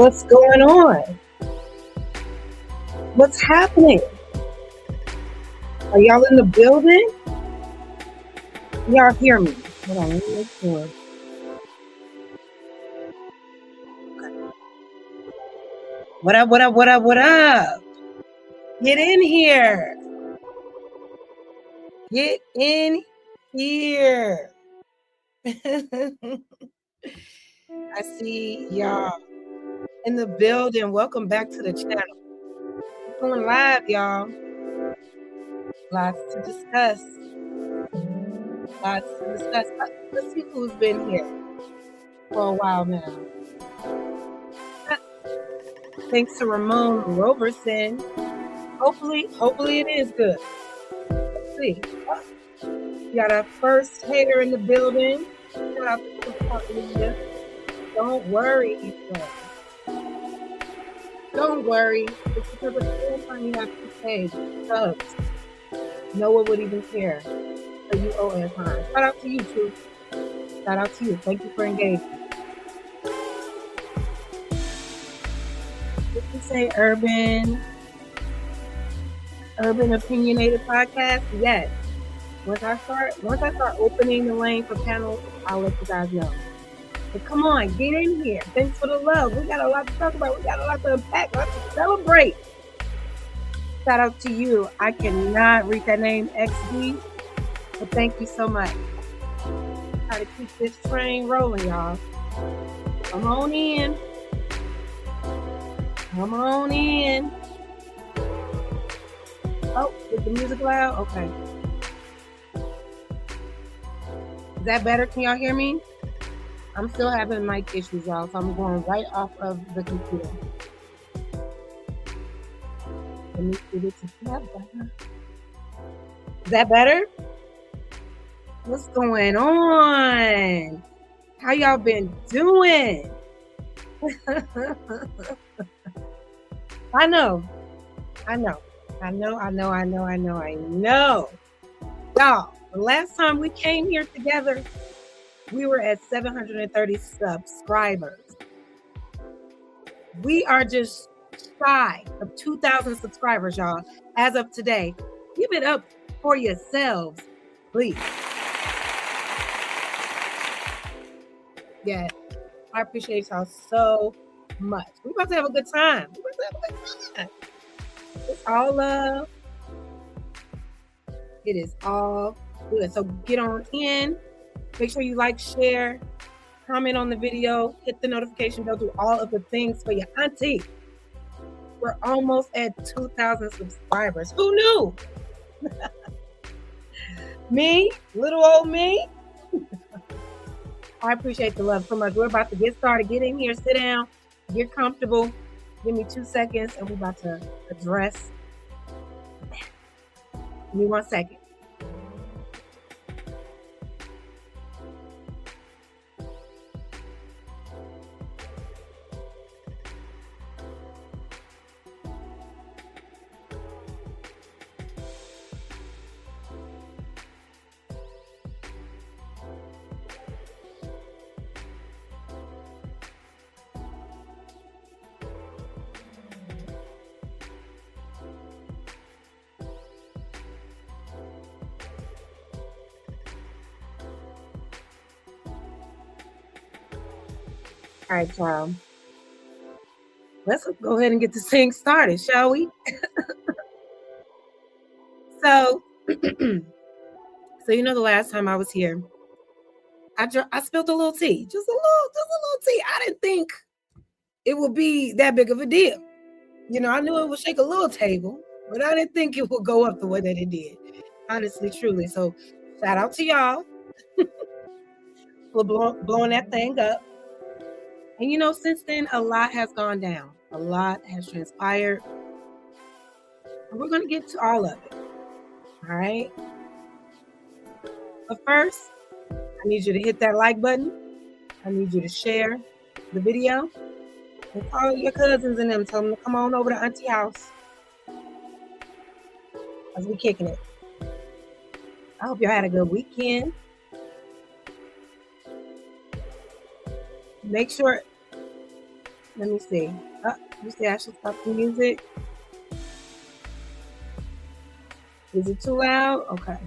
What's going on? What's happening? Are y'all in the building? Y'all hear me? Hold on, let me make sure. What up, what up, what up, what up? Get in here. Get in here. I see y'all in the building. Welcome back to the channel. We're going live, y'all. Lots to discuss. Lots to discuss. Let's see who's been here for a while now. Thanks to Ramon Roberson. Hopefully it is good. Let's see. We got our first hater in the building. Shout out to Lisa. Don't worry, he said. Don't worry. It's because of the time you have to pay subs. No one would even care. So you owe Anton. Shout out to you, too. Shout out to you. Thank you for engaging. Did you say urban opinionated podcast? Yes. Once I start opening the lane for panels, I'll let you guys know. But come on, get in here. Thanks for the love. We got a lot to talk about. We got a lot to unpack, a lot to celebrate. Shout out to you. I cannot read that name, XD, but thank you so much. Try to keep this train rolling, y'all. Come on in. Come on in. Oh, is the music loud? Okay. Is that better? Can y'all hear me? I'm still having mic issues, y'all, so I'm going right off of the computer. Let me see this together. Is that better? What's going on? How y'all been doing? I know. Y'all, the last time we came here together, we were at 730 subscribers. We are just shy of 2,000 subscribers, y'all, as of today. Give it up for yourselves, please. Yeah, I appreciate y'all so much. We're about to have a good time. It's all love. It is all good. So get on in. Make sure you like, share, comment on the video, hit the notification bell, do all of the things for your auntie. We're almost at 2,000 subscribers. Who knew? Me, little old me. I appreciate the love so much. We're about to get started. Get in here, sit down, get comfortable. Give me 2 seconds and we're about to address. Give me 1 second. All right, y'all. Let's go ahead and get this thing started, shall we? So you know, the last time I was here, I spilled a little tea, just a little tea. I didn't think it would be that big of a deal. You know, I knew it would shake a little table, but I didn't think it would go up the way that it did. Honestly, truly. So shout out to y'all for blowing that thing up. And you know, since then, a lot has gone down. A lot has transpired. And we're going to get to all of it. All right? But first, I need you to hit that like button. I need you to share the video. And call your cousins and them. Tell them to come on over to Auntie House. As we kicking it. I hope y'all had a good weekend. Make sure Let me see. You say I should stop the music? Is it too loud? Okay.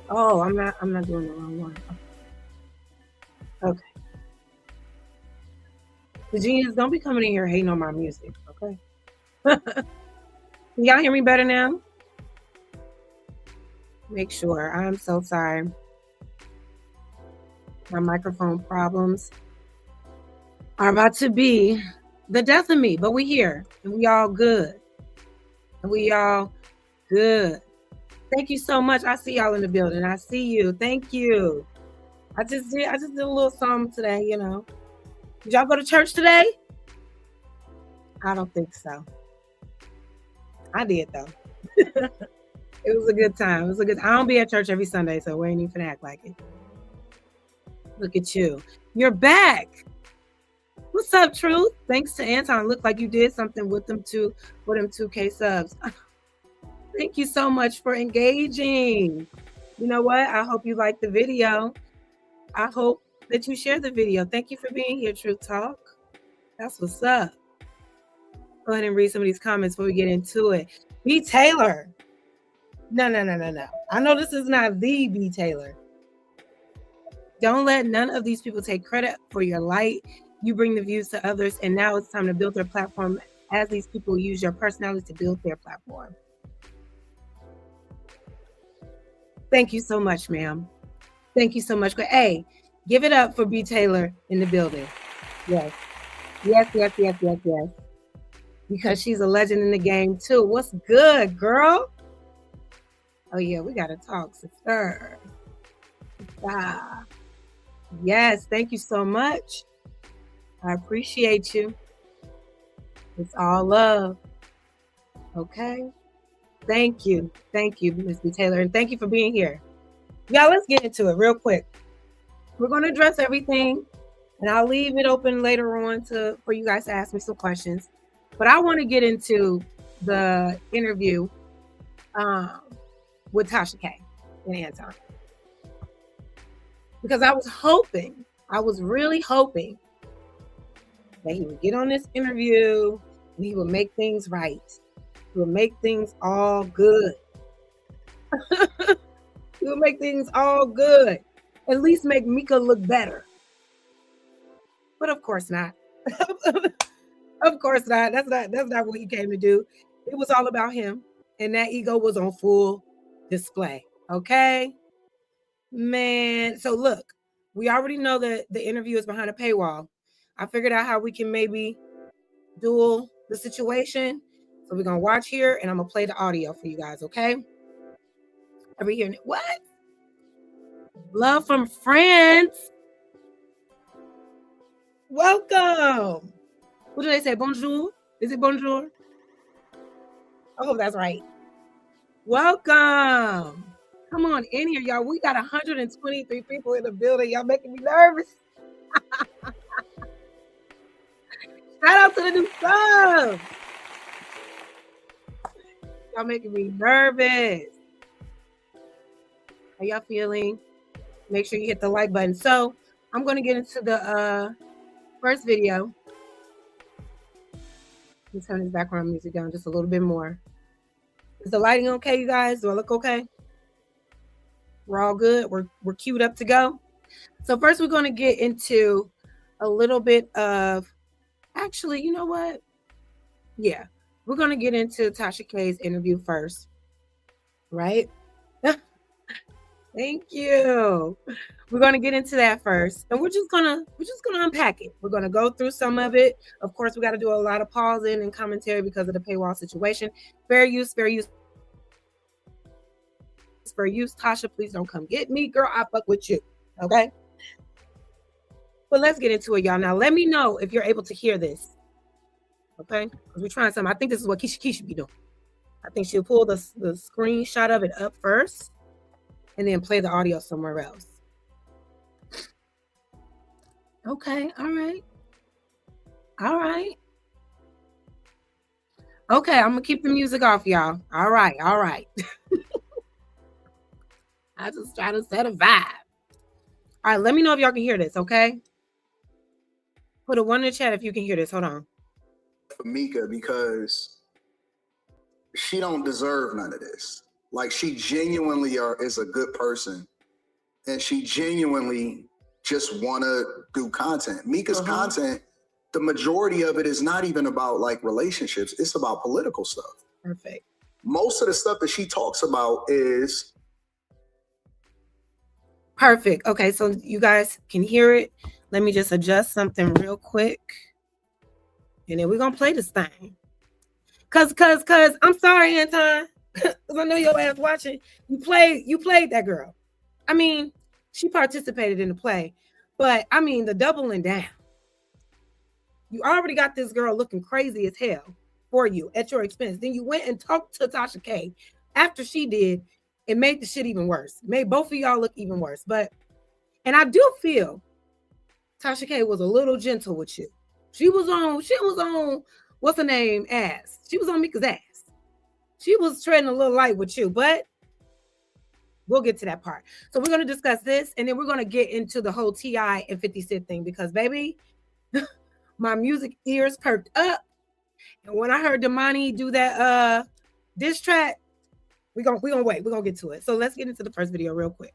Oh, I'm not doing the wrong one. Okay. The genius, don't be coming in here hating on my music, okay? Can y'all hear me better now? Make sure. I'm so sorry. My microphone problems are about to be the death of me, but we here and we all good. And we all good. Thank you so much. I see y'all in the building. I see you. Thank you. I just did a little something today, you know. Did y'all go to church today? I don't think so. I did though. It was a good time. I don't be at church every Sunday, so we ain't even finna act like it. Look at you. You're back. What's up, Truth? Thanks to Anton. Looked like you did something with them too, for them 2K subs. Thank you so much for engaging. You know what? I hope you liked the video. I hope that you share the video. Thank you for being here, Truth Talk. That's what's up. Go ahead and read some of these comments before we get into it. B. Taylor. No. I know this is not the B. Taylor. Don't let none of these people take credit for your light. You bring the views to others, and now it's time to build their platform as these people use your personality to build their platform. Thank you so much, ma'am. Thank you so much. Hey, give it up for B. Taylor in the building. Yes. Because she's a legend in the game too. What's good, girl? Oh yeah, we gotta talk, sister. Yes, thank you so much. I appreciate you. It's all love. Okay. Thank you, Ms. B. Taylor, and thank you for being here. Y'all, let's get into it real quick. We're going to address everything, and I'll leave it open later on for you guys to ask me some questions. But I want to get into the interview with Tasha K and Anton, because I was really hoping that he would get on this interview and he would make things right. He would make things all good. He would make things all good. At least make Mika look better. But of course not. Of course not. That's not what he came to do. It was all about him. And that ego was on full display. Okay? Man. So look, we already know that the interview is behind a paywall. I figured out how we can maybe duel the situation. So we're going to watch here and I'm going to play the audio for you guys. Okay? Are we hearing it? What? Love from France. Welcome. What do they say? Bonjour? Is it bonjour? I hope that's right. Welcome. Come on in here, y'all. We got 123 people in the building. Y'all making me nervous. Shout out to the new subs. Y'all making me nervous. How y'all feeling? Make sure you hit the like button. So I'm going to get into the first video. Let's turn this background music down just a little bit more. Is the lighting okay, you guys? Do I look okay? We're all good. We're queued up to go. So first we're going to get into a little bit of, actually, you know what? Yeah, we're going to get into Tasha K's interview first, right? Thank you. We're going to get into that first, and we're just gonna unpack it. We're going to go through some of it. Of course, we got to do a lot of pausing and commentary because of the paywall situation. Fair use. Tasha, please don't come get me, girl. I fuck with you, okay? But let's get into it, y'all. Now, let me know if you're able to hear this, okay? Because we're trying something. I think this is what Keisha be doing. I think she'll pull the screenshot of it up first and then play the audio somewhere else. Okay, all right. Okay, I'm going to keep the music off, y'all. All right. I just try to set a vibe. All right, let me know if y'all can hear this, okay? Put a 1 in the chat if you can hear this. Hold on. For Mika, because she don't deserve none of this. Like, she genuinely is a good person, and she genuinely just want to do content. Mika's content, the majority of it is not even about like relationships. It's about political stuff. Perfect. Most of the stuff that she talks about is perfect. Okay, so you guys can hear it. Let me just adjust something real quick, and then we're gonna play this thing. Cause I'm sorry, Anton, because I know your ass watching. You played that girl. I mean, she participated in the play, but I mean the doubling down. You already got this girl looking crazy as hell for you at your expense. Then you went and talked to Tasha K after she did. It made the shit even worse. Made both of y'all look even worse. And I do feel Tasha K was a little gentle with you. She was on what's her name ass. She was on Mika's ass. She was treading a little light with you, but we'll get to that part. So we're going to discuss this, and then we're going to get into the whole T.I. and 50 Cent thing, because baby, my music ears perked up. And when I heard Damani do that diss track, we're gonna wait. We're gonna get to it. So let's get into the first video real quick.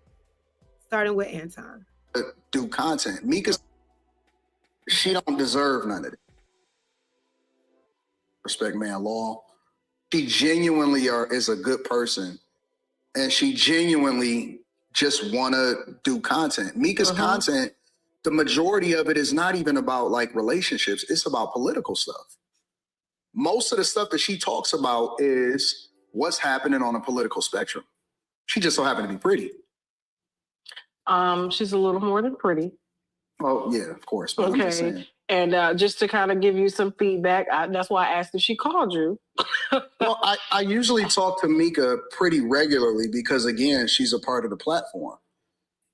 Starting with Anton. Do content. Mika, she don't deserve none of it. Respect man law. She genuinely is a good person, and she genuinely just want to do content. Mika's content, the majority of it is not even about like relationships. It's about political stuff. Most of the stuff that she talks about is what's happening on a political spectrum. She just so happened to be pretty. She's a little more than pretty. Oh yeah, of course. But I'm just saying. And just to kind of give you some feedback, that's why I asked if she called you. Well, I usually talk to Mika pretty regularly because, again, she's a part of the platform.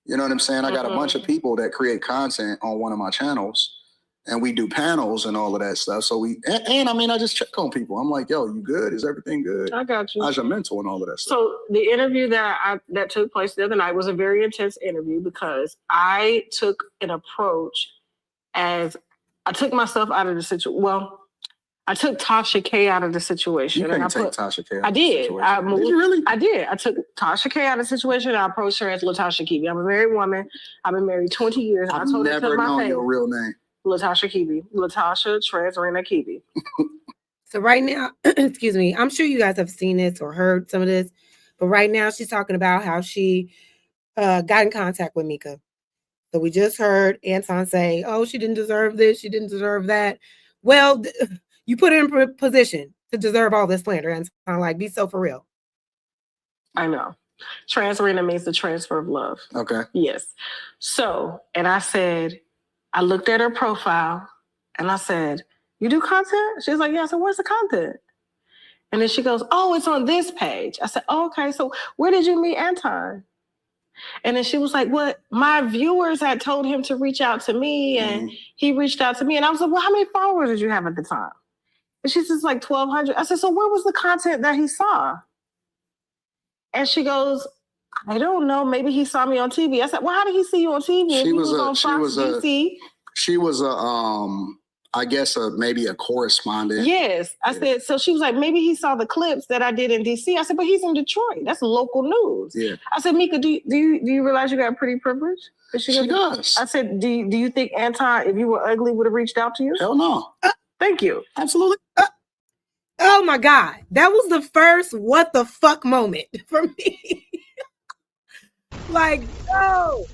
You know what I'm saying? I got a bunch of people that create content on one of my channels, and we do panels and all of that stuff. So I mean, I just check on people. I'm like, yo, you good? Is everything good? I got you. How's your mental and all of that stuff? So the interview that took place the other night was a very intense interview because I took an approach as I took myself out of the situation. Well, I took Tasha K out of the situation. You can't take Tasha K out of the situation. Did you really? I did. I took Tasha K out of the situation and I approached her as LaTasha Kibi. I'm a married woman. I've been married 20 years. I've never known your real name. LaTasha Kibi. LaTasha Transrena Kibi. So right now, excuse me, I'm sure you guys have seen this or heard some of this, but right now she's talking about how she got in contact with Mika. So we just heard Anton say, oh, she didn't deserve this. She didn't deserve that. Well, you put her in position to deserve all this slander. And I'm like, be so for real. I know. Transrena means the transfer of love. Okay. Yes. So, and I said, I looked at her profile and I said, you do content? She was like, yeah. I said, where's the content? And then she goes, oh, it's on this page. I said, oh, okay. So where did you meet Anton? And then she was like, what? My viewers had told him to reach out to me and he reached out to me. And I was like, well, how many followers did you have at the time? And she says like 1,200. I said, so where was the content that he saw? And she goes, I don't know. Maybe he saw me on TV. I said, well, how did he see you on TV? She was on Fox DC. She was I guess maybe a correspondent. Yes. I said, so she was like, maybe he saw the clips that I did in DC. I said, but he's in Detroit. That's local news. Yeah. I said, Mika, do you realize you got pretty privilege? She does. I said, do you think Anton, if you were ugly, would have reached out to you? Hell no. Thank you. Absolutely. Oh my God. That was the first what the fuck moment for me. Like, no.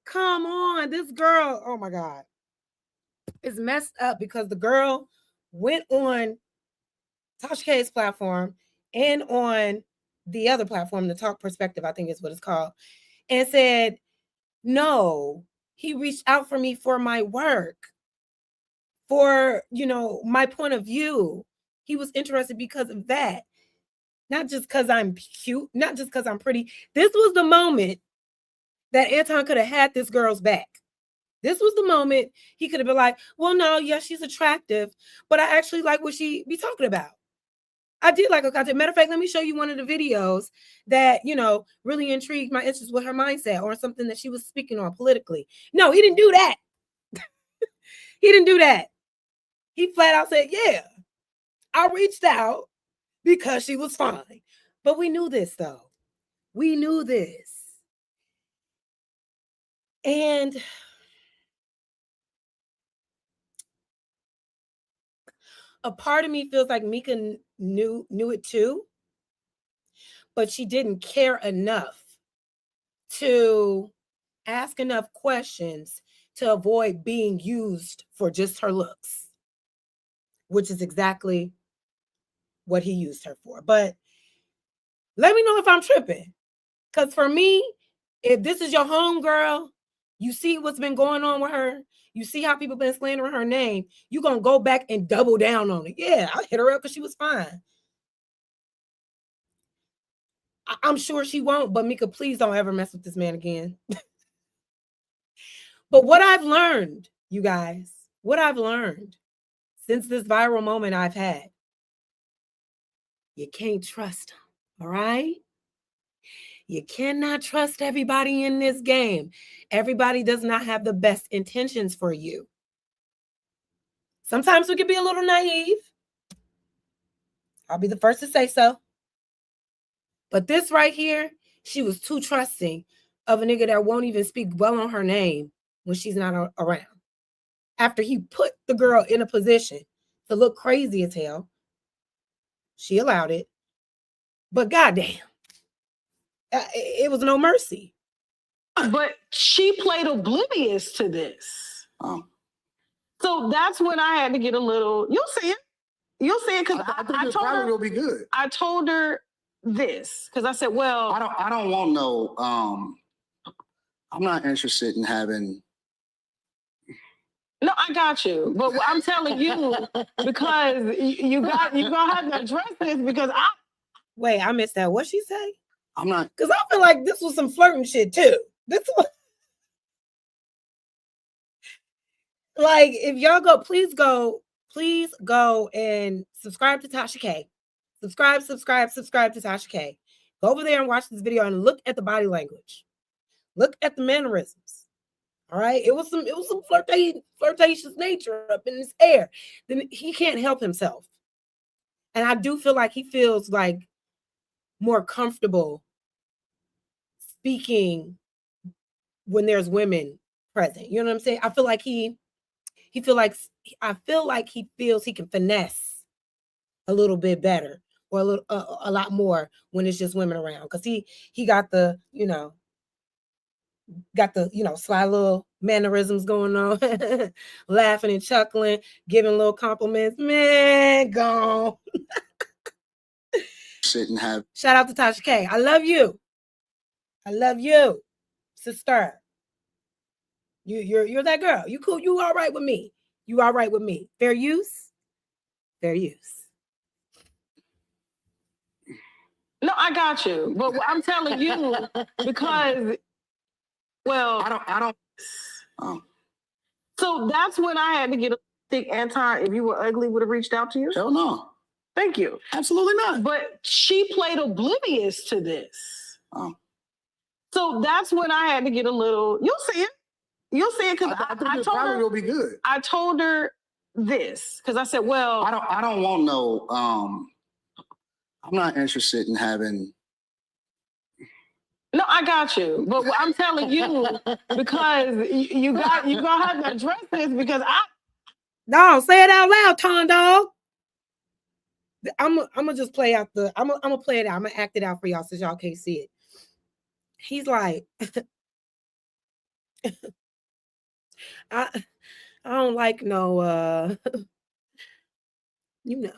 Come on. This girl, oh my God. It's messed up because the girl went on Tasha K's platform and on the other platform, the Talk Perspective, I think is what it's called, and said, no, he reached out for me for my work, for, my point of view. He was interested because of that. Not just because I'm cute, not just because I'm pretty. This was the moment that Anton could have had this girl's back. This was the moment he could have been like, well, no, yes, she's attractive, but I actually like what she be talking about. I did like her content. Matter of fact, let me show you one of the videos that, you know, really intrigued my interest with her mindset or something that she was speaking on politically. No, he didn't do that. He didn't do that. He flat out said, yeah, I reached out because she was fine. But we knew this, though. We knew this. And a part of me feels like Mika knew it too, but she didn't care enough to ask enough questions to avoid being used for just her looks, which is exactly what he used her for. But let me know if I'm tripping. Because for me, if this is your homegirl, you see what's been going on with her, you see how people been slandering her name, you're going to go back and double down on it. Yeah, I hit her up because she was fine. I'm sure she won't, but Mika, please don't ever mess with this man again. But what I've learned, you guys, what I've learned since this viral moment I've had, you can't trust them, all right? You cannot trust everybody in this game. Everybody does not have the best intentions for you. Sometimes we can be a little naive. I'll be the first to say so. But this right here, she was too trusting of a nigga that won't even speak well on her name when she's not around. After he put the girl in a position to look crazy as hell, she allowed it. But goddamn, it was no mercy. But she played oblivious to this. Oh. So that's when I had to get a little, you'll see it. You'll see it because I think this probably will be good. I told her this because I said, well, I don't want no, I'm not interested in having. No, I got you. But I'm telling you, because you're gonna have to address this because Wait, I missed that. What'd she say? I'm not. Because I feel like this was some flirting shit too. This was like, if y'all go, please go and subscribe to Tasha K. Subscribe to Tasha K. Go over there and watch this video and look at the body language. Look at the mannerisms. All right. It was some flirtatious nature up in his air. Then he can't help himself. And I do feel like he feels like more comfortable speaking when there's women present. You know what I'm saying? I feel like he feels he can finesse a little bit better or a lot more when it's just women around. Because he got the, sly little mannerisms going on, laughing and chuckling, giving little compliments. Man, gone. Sit and have. Shout out to Tasha K. I love you. I love you, sister. You're that girl. You cool. You all right with me. You all right with me. Fair use. Fair use. No, I got you. But I'm telling you because, well, I don't. Oh. So that's when I had to get. Think Anton, if you were ugly, would have reached out to you? Hell no. Thank you. Absolutely not. But she played oblivious to this. Oh. So that's when I had to get a little. You'll see it. You'll see it because I think this probably will be good. I told her this because I said, well, I don't want no. I'm not interested in having. No, I got you. But I'm telling you because you're gonna have to address this because No, say it out loud, Ton Dog. I'm gonna just play out I'm gonna play it out. I'm gonna act it out for y'all since y'all can't see it. He's like, I don't like no you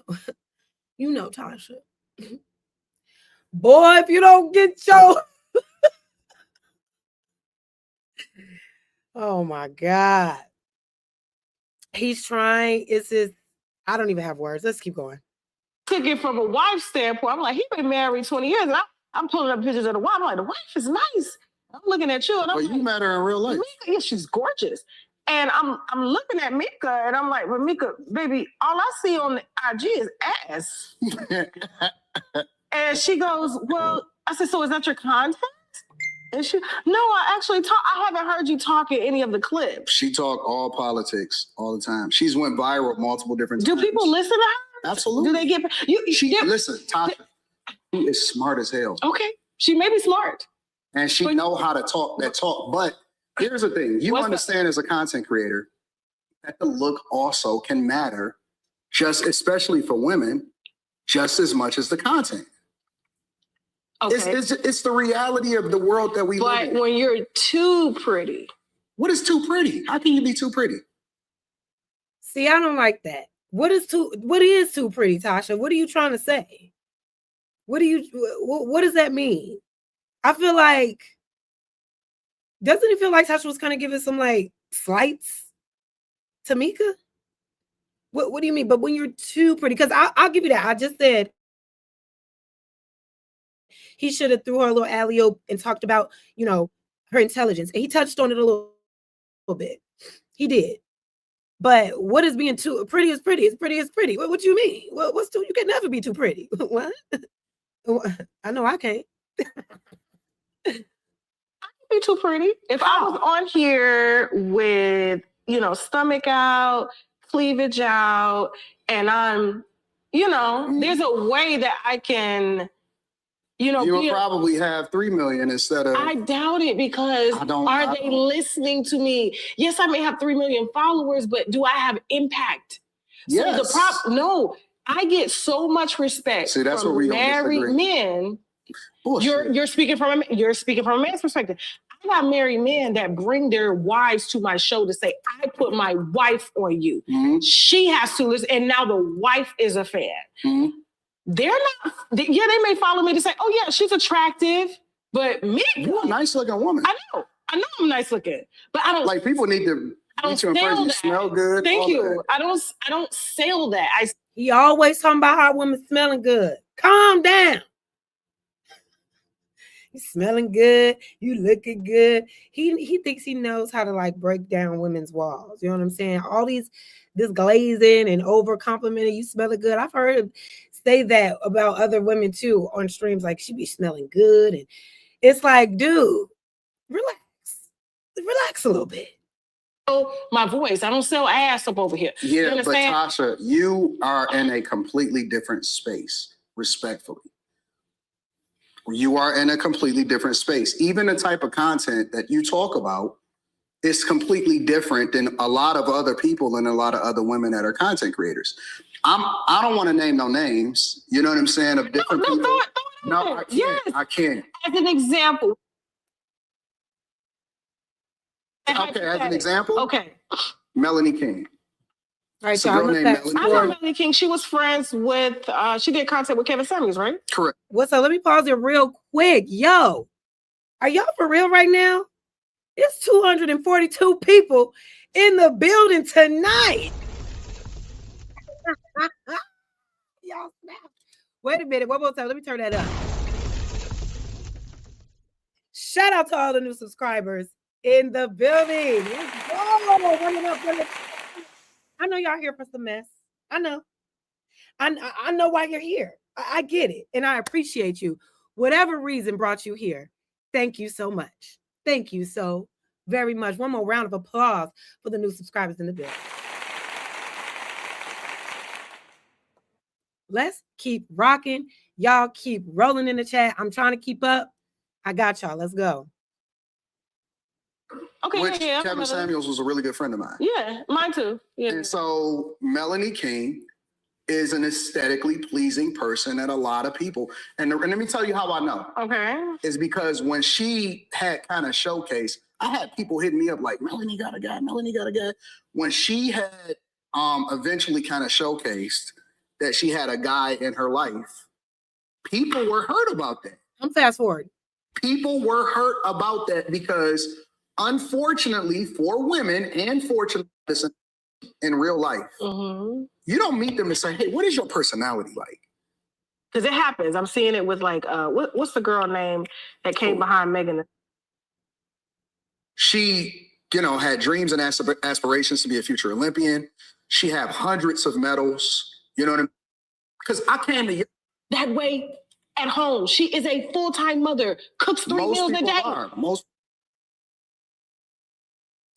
know Tasha. Boy, if you don't get your oh my God. He's trying. It's his, I don't even have words. Let's keep going. Took it from a wife's standpoint. I'm like, he been married 20 years. And I'm pulling up pictures of the wife. I'm like, the wife is nice. I'm looking at you. And I'm you met her in real life. Yeah, she's gorgeous. And I'm looking at Mika and I'm like, well, Mika, baby, all I see on the IG is ass. And she goes, well, I said, so is that your content? And she, no, I haven't heard you talk in any of the clips. She talk all politics all the time. She's went viral multiple different times. Do people listen to her? Absolutely. Do they get listen, Tasha, she is smart as hell. Okay. She may be smart. And she know how to talk that talk. But here's the thing. You understand as a content creator that the look also can matter, just especially for women, just as much as the content. Okay. It's the reality of the world that we live in. But when you're too pretty. What is too pretty? How can you be too pretty? See, I don't like that. What is too pretty, Tasha? What are you trying to say? What does that mean? I feel like, doesn't it feel like Tasha was kind of giving some like slights to Mika? What do you mean? But when you're too pretty, because I'll give you that. I just said he should have threw her a little alley-oop and talked about, you know, her intelligence. And he touched on it a little bit. He did. But what is being too pretty is pretty? It's pretty is pretty. What do you mean? What's too? You can never be too pretty. What? I know I can't. I can be too pretty. If I was on here with, you know, stomach out, cleavage out, and I'm, you know, there's a way that I can, you know, you would probably have 3 million instead of. I doubt it, because are they listening to me? Yes, I may have 3 million followers, but do I have impact? Yes. So no, I get so much respect from married men. You're speaking from a man's perspective. I got married men that bring their wives to my show to say, I put my wife on you. Mm-hmm. She has to listen, and now the wife is a fan. Mm-hmm. They're not, they may follow me to say, oh yeah, she's attractive, but me. You're a nice looking woman. I know I'm nice looking, but I don't. Like, people need to. You smell good. Thank you. I don't sell that. He always talking about how women smelling good. Calm down. You smelling good. You looking good. He thinks he knows how to like break down women's walls. You know what I'm saying? All this glazing and over complimenting. You smelling good. I've heard him say that about other women too on streams. Like, she be smelling good, and it's like, dude, relax a little bit. My voice. I don't sell ass up over here. Yeah, but Tasha, you are in a completely different space, respectfully. You are in a completely different space. Even the type of content that you talk about is completely different than a lot of other people and a lot of other women that are content creators. I don't want to name no names, you know what I'm saying, of different people. No, I can't. Yes. I can't. As an example. Okay, as an example? Okay. Melanie King. All right, so I know Melanie King. She was friends with, she did content with Kevin Samuels, right? Correct. So let me pause it real quick. Yo, are y'all for real right now? It's 242 people in the building tonight. Y'all snap. Wait a minute. One more time. Let me turn that up. Shout out to all the new subscribers in the building. Let's go. Run it up. I know y'all here for some mess. I know. I know why you're here. I get it. And I appreciate you. Whatever reason brought you here. Thank you so much. Thank you so very much. One more round of applause for the new subscribers in the building. Let's keep rocking. Y'all keep rolling in the chat. I'm trying to keep up. I got y'all. Let's go. Okay. Which Kevin Samuels was a really good friend of mine. Yeah, mine too. Yeah. And so Melanie King is an aesthetically pleasing person that a lot of people, and let me tell you how I know. Okay. Is because when she had kind of showcased, I had people hitting me up like, Melanie got a guy, Melanie got a guy. When she had eventually kind of showcased that she had a guy in her life, people were hurt about that. I'm fast forward. People were hurt about that because, unfortunately for women and fortunately in real life, you don't meet them and say, hey, what is your personality like? Because it happens. I'm seeing it with like, what's the girl name that came behind Megan? She you know, had dreams and aspirations to be a future Olympian. She had hundreds of medals. You know what I mean? Because I came to that way at home. She is a full-time mother, cooks 3 meals a day. Most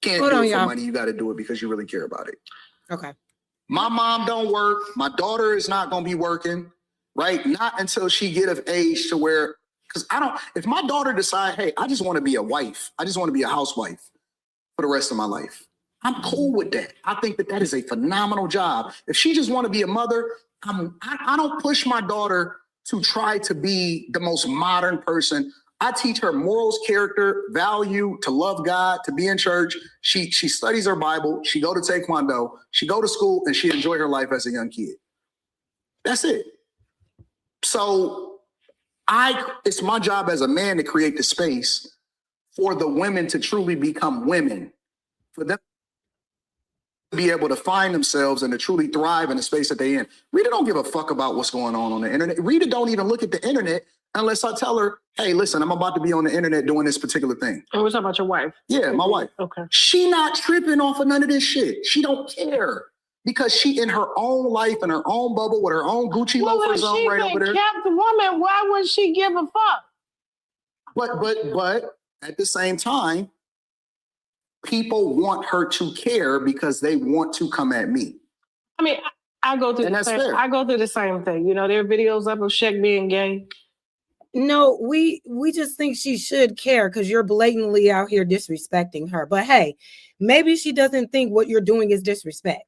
can't do it for money. You got to do it because you really care about it. Okay. My mom don't work. My daughter is not going to be working, right? Not until she get of age to where, because if my daughter decide, hey, I just want to be a wife. I just want to be a housewife for the rest of my life. I'm cool with that. I think that is a phenomenal job. If she just want to be a mother, I don't push my daughter to try to be the most modern person. I teach her morals, character, value, to love God, to be in church. She studies her Bible. She go to Taekwondo. She go to school, and she enjoy her life as a young kid. That's it. So it's my job as a man to create the space for the women to truly become women, for them to be able to find themselves and to truly thrive in the space that they're in. Rita don't give a fuck about what's going on the internet. Rita don't even look at the internet unless I tell her, hey, listen, I'm about to be on the internet doing this particular thing. And we're talking about your wife. Yeah, my wife. Okay. She not tripping off of none of this shit. She don't care because she in her own life, in her own bubble with her own Gucci loafers on right over there. Kept woman, why would she give a fuck? But at the same time, people want her to care because they want to come at me. I mean, I go through the same thing. You know, there are videos up of Shaq being gay. No, we just think she should care because you're blatantly out here disrespecting her. But hey, maybe she doesn't think what you're doing is disrespect.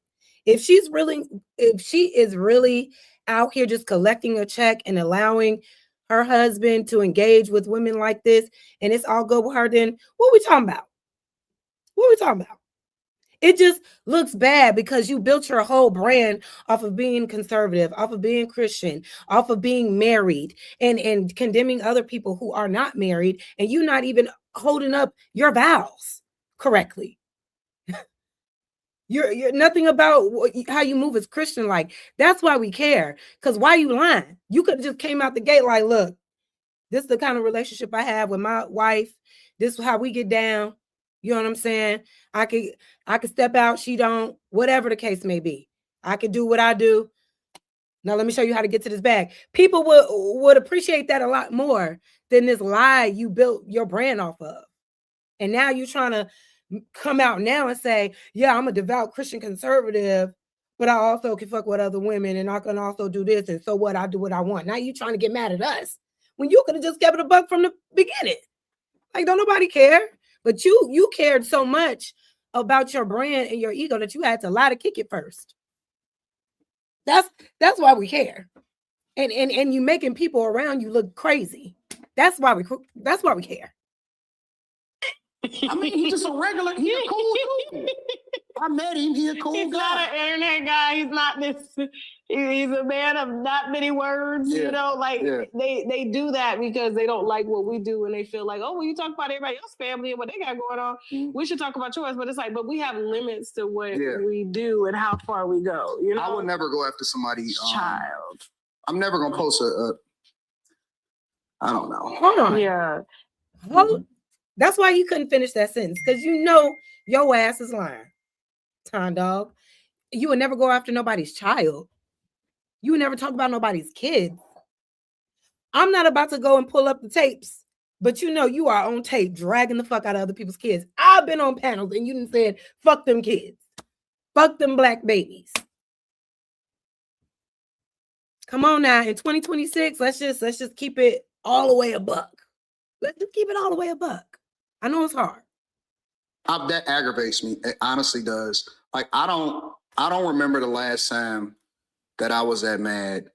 If she is really out here just collecting a check and allowing her husband to engage with women like this, and it's all good with her, then what are we talking about? What are we talking about? It just looks bad because you built your whole brand off of being conservative, off of being Christian, off of being married, and condemning other people who are not married, and you not even holding up your vows correctly. You're nothing about how you move as Christian like. That's why we care. Because why you lying? You could have just came out the gate like, look, this is the kind of relationship I have with my wife. This is how we get down. You know what I'm saying? I could step out, she don't, whatever the case may be. I could do what I do. Now let me show you how to get to this bag. People would appreciate that a lot more than this lie you built your brand off of. And now you're trying to come out now and say, yeah, I'm a devout Christian conservative, but I also can fuck with other women and I can also do this. And so what? I do what I want. Now you trying to get mad at us when you could have just kept it a buck from the beginning. Like, don't nobody care. But you cared so much about your brand and your ego that you had to lie to kick it first. That's why we care. And you making people around you look crazy. That's why we care. I mean, he's just a regular, he's a cool dude. I met him, he's a cool guy. He's not an internet guy. He's not this. He's a man of not many words. Yeah. You know, like they do that because they don't like what we do, and they feel like, oh, well, you talk about everybody else's family and what they got going on. Mm-hmm. We should talk about yours. But it's like, but we have limits to what we do and how far we go. You know, I would never go after somebody's child. I'm never gonna post I don't know. Hold on. Yeah. That's why you couldn't finish that sentence, because you know your ass is lying. Time dog. You would never go after nobody's child. You would never talk about nobody's kids. I'm not about to go and pull up the tapes, but you know you are on tape dragging the fuck out of other people's kids. I've been on panels and you done said, fuck them kids. Fuck them black babies. Come on now, in 2026, let's just keep it all the way a buck. Let's just keep it all the way a buck. I know it's hard. That aggravates me. It honestly does. Like, I don't remember the last time that I was that mad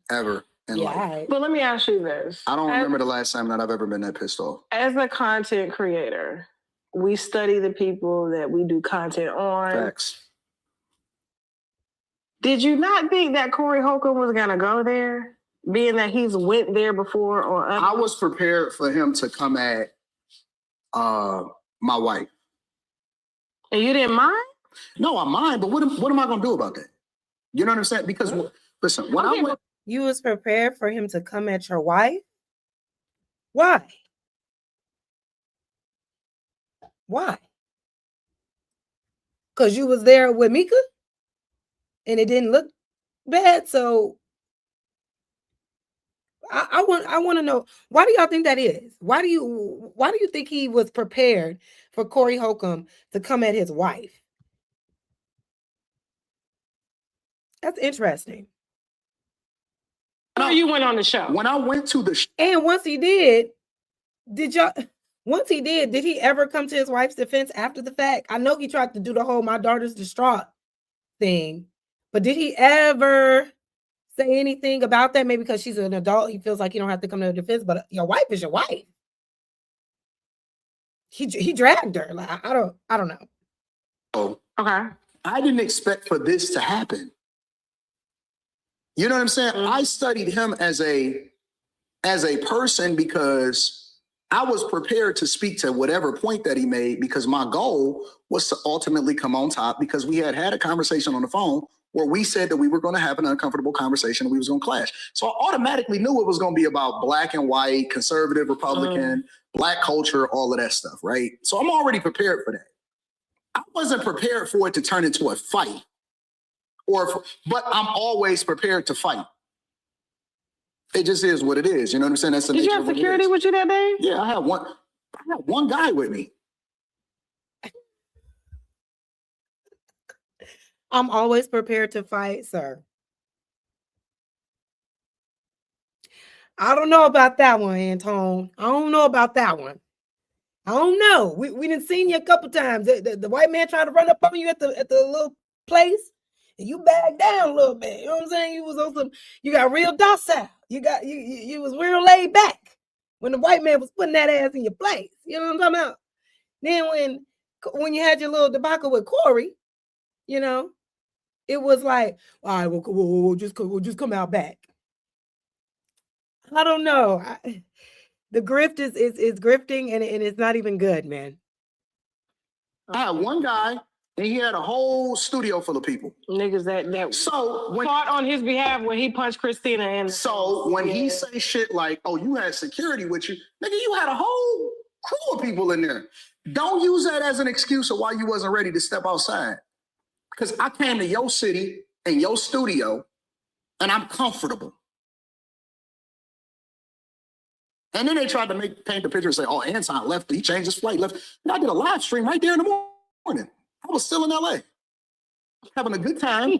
ever in life. But let me ask you this. I don't remember the last time that I've ever been that pissed off. As a content creator, we study the people that we do content on. Facts. Did you not think that Corey Holcomb was going to go there? Being that he's went there before or other? I was prepared for him to come at my wife. And you didn't mind? No, I mind, but what am I gonna do about that? You know what I'm saying? Because listen, when I went, you was prepared for him to come at your wife? Why? Why? Because you was there with Mika and it didn't look bad. So I want to know, why do y'all think that is? Why do you think he was prepared for Corey Holcomb to come at his wife? That's interesting. You went on the show. When I went to the and once he did, did he ever come to his wife's defense after the fact? I know he tried to do the whole "my daughter's distraught" thing, but did he ever say anything about that? Maybe because she's an adult, he feels like he don't have to come to the defense. But your wife is your wife. He dragged her. Like I don't know. Oh, Okay. I didn't expect for this to happen. You know what I'm saying? I studied him as a person because I was prepared to speak to whatever point that he made, because my goal was to ultimately come on top, because we had a conversation on the phone where we said that we were going to have an uncomfortable conversation and we was going to clash. So I automatically knew it was going to be about black and white, conservative, Republican, black culture, all of that stuff, right? So I'm already prepared for that. I wasn't prepared for it to turn into a fight. But I'm always prepared to fight. It just is what it is. You know what I'm saying? That's the Did you nature have of what it security is. with you that day? Yeah, I had one guy with me. I'm always prepared to fight, sir. I don't know about that one, Anton. I don't know about that one. I don't know. We done seen you a couple times. The white man tried to run up on you at the little place, and you backed down a little bit. You know what I'm saying? You was on some. You got real docile. You was real laid back when the white man was putting that ass in your place. You know what I'm talking about? Then when you had your little debacle with Corey, you know, it was like, all right, we'll just come out back. I don't know. The grift is grifting, and it's not even good, man. I had one guy, and he had a whole studio full of people. Niggas that so when, fought on his behalf when he punched Christina in. So when he say shit like, "Oh, you had security with you," nigga, you had a whole crew of people in there. Don't use that as an excuse of why you wasn't ready to step outside. Because I came to your city and your studio, and I'm comfortable. And then they tried to paint the picture and say, "Oh, Anton left. He changed his flight, left." And I did a live stream right there in the morning. I was still in LA, having a good time.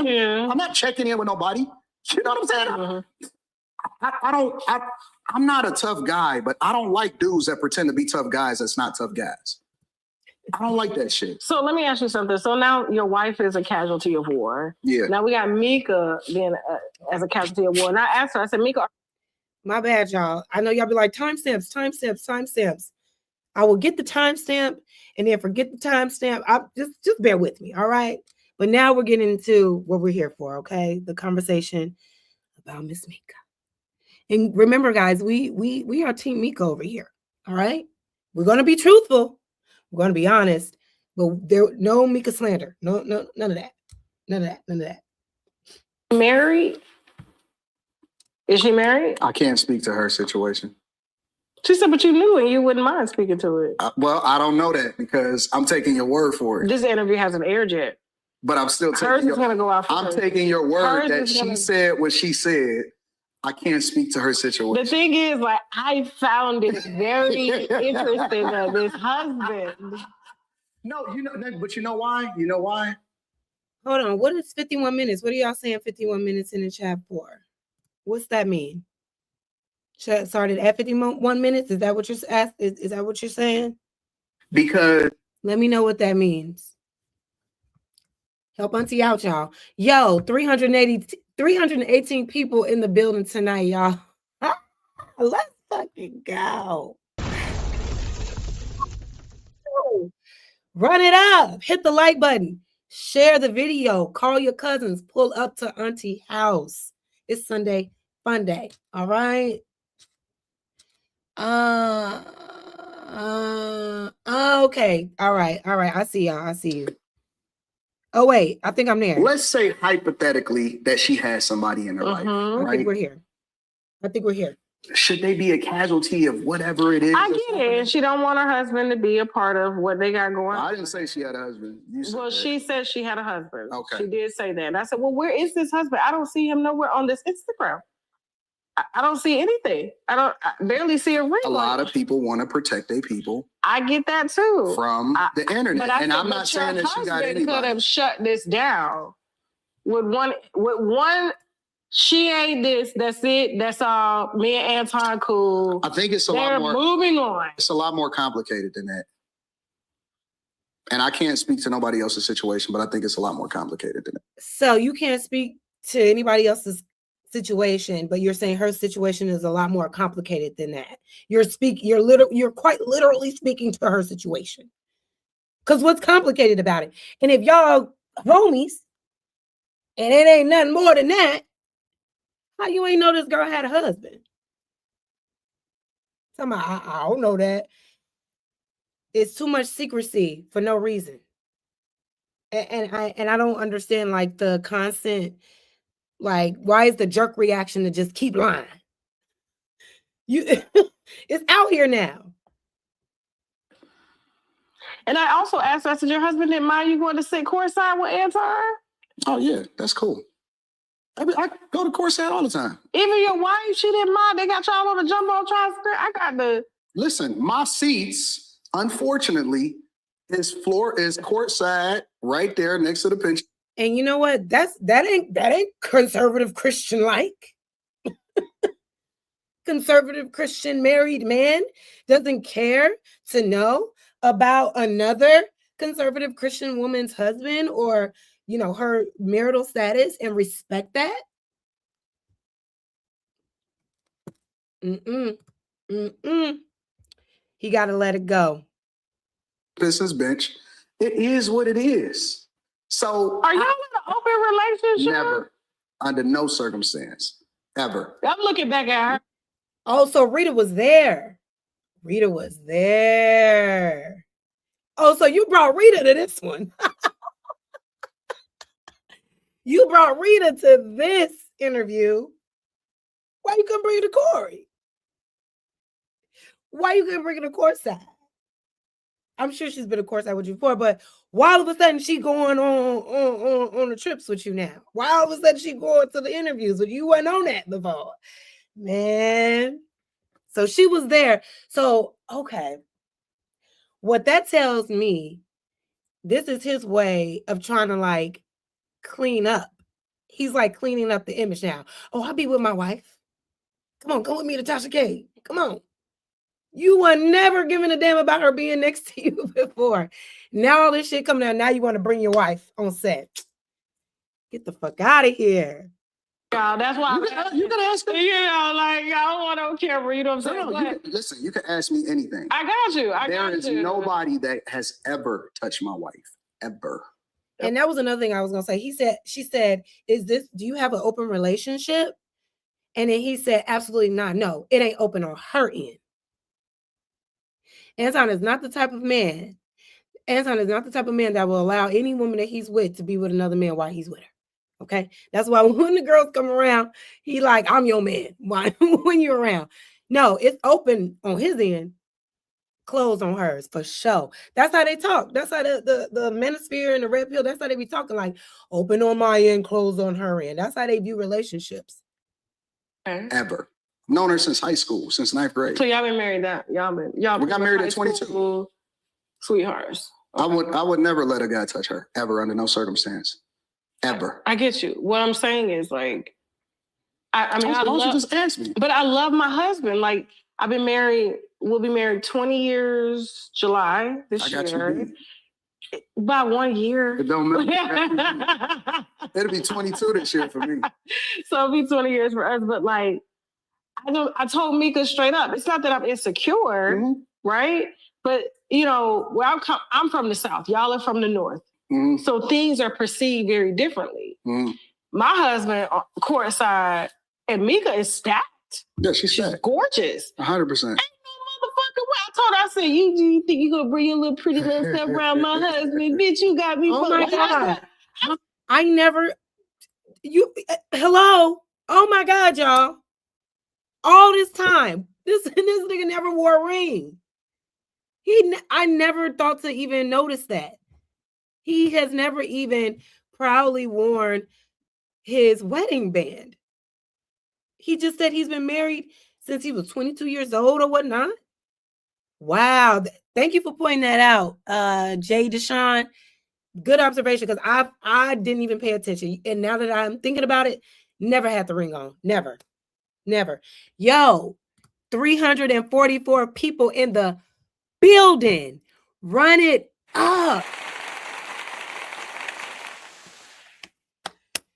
Yeah. I'm not checking in with nobody. You know what I'm saying? I'm not a tough guy, but I don't like dudes that pretend to be tough guys that's not tough guys. I don't like that shit. So let me ask you something. So now your wife is a casualty of war. Yeah. Now we got Mika being as a casualty of war. And I asked her, I said, Mika. My bad, y'all. I know y'all be like, timestamps. I will get the timestamp and then forget the timestamp. Just bear with me, all right? But now we're getting into what we're here for, okay? The conversation about Miss Mika. And remember, guys, we are Team Mika over here, all right? We're going to be truthful. We're going to be honest. But no Mika slander. No, none of that. None of that. Married? Is she married? I can't speak to her situation. She said, but you knew and you wouldn't mind speaking to it. Well, I don't know that because I'm taking your word for it. This interview hasn't aired yet. But I'm still taking hers is going to go out. I'm taking your word that she said what she said. I can't speak to her situation. The thing is, like, I found it very interesting that this husband. No, but you know why? You know why? Hold on. What is 51 minutes? What are y'all saying 51 minutes in the chat for? What's that mean? Chat started at 51 minutes? Is that what you're asking? Is that what you're saying? Because let me know what that means. Help Auntie out, y'all. Yo, 318 people in the building tonight, y'all. Let's fucking go. Run it up. Hit the like button. Share the video. Call your cousins. Pull up to Auntie house. It's Sunday Funday. All right. Okay. All right. I see y'all. I see you. Oh, wait. I think I'm there. Let's say hypothetically that she has somebody in her life. Right? I think we're here. should they be a casualty of whatever it is? I get it. And she don't want her husband to be a part of what they got going on. I didn't say she had a husband. Well, she said she had a husband. Okay. She did say that. And I said, well, where is this husband? I don't see him nowhere on this Instagram. I don't see anything. I barely see a ring. A lot of people want to protect their people. I get that too. From the internet. And I'm not saying that she got anybody. Could have shut this down with one. She ain't this. That's it. That's all. Me and Anton cool. I think it's a lot more. Moving on. It's a lot more complicated than that. And I can't speak to nobody else's situation, but I think it's a lot more complicated than that. So you can't speak to anybody else's situation, but you're saying her situation is a lot more complicated than that. You're quite literally speaking to her situation. Because what's complicated about it? And if y'all homies, and it ain't nothing more than that, how you ain't know this girl had a husband? I don't know that. It's too much secrecy for no reason. And I don't understand like the constant, like, why is the jerk reaction to just keep lying? It's out here now. And I also asked, I said, your husband didn't mind you going to sit courtside with Anton? Oh yeah, that's cool. I go to courtside all the time. Even your wife, she didn't mind. They got y'all on the jumbotron. I got the. Listen, my seats, unfortunately, is courtside right there next to the bench. And you know what? That ain't conservative Christian like. Conservative Christian married man doesn't care to know about another conservative Christian woman's husband or, you know, her marital status and respect that. He got to let it go. Business bench. It is what it is. So are y'all in an open relationship? Never. Under no circumstance. Ever. I'm looking back at her. Oh, so Rita was there. Rita was there. Oh, so you brought Rita to this one. You brought Rita to this interview. Why you couldn't bring her to Corey? Why you couldn't bring her to courtside? I'm sure she's been to courtside with you before, but why all of a sudden she going on the trips with you now? Why all of a sudden she going to the interviews with you? You wasn't on that before. Man. So she was there. So, okay. What that tells me, this is his way of trying to like clean up. He's like cleaning up the image now. Oh, I'll be with my wife. Come on, come with me to Tasha K. Come on. You were never giving a damn about her being next to you before. Now all this shit coming out. Now you want to bring your wife on set. Get the fuck out of here. Y'all, that's why you can ask me. You know, like I don't want on camera. You know what I'm saying? Listen, you can ask me anything. I got you. There is nobody that has ever touched my wife. Ever. And that was another thing I was gonna say. She said, do you have an open relationship? And then he said, absolutely not. No, it ain't open on her end. Anton is not the type of man. Anton is not the type of man that will allow any woman that he's with to be with another man while he's with her. Okay. That's why when the girls come around, he like, I'm your man. Why when you're around? No, it's open on his end, closed on hers for sure. That's how they talk. That's how the manosphere and the red pill, that's how they be talking, like open on my end, closed on her end. That's how they view relationships. Ever. Known her since high school, since 9th grade. So y'all been married we got married at 22. Sweethearts. I would never let a guy touch her, ever, under no circumstance. Ever. I get you. What I'm saying is like, I mean, you just ask me. But I love my husband. Like, I've been married, we'll be married 20 years, July this year. By 1 year. It don't matter. It'll be 22 this year for me. So it'll be 20 years for us. But like, I told Mika straight up, it's not that I'm insecure, right? But you know, where I'm from the South. Y'all are from the North. So things are perceived very differently. My husband, courtside, and Mika is stacked. Yeah, she's gorgeous. 100%. Ain't no motherfucker way. I told her, I said, you think you gonna bring your little pretty little stuff around my husband? Bitch, you got me. Oh my God. I never, hello? Oh my God, y'all. All this time, this nigga never wore a ring. I never thought to even notice that. He has never even proudly worn his wedding band. He just said he's been married since he was 22 years old or whatnot. Wow. Thank you for pointing that out, Jay Deshaun. Good observation, because I didn't even pay attention. And now that I'm thinking about it, never had the ring on. Never. Yo, 344 people in the building. Run it up.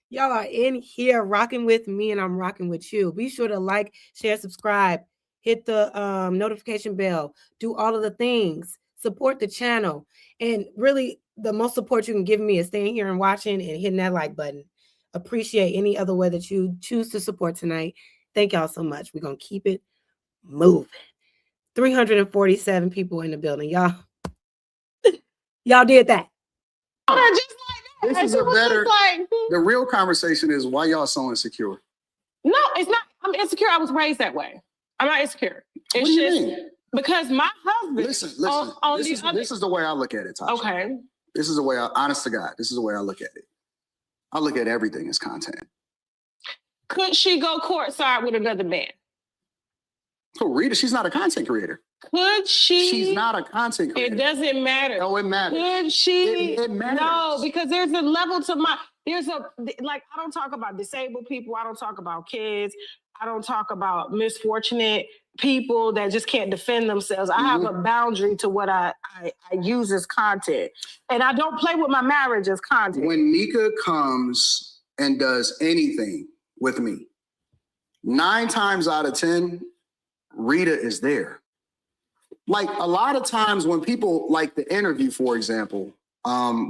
Y'all are in here rocking with me, and I'm rocking with you. Be sure to like, share, subscribe, hit the notification bell, do all of the things, support the channel. And really, the most support you can give me is staying here and watching and hitting that like button. Appreciate any other way that you choose to support tonight. Thank y'all so much. We're going to keep it moving. 347 people in the building, y'all. Y'all did that. Just like that. This is a better. The real conversation is why y'all so insecure. No, it's not. I'm insecure. I was raised that way. I'm not insecure. It's What do you just mean? because my husband. Listen. This is the way I look at it, Tasha. Okay. This is the way honest to God, this is the way I look at it. I look at everything as content. Could she go courtside with another man? So Rita, she's not a content creator. Could she? She's not a content creator. It doesn't matter. No, it matters. Could she? It matters. No, because there's a level to I don't talk about disabled people. I don't talk about kids. I don't talk about misfortunate people that just can't defend themselves. I have a boundary to what I use as content. And I don't play with my marriage as content. When Mika comes and does anything with me, 9 times out of 10, Rita is there. Like a lot of times when people like the interview, for example,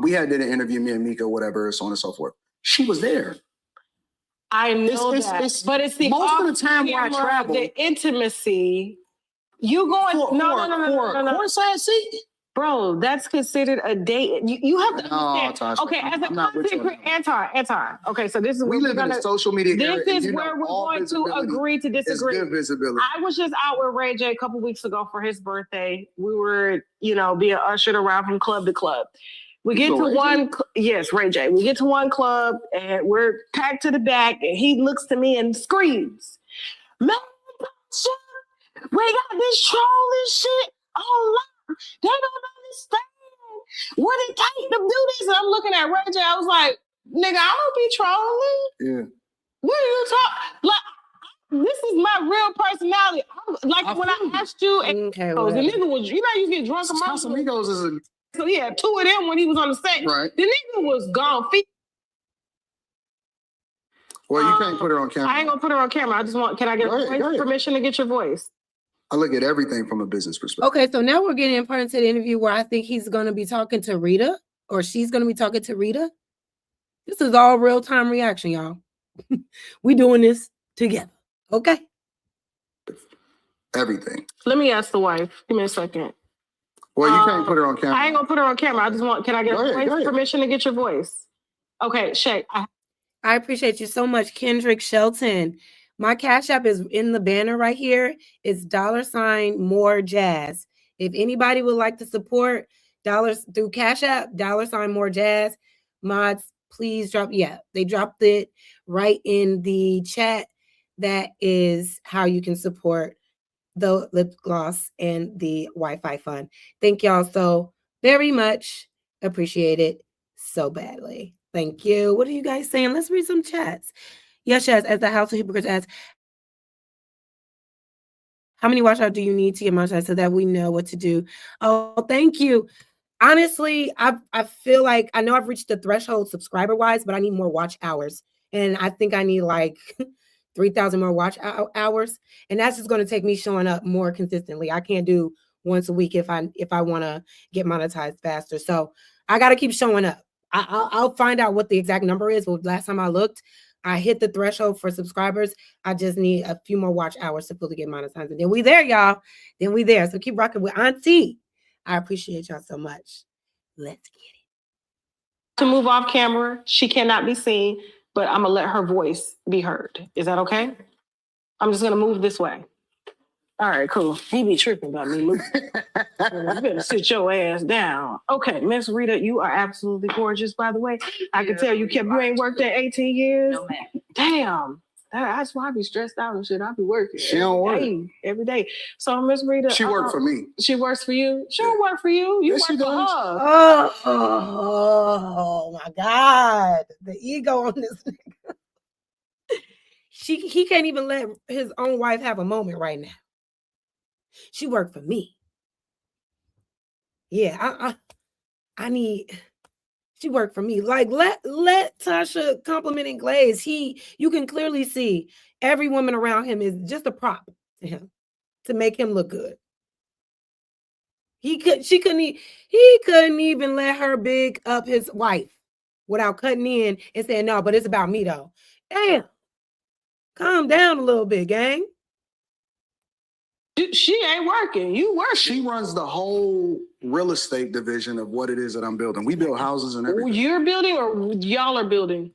we did an interview, me and Mika, whatever, so on and so forth. She was there. I know that, but it's the most of the time when I travel, the intimacy. You going no. Courtside seat, bro. That's considered a date. You have to understand. Tasha, okay, as a content creator, Anton. Okay, so this is we live in a social media. This is where we're going to agree to disagree. It's good visibility. I was just out with Ray J a couple weeks ago for his birthday. We were, being ushered around from club to club. We get to one, yes, Ray J. We get to one club and we're packed to the back, and he looks to me and screams, "Man, we got this trolling shit online. They don't understand what it takes to do this." And I'm looking at Ray J. I was like, "Nigga, I don't be trolling." Yeah. What are you talking? Like, this is my real personality. When I asked you, the nigga was, you get drunk amongst Casamigos is a. So he had 2 of them when he was on the set. Right. The nigga was gone. Well, you can't put her on camera. I ain't gonna put her on camera. I just can I get permission to get your voice? I look at everything from a business perspective. Okay, so now we're getting part into the interview where I think he's going to be talking to Rita, or she's going to be talking to Rita. This is all real-time reaction, y'all. We doing this together, okay? Everything. Let me ask the wife. Give me a second. Well, you can't put her on camera. I ain't gonna put her on camera. I just can I get permission to get your voice? Okay, Shay. I appreciate you so much, Kendrick Shelton. My Cash App is in the banner right here. It's $more jazz. If anybody would like to support dollars through Cash App, $more jazz. Mods, please drop. Yeah, they dropped it right in the chat. That is how you can support the lip gloss and the Wi-Fi fund. Thank y'all so very much. Appreciate it so badly. Thank you. What are you guys saying? Let's read some chats. Yes, as the House of Hypocrites asks, how many watch out do you need to get monetized so that we know what to do? Oh, thank you. Honestly, I feel like I know I've reached the threshold subscriber-wise, but I need more watch hours. And I think I need like 3,000 more watch hours, and that's just going to take me showing up more consistently. I can't do once a week if I want to get monetized faster. So I got to keep showing up. I'll find out what the exact number is. Well, last time I looked, I hit the threshold for subscribers. I just need a few more watch hours to fully get monetized, and then we there, y'all. Then we there. So keep rocking with Auntie. I appreciate y'all so much. Let's get it. To move off camera, she cannot be seen, but I'm gonna let her voice be heard. Is that okay? I'm just gonna move this way. All right, cool. He be tripping about me moving. You better sit your ass down. Okay, Miss Rita, you are absolutely gorgeous, by the way. I can tell you ain't worked there 18 years. No, ma'am. Damn. That's why I be stressed out and shit. I be working. She don't work. Every day. So Miss Rita. She worked for me. She works for you? She don't work for you. You Yes, work she for does. her. Oh my God. The ego on this nigga. He can't even let his own wife have a moment right now. She worked for me. Yeah, I need. She worked for me. Like let Tasha compliment and glaze. You can clearly see every woman around him is just a prop to him to make him look good. He couldn't even let her big up his wife without cutting in and saying no, but it's about me though. Damn, calm down a little bit, gang. She ain't working. You working. She runs the whole real estate division of what it is that I'm building. We build houses and everything. You're building or y'all are building?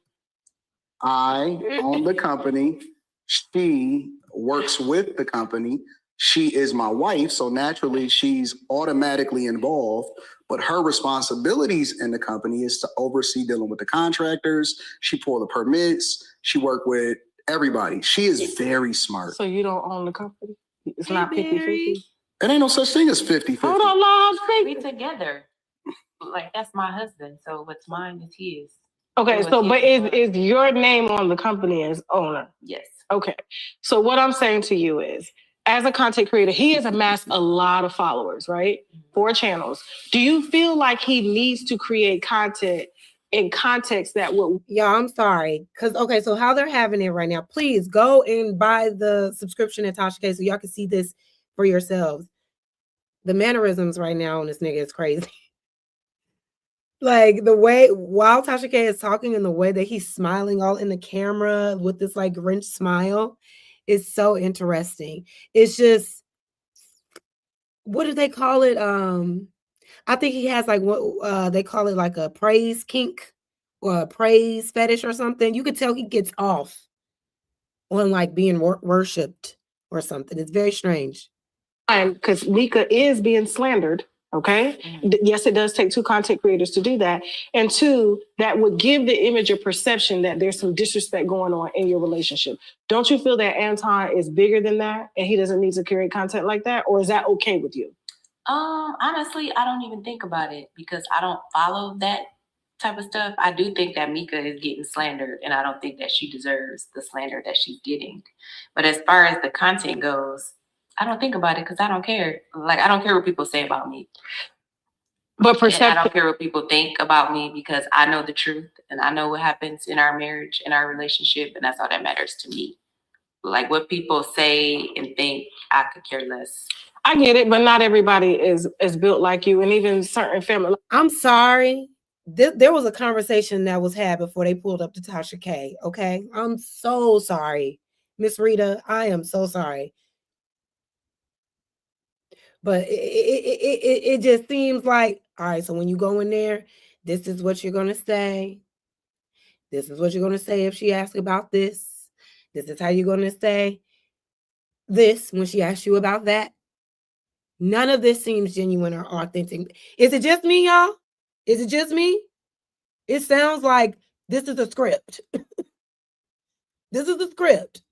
I own the company. She works with the company. She is my wife, so naturally she's automatically involved. But her responsibilities in the company is to oversee dealing with the contractors. She pull the permits. She work with everybody. She is very smart. So you don't own the company? It's not 50-50? It ain't no such thing as 50-50. Hold on, Lord. We together. Like, that's my husband. So what's mine is his. Okay, so but is your name on the company as owner? Yes. Okay. So what I'm saying to you is, as a content creator, he has amassed a lot of followers, right? 4 channels. Do you feel like he needs to create content in context that will... Yeah, I'm sorry. Okay, so how they're having it right now, please go and buy the subscription at Tasha K so y'all can see this for yourselves. The mannerisms right now on this nigga is crazy. Like the way, while Tasha K is talking and the way that he's smiling all in the camera with this like Grinch smile is so interesting. It's just, what do they call it? I think he has like what they call it, like a praise kink or a praise fetish or something. You could tell he gets off on like being worshipped or something. It's very strange. Because Mika is being slandered. Okay. Yes, it does take 2 content creators to do that. And 2, that would give the image or perception that there's some disrespect going on in your relationship. Don't you feel that Anton is bigger than that and he doesn't need to create content like that? Or is that okay with you? Honestly, I don't even think about it because I don't follow that type of stuff. I do think that Mika is getting slandered and I don't think that she deserves the slander that she's getting. But as far as the content goes, I don't think about it because I don't care. Like, I don't care what people say about me. But I don't care what people think about me because I know the truth and I know what happens in our marriage, in our relationship, and that's all that matters to me. Like, what people say and think, I could care less. I get it, but not everybody is built like you, and even certain family. I'm sorry. There was a conversation that was had before they pulled up to Tasha K. Okay, I'm so sorry, Miss Rita. I am so sorry. But it just seems like, all right, so when you go in there, this is what you're going to say. This is what you're going to say if she asks about this. This is how you're going to say this when she asks you about that. None of this seems genuine or authentic. Is it just me, y'all? Is it just me? It sounds like this is a script. This is a script.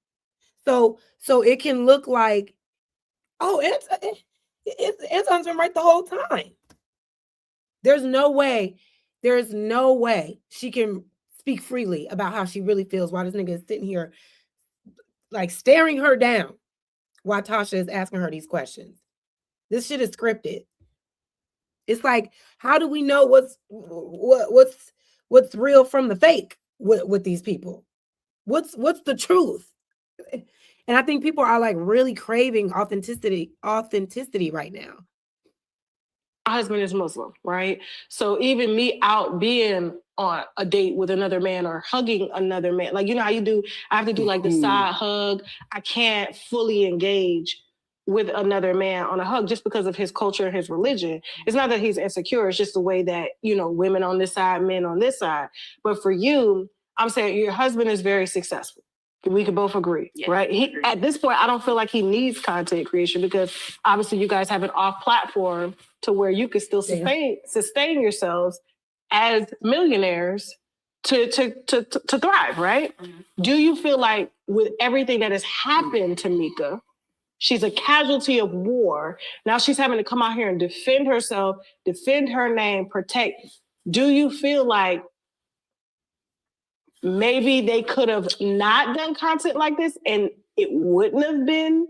So it can look like, oh, Anton's been right the whole time. There's no way she can speak freely about how she really feels while this nigga is sitting here like staring her down while Tasha is asking her these questions. This shit is scripted. It's like, how do we know what's real from the fake with these people? What's the truth? And I think people are like really craving authenticity right now. My husband is Muslim, right? So even me out being on a date with another man or hugging another man, like, you know how you do, I have to do like the side hug. I can't fully engage with another man on a hug just because of his culture and his religion. It's not that he's insecure. It's just the way that, you know, women on this side, men on this side. But for you, I'm saying your husband is very successful. We could both agree, Yes, right? agree. At this point, I don't feel like he needs content creation because obviously you guys have an off platform to where you can still sustain yourselves as millionaires to thrive, right? Mm-hmm. Do you feel like with everything that has happened to Mika, she's a casualty of war. Now she's having to come out here and defend herself, defend her name, protect. Do you feel like maybe they could have not done content like this and it wouldn't have been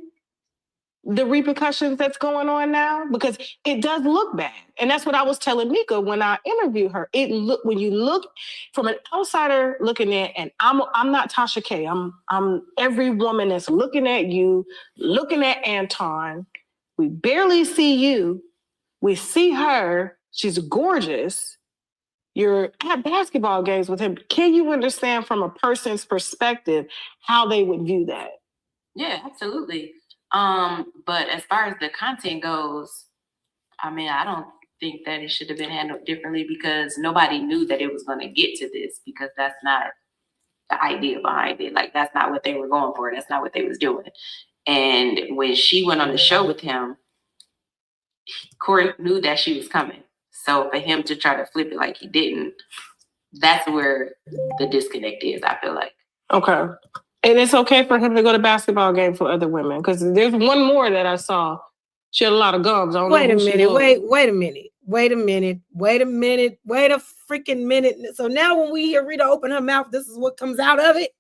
the repercussions that's going on now? Because it does look bad. And that's what I was telling Mika when I interviewed her. When you look from an outsider looking in, and I'm not Tasha K. I'm every woman that's looking at you, looking at Anton. We barely see you. We see her. She's gorgeous. You're at basketball games with him. Can you understand from a person's perspective how they would view that? Yeah, absolutely. But as far as the content goes, I mean, I don't think that it should have been handled differently because nobody knew that it was going to get to this because that's not the idea behind it. Like, that's not what they were going for. That's not what they was doing. And when she went on the show with him, Corey knew that she was coming. So for him to try to flip it like he didn't, that's where the disconnect is, I feel like. Okay. And it's okay for him to go to basketball games with other women because there's one more that I saw. She had a lot of gums. I don't Wait know a who minute. Wait a freaking minute. So now when we hear Rita open her mouth, this is what comes out of it.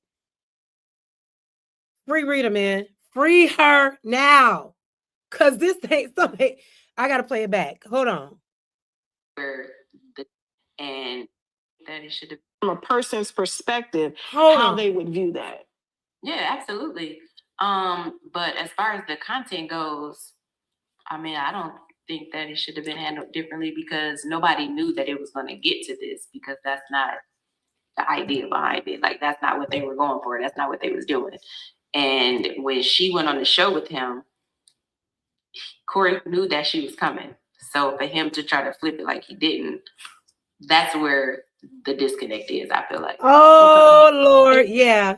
Free Rita, man. Free her now. Cause this ain't something. I gotta play it back. Hold on. And that it should have, from a person's perspective, how they would view that. Yeah, absolutely. But as far as the content goes, I mean, I don't think that it should have been handled differently because nobody knew that it was going to get to this because that's not the idea behind it. Like, that's not what they were going for. That's not what they was doing. And when she went on the show with him, Corey knew that she was coming. So for him to try to flip it like he didn't, that's where the disconnect is, I feel like. Oh, Lord. Yeah.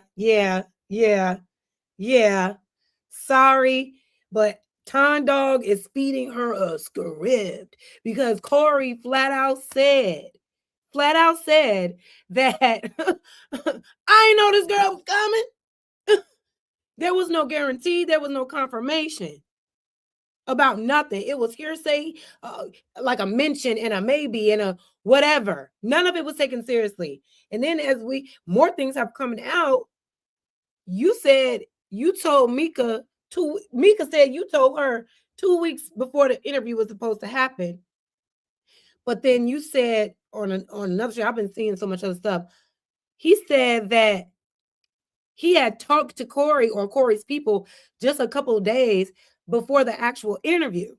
Sorry, but Ton Dog is feeding her a script because Corey flat out said that I ain't know this girl was coming. There was no guarantee. There was no confirmation about nothing. It was hearsay, like a mention and a maybe and a whatever. None of it was taken seriously. And then as more things have coming out, you said you told Mika said you told her 2 weeks before the interview was supposed to happen. But then you said on another show, I've been seeing so much other stuff. He said that he had talked to Corey or Corey's people just a couple of days before the actual interview.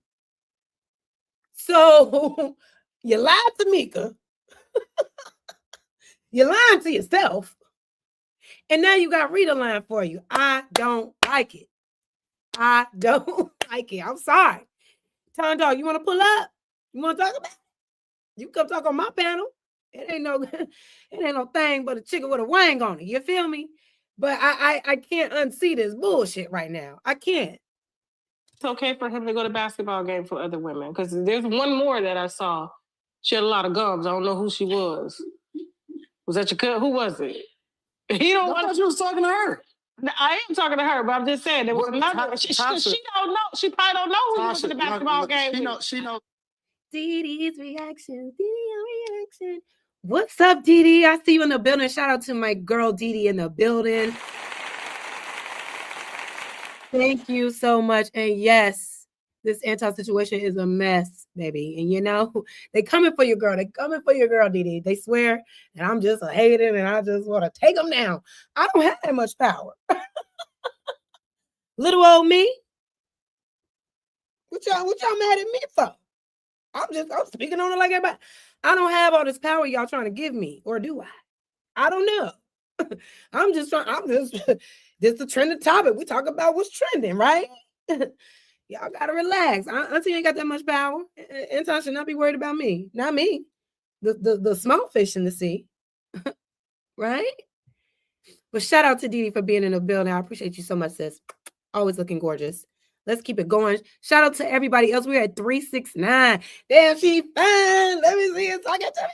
So you lied to Mika. You're lying to yourself. And now you got Rita lying for you. I don't like it. I'm sorry. Ton Dog, you want to pull up? You want to talk about it? You come talk on my panel. It ain't no thing but a chicken with a wang on it. You feel me? But I can't unsee this bullshit right now. I can't. It's okay for him to go to basketball games with other women because there's one more that I saw. She had a lot of gums. I don't know who she was. Was that your cousin? Who was it? I thought you was talking to her. I am talking to her, but I'm just saying there was another. She don't know. She probably don't know who went to the basketball game. She knows. Didi's reaction. What's up, Didi? I see you in the building. Shout out to my girl Didi in the building. Thank you so much. And yes, this Anton situation is a mess, baby. And you know, they coming for your girl. They coming for your girl, Didi. They swear, and I'm just a hater, and I just want to take them down. I don't have that much power. Little old me. What y'all mad at me for? I'm speaking on it like everybody. I don't have all this power y'all trying to give me, or do I? I don't know. This is the trending topic. We talk about what's trending, right? Y'all gotta relax. Auntie ain't got that much power. Anton should not be worried about me. Not me. The small fish in the sea. Right? But shout out to Didi for being in the building. I appreciate you so much, sis. Always looking gorgeous. Let's keep it going. Shout out to everybody else. We're at 369. Damn, she fine. Let me see it. So I can tell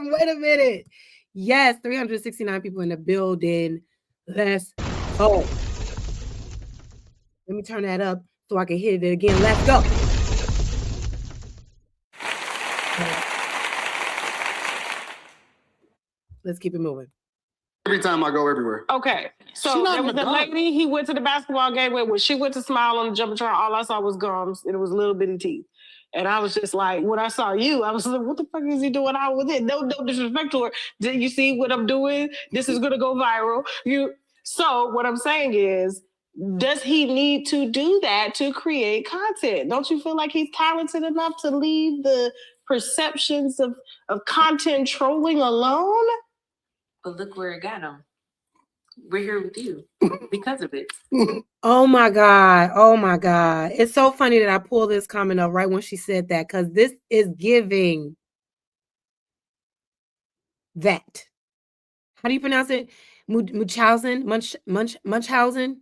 you. Wait a minute. Yes, 369 people in the building. Let's go. Let me turn that up so I can hit it again. Let's go. Let's keep it moving. Every time I go everywhere. Okay, so there was a lady he went to the basketball game with. When she went to smile on the jumbotron, all I saw was gums and it was little bitty teeth. And I was just like, when I saw you, I was like, what the fuck is he doing out with it? No disrespect to her. Did you see what I'm doing? This is gonna go viral. So what I'm saying is, does he need to do that to create content? Don't you feel like he's talented enough to leave the perceptions of content trolling alone? But look where it got him. We're here with you because of it. Oh my God. Oh my God. It's so funny that I pulled this comment up right when she said that, because this is giving that. How do you pronounce it? Munchausen? Munchausen?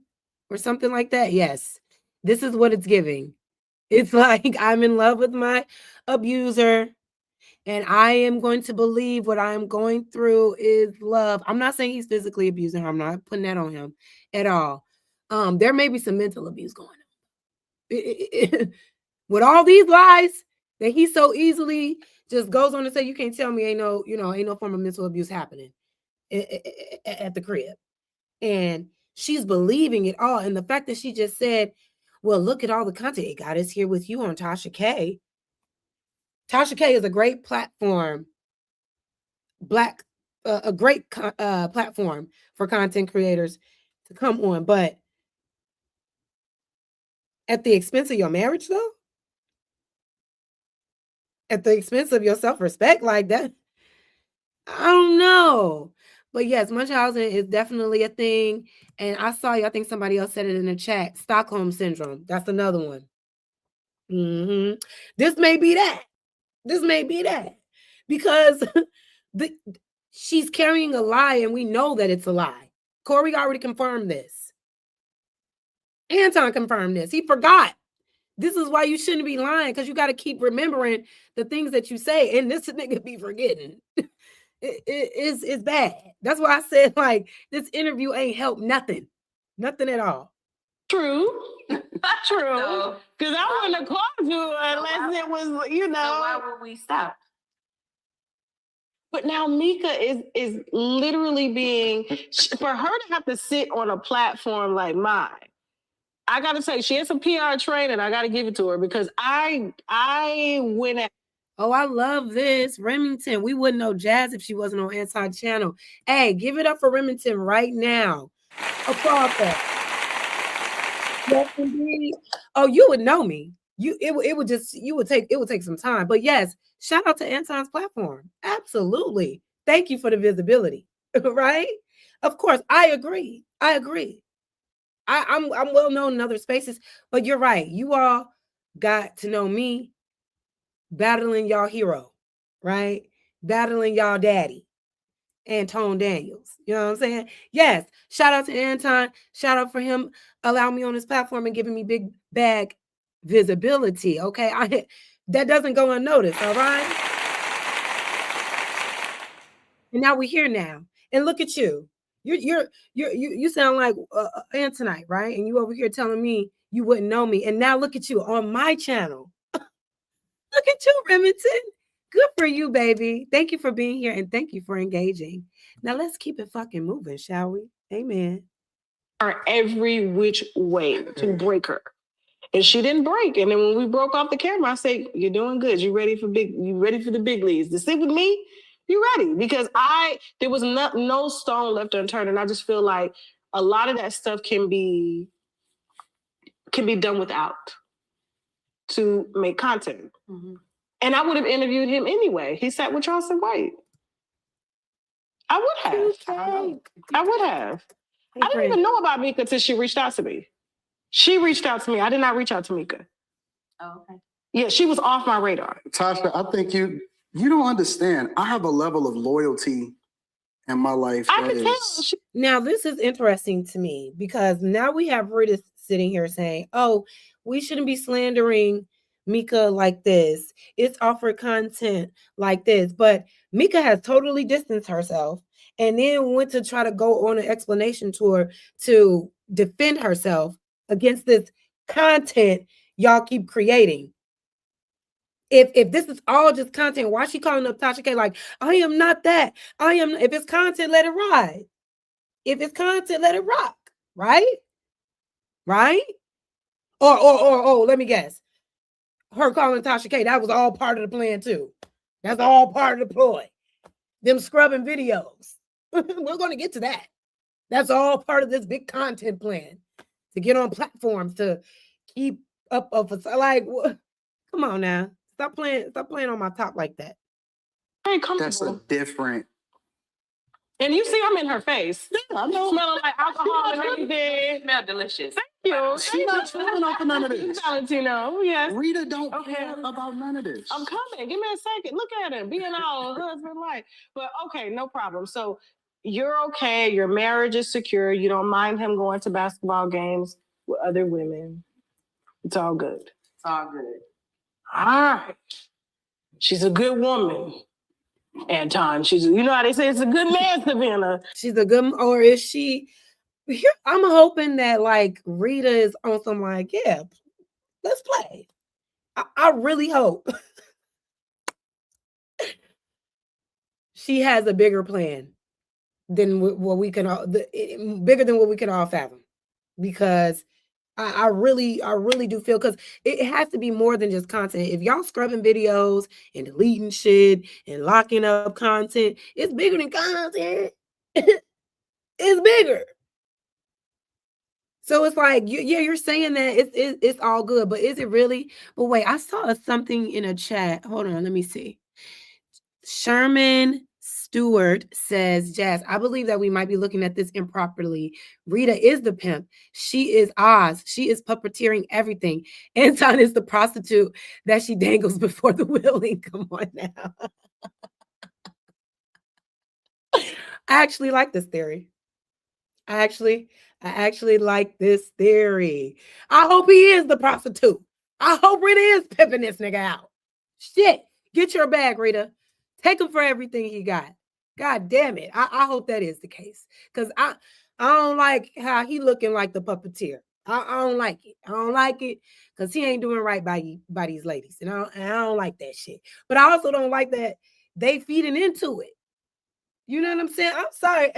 Or something like that? Yes. This is what it's giving. It's like, I'm in love with my abuser, and I am going to believe what I am going through is love. I'm not saying he's physically abusing her. I'm not putting that on him at all. There may be some mental abuse going on. With all these lies that he so easily just goes on to say, you can't tell me ain't no form of mental abuse happening at the crib. And she's believing it all. And the fact that she just said, well, look at all the content. It got us here with you on Tasha K. Tasha K is a great platform, a great platform for content creators to come on. But at the expense of your marriage, though? At the expense of your self-respect like that? I don't know. But yes, Munchausen is definitely a thing. And I think somebody else said it in the chat. Stockholm Syndrome. That's another one. This may be that. This may be that. Because she's carrying a lie, and we know that it's a lie. Corey already confirmed this. Anton confirmed this. He forgot. This is why you shouldn't be lying, because you got to keep remembering the things that you say. And this nigga be forgetting. It's bad. That's why I said, like, this interview ain't helped nothing. Nothing at all. True. True. Because I wouldn't have called you unless it was, So why would we stop? But now Mika is literally being, for her to have to sit on a platform like mine, I got to say, she has some PR training. I got to give it to her, because I went at. Oh, I love this. Remington. We wouldn't know Jazz if she wasn't on Anton channel. Hey, give it up for Remington right now. Applause that. Yes, indeed. Oh, you would know me. It would take some time. But yes, shout out to Anton's platform. Absolutely. Thank you for the visibility. Right? Of course, I agree. I'm well known in other spaces, but you're right. You all got to know me battling y'all hero, right? Battling y'all daddy, Anton Daniels. You know what I'm saying? Yes. Shout out to Anton. Shout out for him allowing me on his platform and giving me big bag visibility. Okay. That doesn't go unnoticed. All right. And now we're here now. And look at you. You sound like Antonite, right? And you over here telling me you wouldn't know me. And now look at you on my channel. Look at you, Remington. Good for you, baby. Thank you for being here, and thank you for engaging. Now let's keep it fucking moving, shall we? Amen. Every which way to break her. And she didn't break. And then when we broke off the camera, I said, you're doing good. You ready for the big leagues? To sit with me? You ready? Because there was no stone left unturned. And I just feel like a lot of that stuff can be done without to make content. Mm-hmm. And I would have interviewed him anyway. He sat with Charleston White. I would have. I would have. I didn't even know about Mika until she reached out to me. She reached out to me. I did not reach out to Mika. Oh, okay. Yeah, she was off my radar. Tasha, I think you don't understand. I have a level of loyalty in my life. I can tell. Now, this is interesting to me because now we have Rita sitting here saying, oh, we shouldn't be slandering Mika like this. It's offered content like this. But Mika has totally distanced herself and then went to try to go on an explanation tour to defend herself against this content y'all keep creating. If this is all just content, why is she calling up Tasha K like, I am not that. I am. If it's content, let it ride. If it's content, let it rock. Right? Right? Or let me guess. Her calling Tasha K, that was all part of the plan too. That's all part of the ploy. Them scrubbing videos. We're going to get to that. That's all part of this big content plan to get on platforms to keep up of like. Come on now. Stop playing on my top like that. Very comfortable. That's a different. And you see, I'm in her face. Yeah, I know. Smelling like alcohol and everything. Smell delicious. Thank you. She's not feeling off of none of this. Valentino, yes. Rita don't care about none of this. I'm coming. Give me a second. Look at him being all husband like. But okay, no problem. So you're okay. Your marriage is secure. You don't mind him going to basketball games with other women. It's all good. It's all good. All right. She's a good woman, Anton. You know how they say it's a good man, Savannah. She's a good, or is she? I'm hoping that like Rita is on some like, yeah, let's play. I really hope she has a bigger plan than what we can all, bigger than what we can all fathom, because I really do feel, because it has to be more than just content. If y'all scrubbing videos and deleting shit and locking up content, it's bigger than content. It's bigger. So it's like, you're saying that it's all good, but is it really? But wait, I saw something in a chat. Hold on, let me see. Sherman Stewart says, Jazz, I believe that we might be looking at this improperly. Rita is the pimp. She is Oz. She is puppeteering everything. Anton is the prostitute that she dangles before the wheeling. Come on now. I actually like this theory. I actually like this theory. I hope he is the prostitute. I hope Rita is pimping this nigga out. Shit. Get your bag, Rita. Take him for everything he got. God damn it. I hope that is the case. Because I don't like how he looking like the puppeteer. I don't like it. I don't like it because he ain't doing right by these ladies. And I don't like that shit. But I also don't like that they feeding into it. You know what I'm saying? I'm sorry.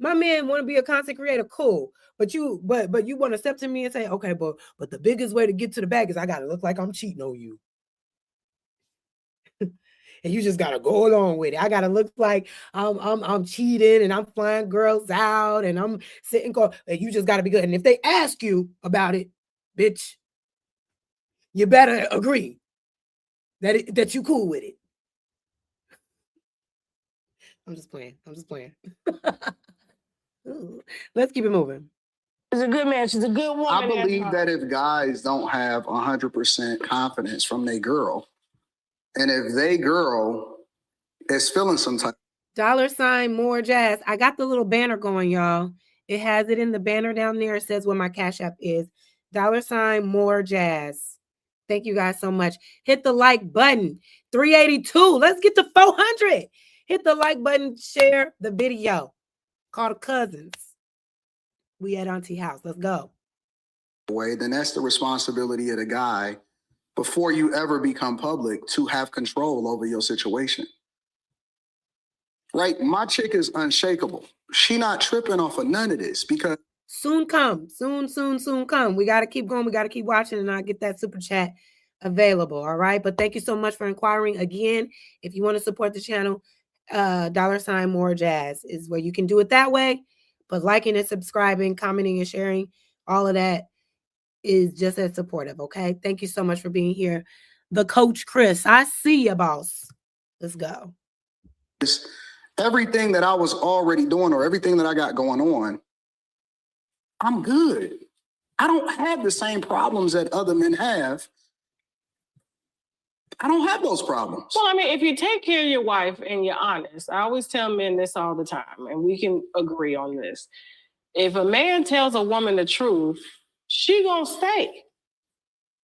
My man want to be a content creator, cool. But you want to step to me and say, okay, but the biggest way to get to the bag is I gotta look like I'm cheating on you. And you just gotta go along with it. I gotta look like I'm cheating and I'm flying girls out and I'm sitting and you just gotta be good. And if they ask you about it, bitch, you better agree that you cool with it. I'm just playing. Ooh, let's keep it moving. She's a good man. She's a good woman. I believe that if guys don't have 100% confidence from their girl, and if they girl is feeling some type. $ more jazz. I got the little banner going, y'all. It has it in the banner down there. It says what my Cash App is. $ more jazz. Thank you guys so much. Hit the like button. 382. Let's get to 400. Hit the like button. Share the video. Call the cousins. We at Auntie House. Let's go. Then that's the responsibility of the guy before you ever become public to have control over your situation. Right? My chick is unshakable. She not tripping off of none of this because soon come. Soon come. We got to keep going. We got to keep watching and I'll get that super chat available. All right. But thank you so much for inquiring. Again, if you want to support the channel, $ more jazz is where you can do it that way. But liking and subscribing, commenting and sharing, all of that is just as supportive. Okay. Thank you so much for being here. The Coach Chris, I see you, boss. Let's go. Everything that I was already doing or everything that I got going on, I'm good. I don't have the same problems that other men have. I don't have those problems. Well, I mean, if you take care of your wife and you're honest, I always tell men this all the time, and we can agree on this. If a man tells a woman the truth, she gonna stay.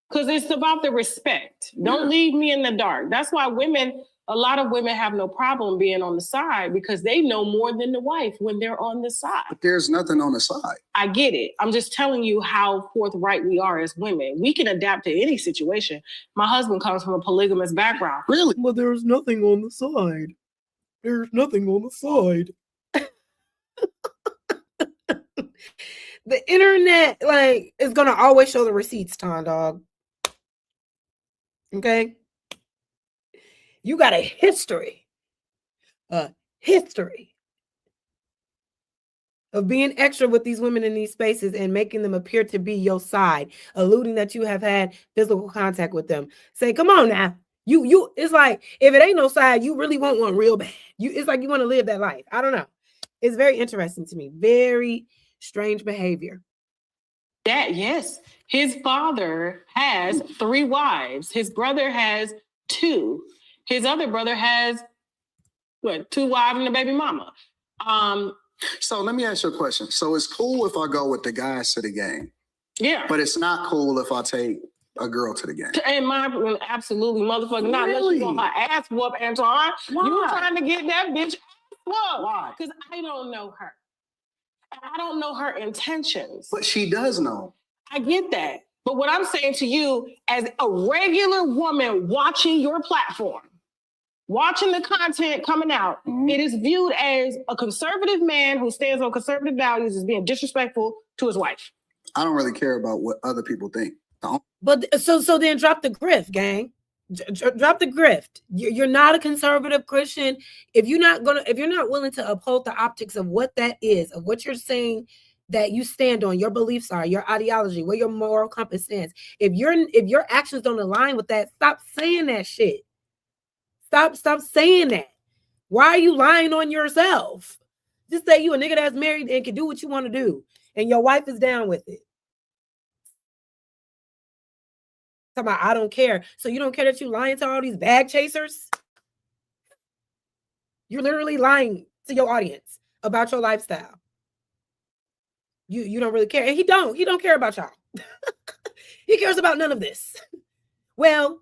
Because it's about the respect. Don't leave me in the dark. That's why a lot of women have no problem being on the side because they know more than the wife when they're on the side. But there's nothing on the side. I get it. I'm just telling you how forthright we are as women. We can adapt to any situation. My husband comes from a polygamous background. Really? But there's nothing on the side. There's nothing on the side. The internet, like, is gonna always show the receipts, Tom Dog. Okay? You got a history of being extra with these women in these spaces and making them appear to be your side, alluding that you have had physical contact with them. Say, come on now. You it's like, if it ain't no side, you really want one real bad. It's like you want to live that life. I don't know. It's very interesting to me. Very strange behavior. Yes. His father has 3 wives. His brother has 2. His other brother has 2 wives and a baby mama. So let me ask you a question. So it's cool if I go with the guys to the game. Yeah. But it's not cool if I take a girl to the game. In my opinion, absolutely motherfucking not. Unless you want her ass whoop, Anton. Why? You trying to get that bitch ass whoop. Why? Because I don't know her. I don't know her intentions. But she does know. I get that. But what I'm saying to you, as a regular woman watching your platform, watching the content coming out, it is viewed as a conservative man who stands on conservative values as being disrespectful to his wife. I don't really care about what other people think. But so then drop the grift, gang. Drop the grift. You're not a conservative Christian. If you're not willing to uphold the optics of what that is, of what you're saying that you stand on, your beliefs are, your ideology, where your moral compass stands. If your actions don't align with that, stop saying that shit. Stop saying that. Why are you lying on yourself? Just say you a nigga that's married and can do what you want to do, and your wife is down with it. Talking about I don't care. So you don't care that you lying to all these bag chasers? You're literally lying to your audience about your lifestyle. You don't really care. And he don't care about y'all. He cares about none of this. Well,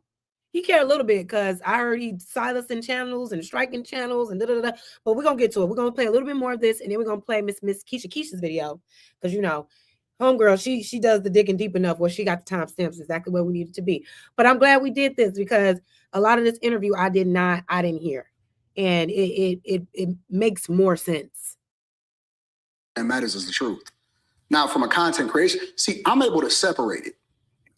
he cared a little bit because I heard he silencing channels and striking channels and da-da-da-da. But we're going to get to it. We're going to play a little bit more of this, and then we're going to play Miss Keisha's video. Because, homegirl, she does the digging deep enough where she got the timestamps exactly where we need it to be. But I'm glad we did this because a lot of this interview I didn't hear. And it makes more sense. And matters is the truth. Now, from a content creation, see, I'm able to separate it.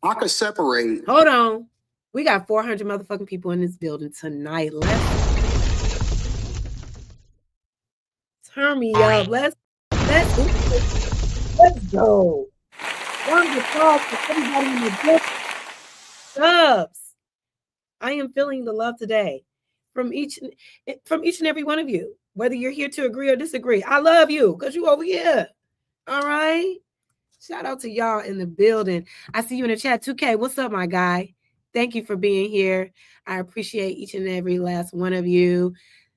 I could separate. Hold on. We got 400 motherfucking people in this building tonight. Let's turn me up. Let's go. Round of applause for everybody in the building. Subs. I am feeling the love today from each and every one of you. Whether you're here to agree or disagree, I love you because you over here. All right. Shout out to y'all in the building. I see you in the chat. 2K, what's up, my guy? Thank you for being here. I appreciate each and every last one of you.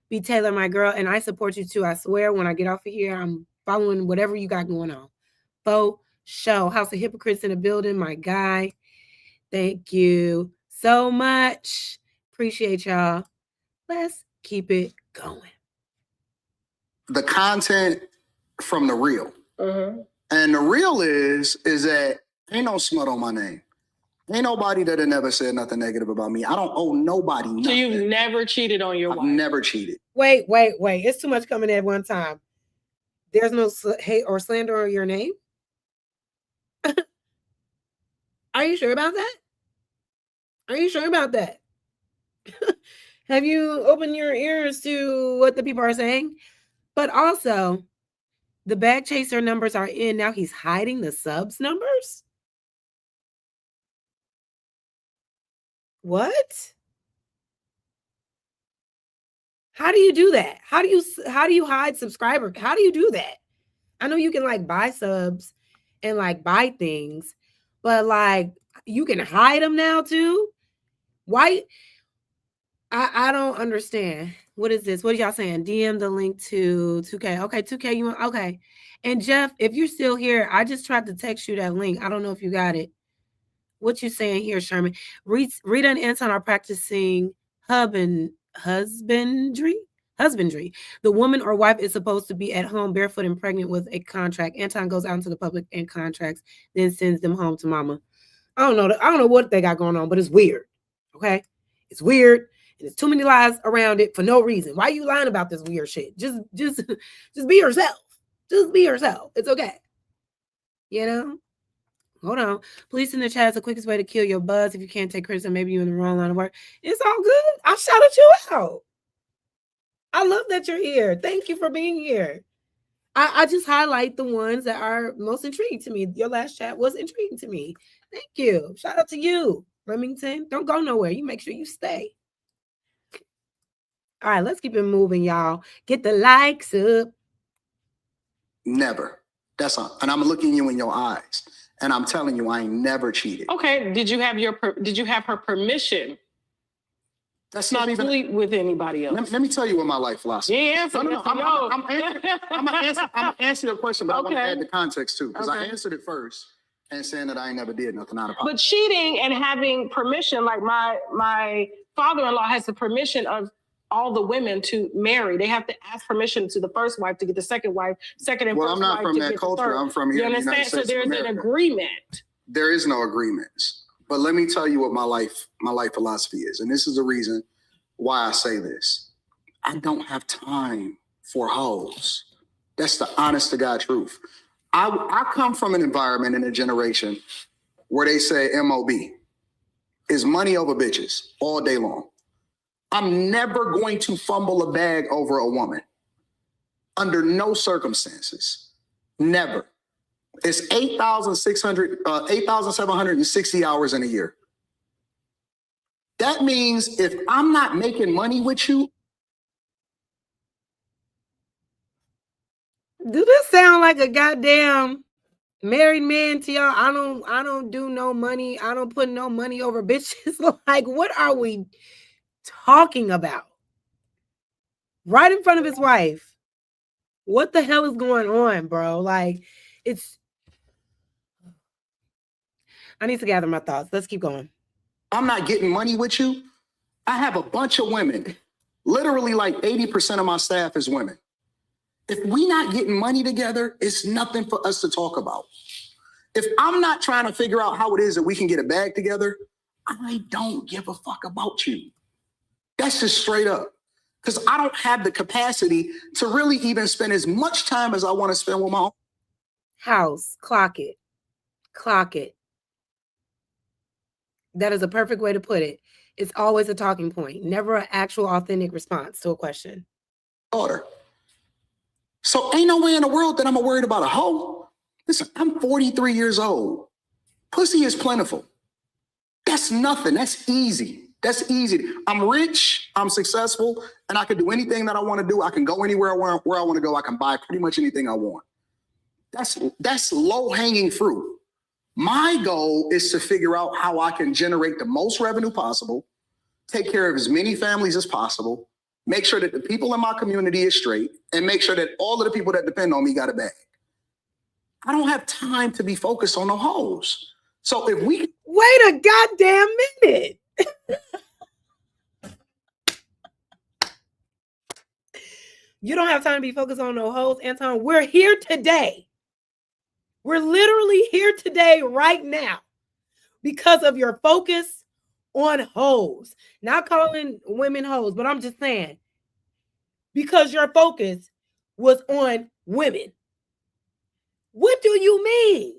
B. Taylor, my girl, and I support you too. I swear when I get off of here, I'm following whatever you got going on. Faux show. House of Hypocrites in the building, my guy. Thank you so much. Appreciate y'all. Let's keep it going. The content from the real. Mm-hmm. And the real is that ain't no smut on my name. Ain't nobody that had never said nothing negative about me. I don't owe nobody nothing. So you've never cheated on your wife? I've never cheated. Wait. It's too much coming at one time. There's no hate or slander on your name? Are you sure about that? Are you sure about that? Have you opened your ears to what the people are saying? But also, the bag chaser numbers are in. Now he's hiding the subs numbers? What? How do you do that? How do you hide subscriber? How do you do that? I know you can like buy subs and like buy things, but like you can hide them now too. Why I don't understand. What is this? What are y'all saying? DM the link to 2K. Okay, 2K, you want okay. And Jeff, if you're still here, I just tried to text you that link. I don't know if you got it. What you saying here, Sherman? Rita and Anton are practicing husbandry. The woman or wife is supposed to be at home barefoot and pregnant with a contract. Anton goes out into the public and contracts, then sends them home to mama. I don't know what they got going on, but it's weird. Okay, it's weird, and there's too many lies around it for no reason. Why are you lying about this weird shit? Just be yourself. Just be yourself. It's okay. You know. Hold on. Police in the chat is the quickest way to kill your buzz if you can't take criticism. Maybe you're in the wrong line of work. It's all good. I shouted you out. I love that you're here. Thank you for being here. I just highlight the ones that are most intriguing to me. Your last chat was intriguing to me. Thank you. Shout out to you, Remington. Don't go nowhere. You make sure you stay. All right, let's keep it moving, y'all. Get the likes up. Never. That's all. And I'm looking you in your eyes. And I'm telling you, I ain't never cheated. Okay, did you have her permission? That's not even sleep with anybody else. Let me tell you what my life philosophy. Yeah, I'm answering your question, but I want to add the context too, because I answered it first and saying that I ain't never did nothing out of pocket. But cheating and having permission, like my father-in-law has the permission of all the women to marry. They have to ask permission to the first wife to get the second wife, second and first wife. Well, I'm not from that culture. I'm from here. You understand? So there's an agreement. There is no agreements. But let me tell you what my life philosophy is. And this is the reason why I say this. I don't have time for hoes. That's the honest to God truth. I come from an environment and a generation where they say MOB is money over bitches all day long. I'm never going to fumble a bag over a woman under no circumstances. Never. It's 8,760 hours in a year. That means if I'm not making money with you. Do this sound like a goddamn married man to y'all? I don't do no money. I don't put no money over bitches. Like, what are we talking about? Right in front of his wife. What the hell is going on, bro? Like, I need to gather my thoughts. Let's keep going. I'm not getting money with you. I have a bunch of women. Literally like 80% of my staff is women. If we not getting money together, it's nothing for us to talk about. If I'm not trying to figure out how it is that we can get a bag together, I don't give a fuck about you. That's just straight up. Because I don't have the capacity to really even spend as much time as I want to spend with my own house. Clock it. Clock it. That is a perfect way to put it. It's always a talking point, never an actual authentic response to a question. Daughter. So ain't no way in the world that I'm worried about a hoe. Listen, I'm 43 years old. Pussy is plentiful. That's nothing. That's easy. That's easy. I'm rich, I'm successful, and I can do anything that I want to do. I can go anywhere where I want to go. I can buy pretty much anything I want. That's low-hanging fruit. My goal is to figure out how I can generate the most revenue possible, take care of as many families as possible, make sure that the people in my community is straight, and make sure that all of the people that depend on me got a bag. I don't have time to be focused on no hoes. So if we... Wait a goddamn minute. You don't have time to be focused on no hoes, Anton. We're here today. We're literally here today, right now, because of your focus on hoes. Not calling women hoes, but I'm just saying, because your focus was on women. What do you mean?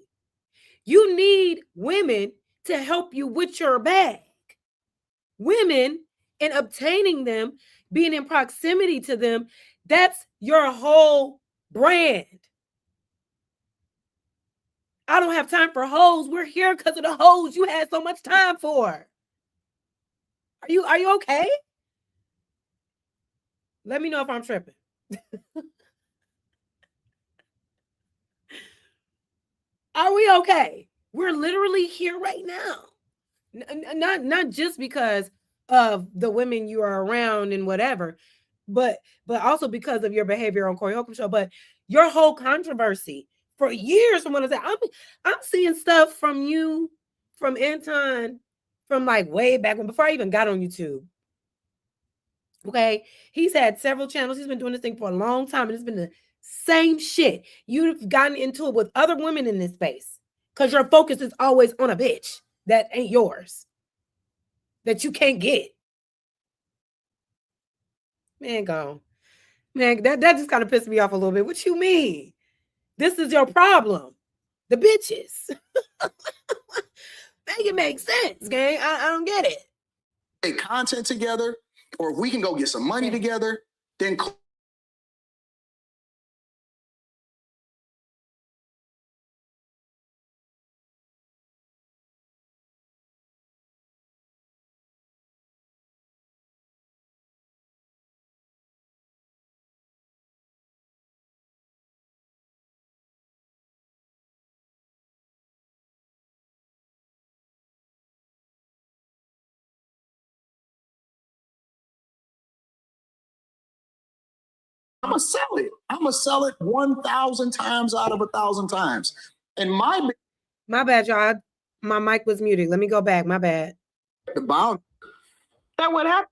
You need women to help you with your bag. Women and obtaining them, being in proximity to them, that's your whole brand. I don't have time for hoes. We're here because of the hoes you had so much time for. Are you okay? Let me know if I'm tripping. Are we okay? We're literally here right now. Not just because of the women you are around and whatever, but also because of your behavior on Corey Holcomb show. But your whole controversy for years from when I said, I'm seeing stuff from you, from Anton, from like way back when, before I even got on YouTube. Okay, he's had several channels. He's been doing this thing for a long time, and it's been the same shit. You've gotten into it with other women in this space because your focus is always on a bitch that ain't yours, that you can't get. Man, go. Man, that just kind of pissed me off a little bit. What you mean? This is your problem. The bitches. Make it make sense, gang. I don't get it. Hey, content together, or if we can go get some money together, then I'm gonna sell it. I'm gonna sell it 1,000 times out of 1,000 times. And my bad, y'all. My mic was muted. Let me go back. My bad. The bound. That what happened?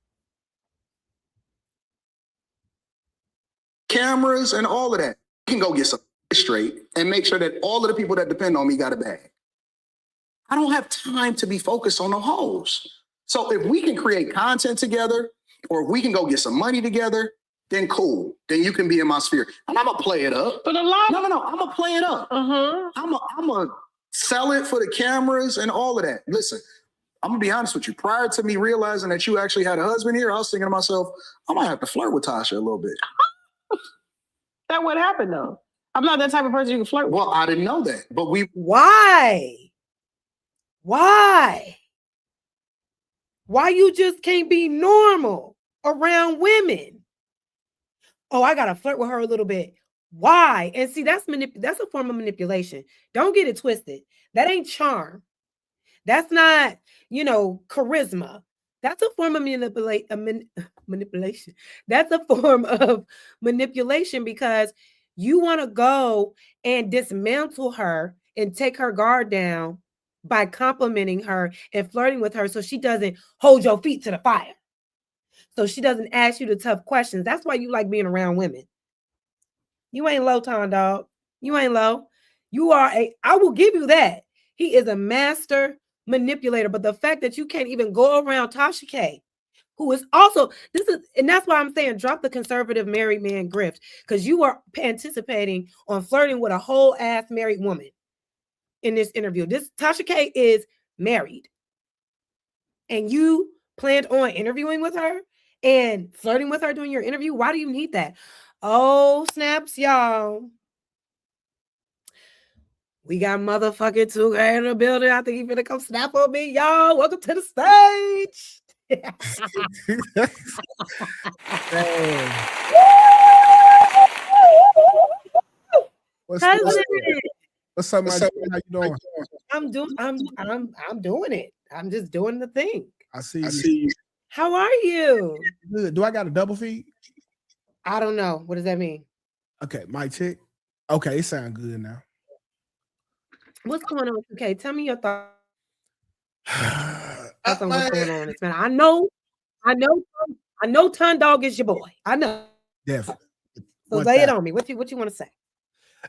Cameras and all of that. You can go get some straight and make sure that all of the people that depend on me got a bag. I don't have time to be focused on the hoes. So if we can create content together, or if we can go get some money together, then cool. Then you can be in my sphere. And I'm gonna play it up. But a lot. No. I'm gonna play it up. I'm gonna sell it for the cameras and all of that. Listen, I'm gonna be honest with you. Prior to me realizing that you actually had a husband here, I was thinking to myself, I might have to flirt with Tasha a little bit. That what happened though. I'm not that type of person you can flirt with. Well, I didn't know that, but Why you just can't be normal around women? Oh, I gotta flirt with her a little bit. Why? And see, that's a form of manipulation. Don't get it twisted. That ain't charm. That's not, charisma. That's a form of manipulation. That's a form of manipulation because you want to go and dismantle her and take her guard down by complimenting her and flirting with her so she doesn't hold your feet to the fire. So she doesn't ask you the tough questions. That's why you like being around women. You ain't low, Tom dog. You ain't low. You are I will give you that. He is a master manipulator. But the fact that you can't even go around Tasha K, who is also, and that's why I'm saying drop the conservative married man grift, because you are anticipating on flirting with a whole ass married woman in this interview. This Tasha K is married. And you planned on interviewing with her and flirting with her during your interview. Why do you need that? Oh, snaps, y'all. We got motherfucking 2K in the building. I think he's gonna come snap on me, y'all. Welcome to the stage. What's up, my dude? How you doing? I'm doing it. I'm just doing the thing. I see you. How are you? Good. Do I got a double feed? I don't know. What does that mean? Okay, mic check. Okay, it sounds good now. What's going on? Okay, tell me your thoughts on what's going on. It's man. I know. Ton Dog is your boy. I know. Definitely. So lay it on me. What you want to say?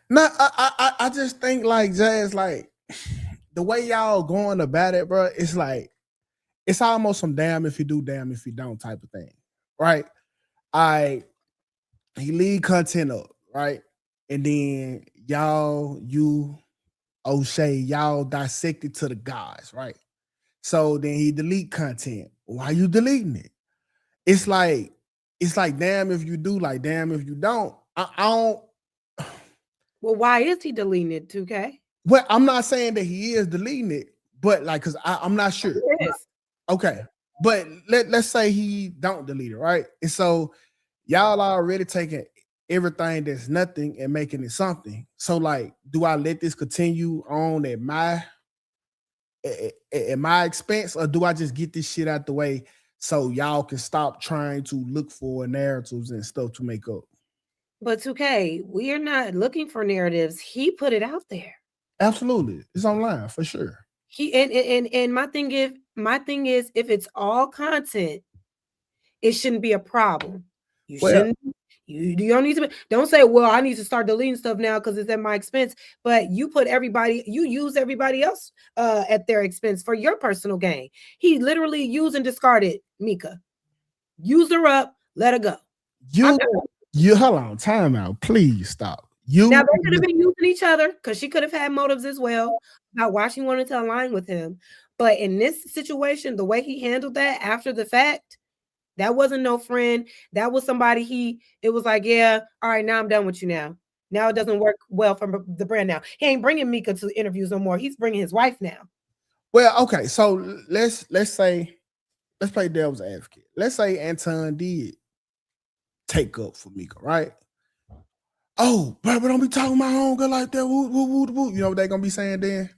No, I just think like Jazz, like the way y'all going about it, bro. It's like it's almost some damn if you do, damn if you don't type of thing, right? He lead content up, right? And then O'Shea, y'all dissect it to the gods, right? So then he delete content. Why you deleting it? It's like damn if you do, like damn if you don't. I don't. Well, why is he deleting it, 2K? Well, I'm not saying that he is deleting it, but like, cause I'm not sure. Okay, but let's say he don't delete it, right? And so y'all already taking everything that's nothing and making it something. So like, do I let this continue on at my expense, or do I just get this shit out the way so y'all can stop trying to look for narratives and stuff to make up. But 2K, we are not looking for narratives. He put it out there. Absolutely, it's online for sure. He and my thing is, if it's all content, it shouldn't be a problem. You shouldn't. You don't need to. Don't say, "Well, I need to start deleting stuff now because it's at my expense." But you put everybody. You use everybody else at their expense for your personal gain. He literally used and discarded Mika. Used her up. Let her go. You hold on. Time out. Please stop. Now they could have been using each other because she could have had motives as well about why she wanted to align with him. But in this situation, the way he handled that after the fact, that wasn't no friend. That was somebody it was like, yeah, all right, now I'm done with you now. Now it doesn't work well for the brand now. He ain't bringing Mika to interviews no more. He's bringing his wife now. Well, okay, so let's play devil's advocate. Let's say Anton did take up for Mika, right? Oh, but don't be talking my homegirl like that. Woo, woo, woo, woo. You know what they gonna be saying then?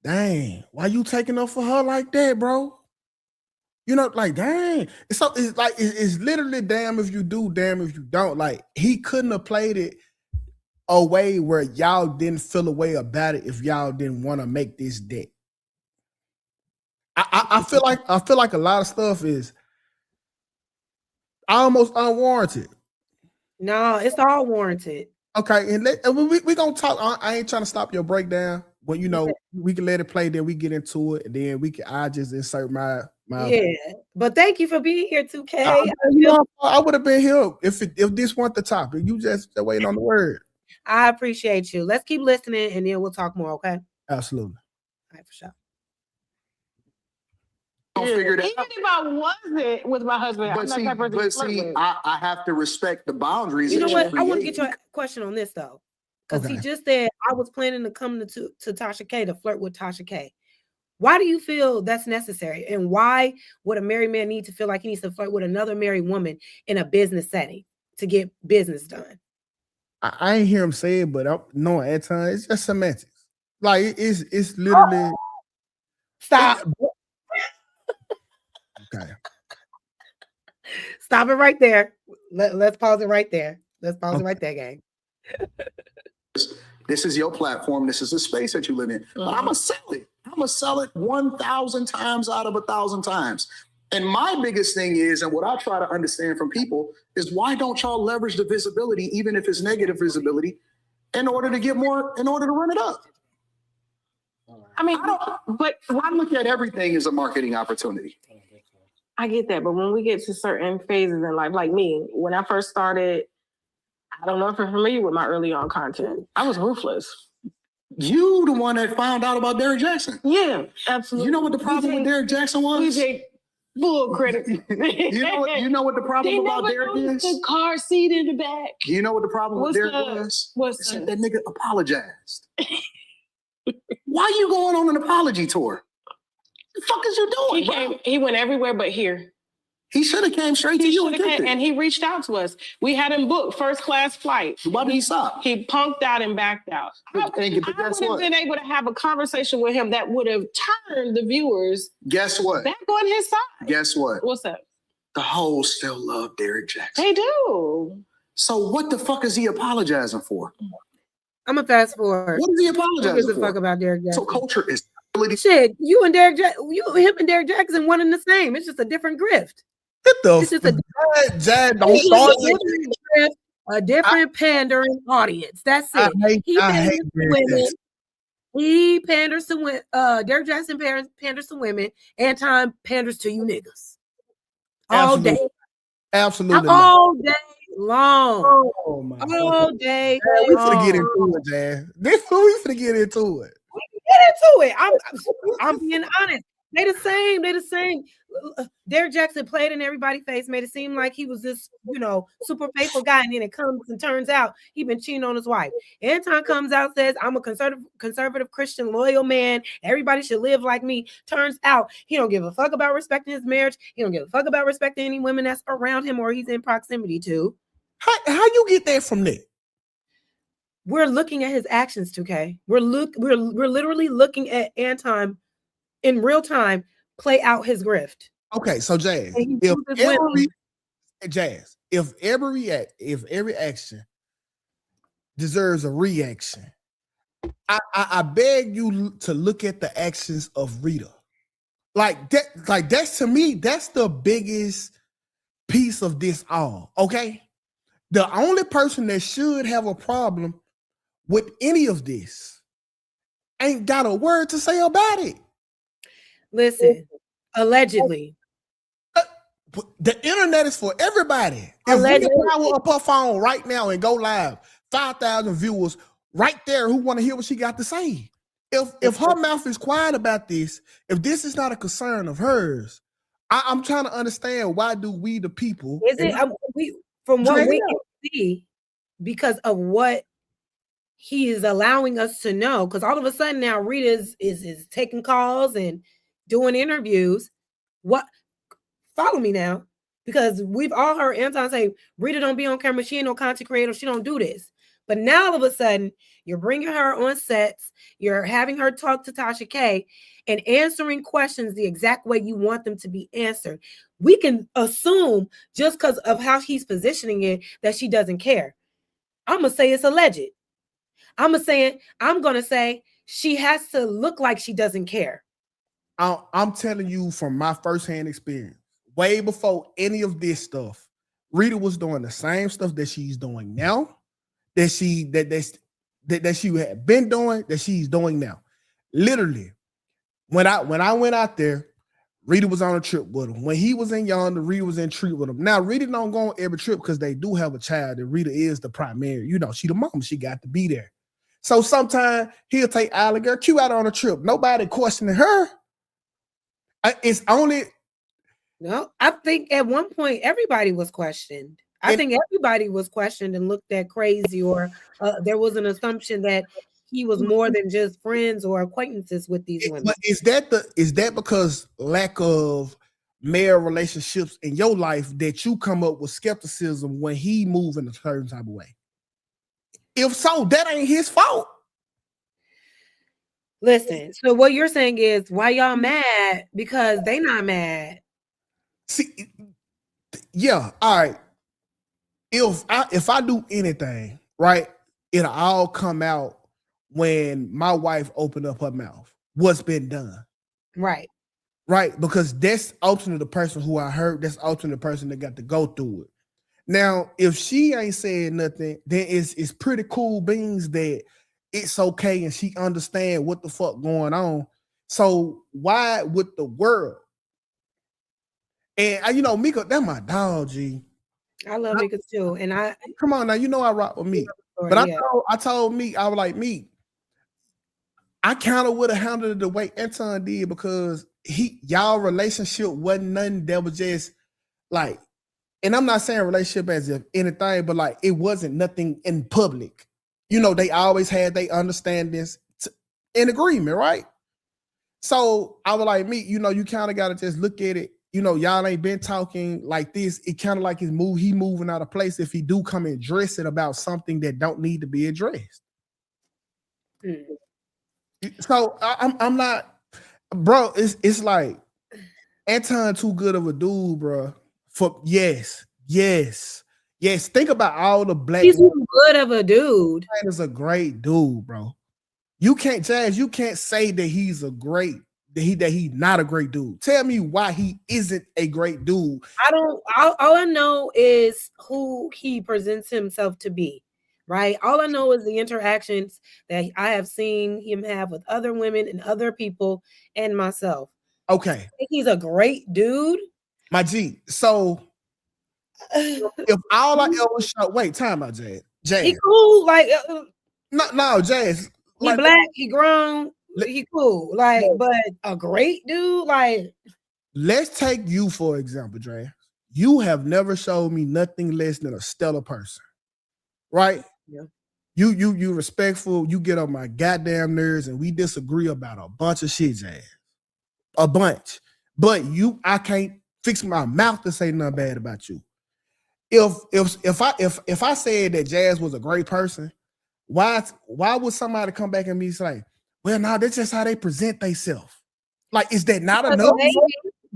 Dang, why you taking up for her like that, bro? You know, like, dang. It's like it's literally damn if you do, damn if you don't. Like, he couldn't have played it a way where y'all didn't feel a way about it if y'all didn't want to make this debt. I feel like a lot of stuff is almost unwarranted. No, it's all warranted. Okay, and we gonna talk. I ain't trying to stop your breakdown. When we can let it play, then we get into it, and then I just insert my yeah. But thank you for being here, 2K. I would have been here if this weren't the topic. You just waiting on the word. I appreciate you. Let's keep listening, and then we'll talk more. Okay. Absolutely. All right, for sure. Even if I wasn't with my husband, I have to respect the boundaries. You know what? I want to get your question on this though, because he just said I was planning to come to Tasha K to flirt with Tasha K. Why do you feel that's necessary, and why would a married man need to feel like he needs to flirt with another married woman in a business setting to get business done? I ain't hear him say it, but no, at times it's just semantics. Like it's literally stop. Okay. Stop it right there. Let's pause it right there. Let's pause it right there, gang. This is your platform. This is the space that you live in. But I'm going to sell it. I'm going to sell it 1,000 times out of 1,000 times. And my biggest thing is, and what I try to understand from people is, why don't y'all leverage the visibility, even if it's negative visibility, in order to run it up? I mean, I look at everything as a marketing opportunity. I get that, but when we get to certain phases in life, like me, when I first started, I don't know if you're familiar with my early on content. I was ruthless. You the one that found out about Derrick Jackson. Yeah, absolutely. You know what the problem with Derrick Jackson was? Bull credit. you know what the problem about Derrick is? The car seat in the back. You know what the problem with Derrick was? That nigga apologized. Why you going on an apology tour? The fuck is you doing? He went everywhere but here. He should have came straight to you and he reached out to us. We had him booked first class flight. Why did he stop? He punked out and backed out. I would have been able to have a conversation with him that would have turned the viewers. Guess what? Back on his side. Guess what? What's up? The hoes still love Derrick Jackson. They do. So what the fuck is he apologizing for? I'm gonna fast forward. What is he apologizing for? Who gives a fuck about Derrick Jackson? So culture is shit. Him and Derrick Jackson one and the same. It's just a different grift. It's just a different pandering audience. That's it. He panders to women. Derrick Jackson panders to women. Anton panders to you niggas. All day. Absolutely. All day long. Oh my all day. We finna get into it, Jan. We finna get into it. Get into it. I'm being honest. They the same. Derrick Jackson played in everybody's face, made it seem like he was this, super faithful guy, and then it comes and turns out he been cheating on his wife. Anton comes out, says, I'm a conservative Christian loyal man. Everybody should live like me. Turns out he don't give a fuck about respecting his marriage. He don't give a fuck about respecting any women that's around him or he's in proximity to. How you get that from that? We're looking at his actions, 2K. We're literally looking at Anton in real time play out his grift. Okay, so Jazz, And he if chooses women. if every action deserves a reaction, I beg you to look at the actions of Rita. Like that's to me, that's the biggest piece of this all. Okay. The only person that should have a problem with any of this ain't got a word to say about it. Listen, allegedly. The internet is for everybody. Allegedly. If we power up her phone right now and go live, 5,000 viewers right there who want to hear what she got to say. If her mouth is quiet about this, if this is not a concern of hers, I'm trying to understand why do we the people Is it from what we can see, because of what he is allowing us to know, because all of a sudden now Rita is taking calls and doing interviews. What? Follow me now, because we've all heard Anton say Rita don't be on camera, she ain't no content creator, she don't do this. But now all of a sudden you're bringing her on sets, you're having her talk to Tasha K and answering questions the exact way you want them to be answered. We can assume just because of how he's positioning it that she doesn't care. I'm gonna say it's alleged. I'm gonna say she has to look like she doesn't care. I'm telling you from my firsthand experience, way before any of this stuff, Rita was doing the same stuff that she's doing now, that she had been doing, that she's doing now. Literally, when I went out there, Rita was on a trip with him. When he was in Yonder, Rita was in trip with him. Now, Rita don't go on every trip because they do have a child, and Rita is the primary. You know, she the mom. She got to be there. So sometimes he'll take Isla Girl Q out on a trip. Nobody questioning her. It's only... No, I think at one point everybody was questioned. I think everybody was questioned and looked at crazy, or there was an assumption that he was more than just friends or acquaintances with these women. But is that because lack of male relationships in your life that you come up with skepticism when he move in a certain type of way? If so, that ain't his fault. Listen, so what you're saying is why y'all mad because they not mad. See, yeah, all right. If I do anything, right, it'll all come out when my wife opened up her mouth. What's been done. Right. Right, because that's ultimately the person who I heard, that's ultimately the person that got to go through it. Now, if she ain't saying nothing, then it's pretty cool beans that it's okay and she understand what the fuck going on. So why would the world? And you know, Mika, that's my dog, G. I love Mika too. And come on now, you know I rock with Meek. But yeah. I told Meek, I was like, Meek, I kind of would have handled it the way Anton did, because y'all relationship wasn't nothing that was just like, and I'm not saying relationship as if anything, but like it wasn't nothing in public. You know, they always had they understandings in agreement, right? So I was like, Meek, you know, you kind of got to just look at it. You know, y'all ain't been talking like this. It kind of like he moving out of place if he do come and address it about something that don't need to be addressed. So I'm not, bro. It's like Anton too good of a dude, bro. For yes. Think about all the black. He's too good of a dude. He is a great dude, bro. You can't, Jazz. You can't say that he's a great. That he's not a great dude. Tell me why he isn't a great dude. I don't. All I know is who he presents himself to be. Right. All I know is the interactions that I have seen him have with other women and other people and myself. Okay. I think he's a great dude. My G. So if all I ever show, wait, time out, Jazz. He cool. Like no, Jazz. He like, black. He grown. He cool. Like, but a great dude. Like, let's take you for example, Dre. You have never showed me nothing less than a stellar person, right? Yeah. You respectful. You get on my goddamn nerves, and we disagree about a bunch of shit, Jazz. A bunch. But I can't fix my mouth to say nothing bad about you. If I said that Jazz was a great person, why would somebody come back and be like, well, no, that's just how they present themselves? Like, is that not enough?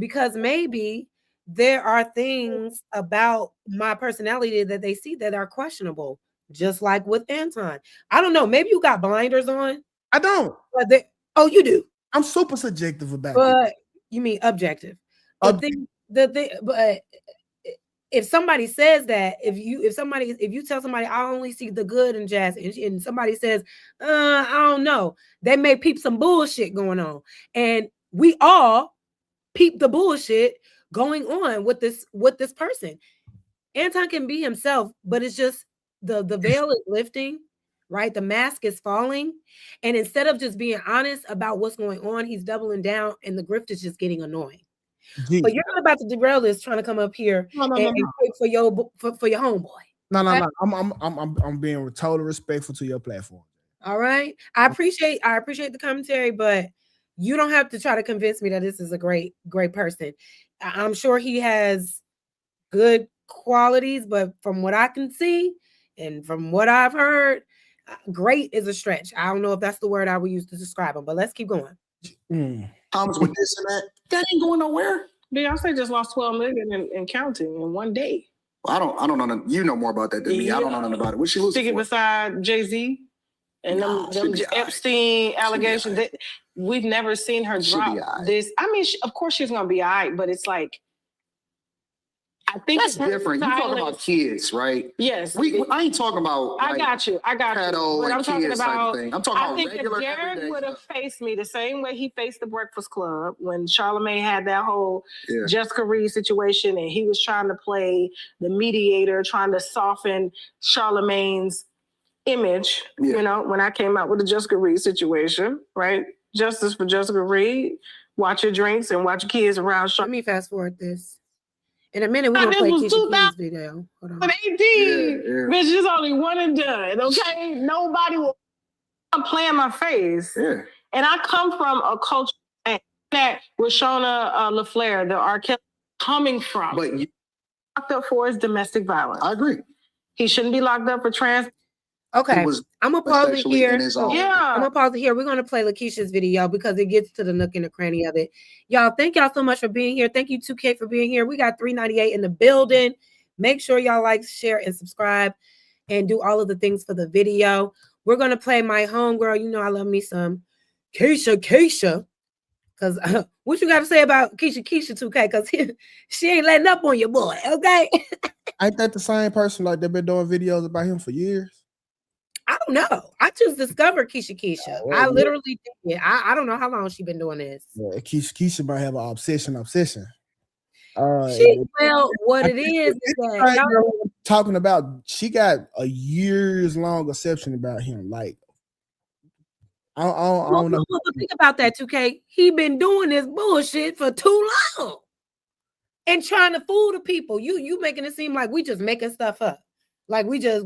because maybe there are things about my personality that they see that are questionable, just like with Anton. I don't know. Maybe you got blinders on. I don't. But you do. I'm super subjective about But this. you mean objective. But if somebody says that, if you tell somebody I only see the good in Jazz, and somebody says, I don't know, they may peep some bullshit going on. And we all peep the bullshit going on with this person. Anton can be himself, but it's just the veil is lifting, right? The mask is falling. And instead of just being honest about what's going on, he's doubling down, and the grift is just getting annoying. Gee. But you're not about to derail this trying to come up here and fight for your homeboy. No. I'm being totally respectful to your platform. All right. I appreciate the commentary, but you don't have to try to convince me that this is a great person. I'm sure he has good qualities, but from what I can see and from what I've heard, great is a stretch. I don't know if that's the word I would use to describe him, but let's keep going. Problems with this and that ain't going nowhere. Beyonce just lost 12 million and counting in one day. I don't know. You know more about that than me. I don't know nothing about it. What she losing Thinking for? beside Jay-Z and them Epstein allegations. That we've never seen her drop this. I mean, of course she's gonna be all right, but it's like, I think that's different. You talking about kids, right? Yes. I ain't talking about. I got you. But I'm talking about. I'm talking about regular. If Derek would have faced me the same way he faced the Breakfast Club when Charlamagne had that whole Jessica Reed situation, and he was trying to play the mediator, trying to soften Charlamagne's image. You know, when I came out with the Jessica Reed situation, right? Justice for Jessica Reed. Watch your drinks and watch your kids around. Let me fast forward this. In a minute, we're going to play Keisha K's video. Hold on. 18. Bitch, it's only one and done, okay? Nobody will play in my face. Yeah. And I come from a culture that Rashona LaFleur, the R. Kelly, coming from. But you locked up for his domestic violence. I agree. He shouldn't be locked up for trans. Okay, I'm gonna pause it here. I'm gonna pause it here. We're gonna play Lakeisha's video because it gets to the nook and the cranny of it. Y'all, thank y'all so much for being here. Thank you 2K for being here. We got 398 in the building. Make sure y'all like, share, and subscribe, and do all of the things for the video. We're gonna play my homegirl. You know I love me some Keisha. Cause what you got to say about Keisha 2K? Cause she ain't letting up on your boy. Okay. Ain't that the same person like they've been doing videos about him for years? I don't know. I just discovered Keisha. I literally did. I don't know how long she's been doing this. Yeah, Keisha might have an obsession. What it is that talking about, she got a years long exception about him. Like, I don't know. Think about that, 2K. He been doing this bullshit for too long and trying to fool the people. You making it seem like we just making stuff up, like we just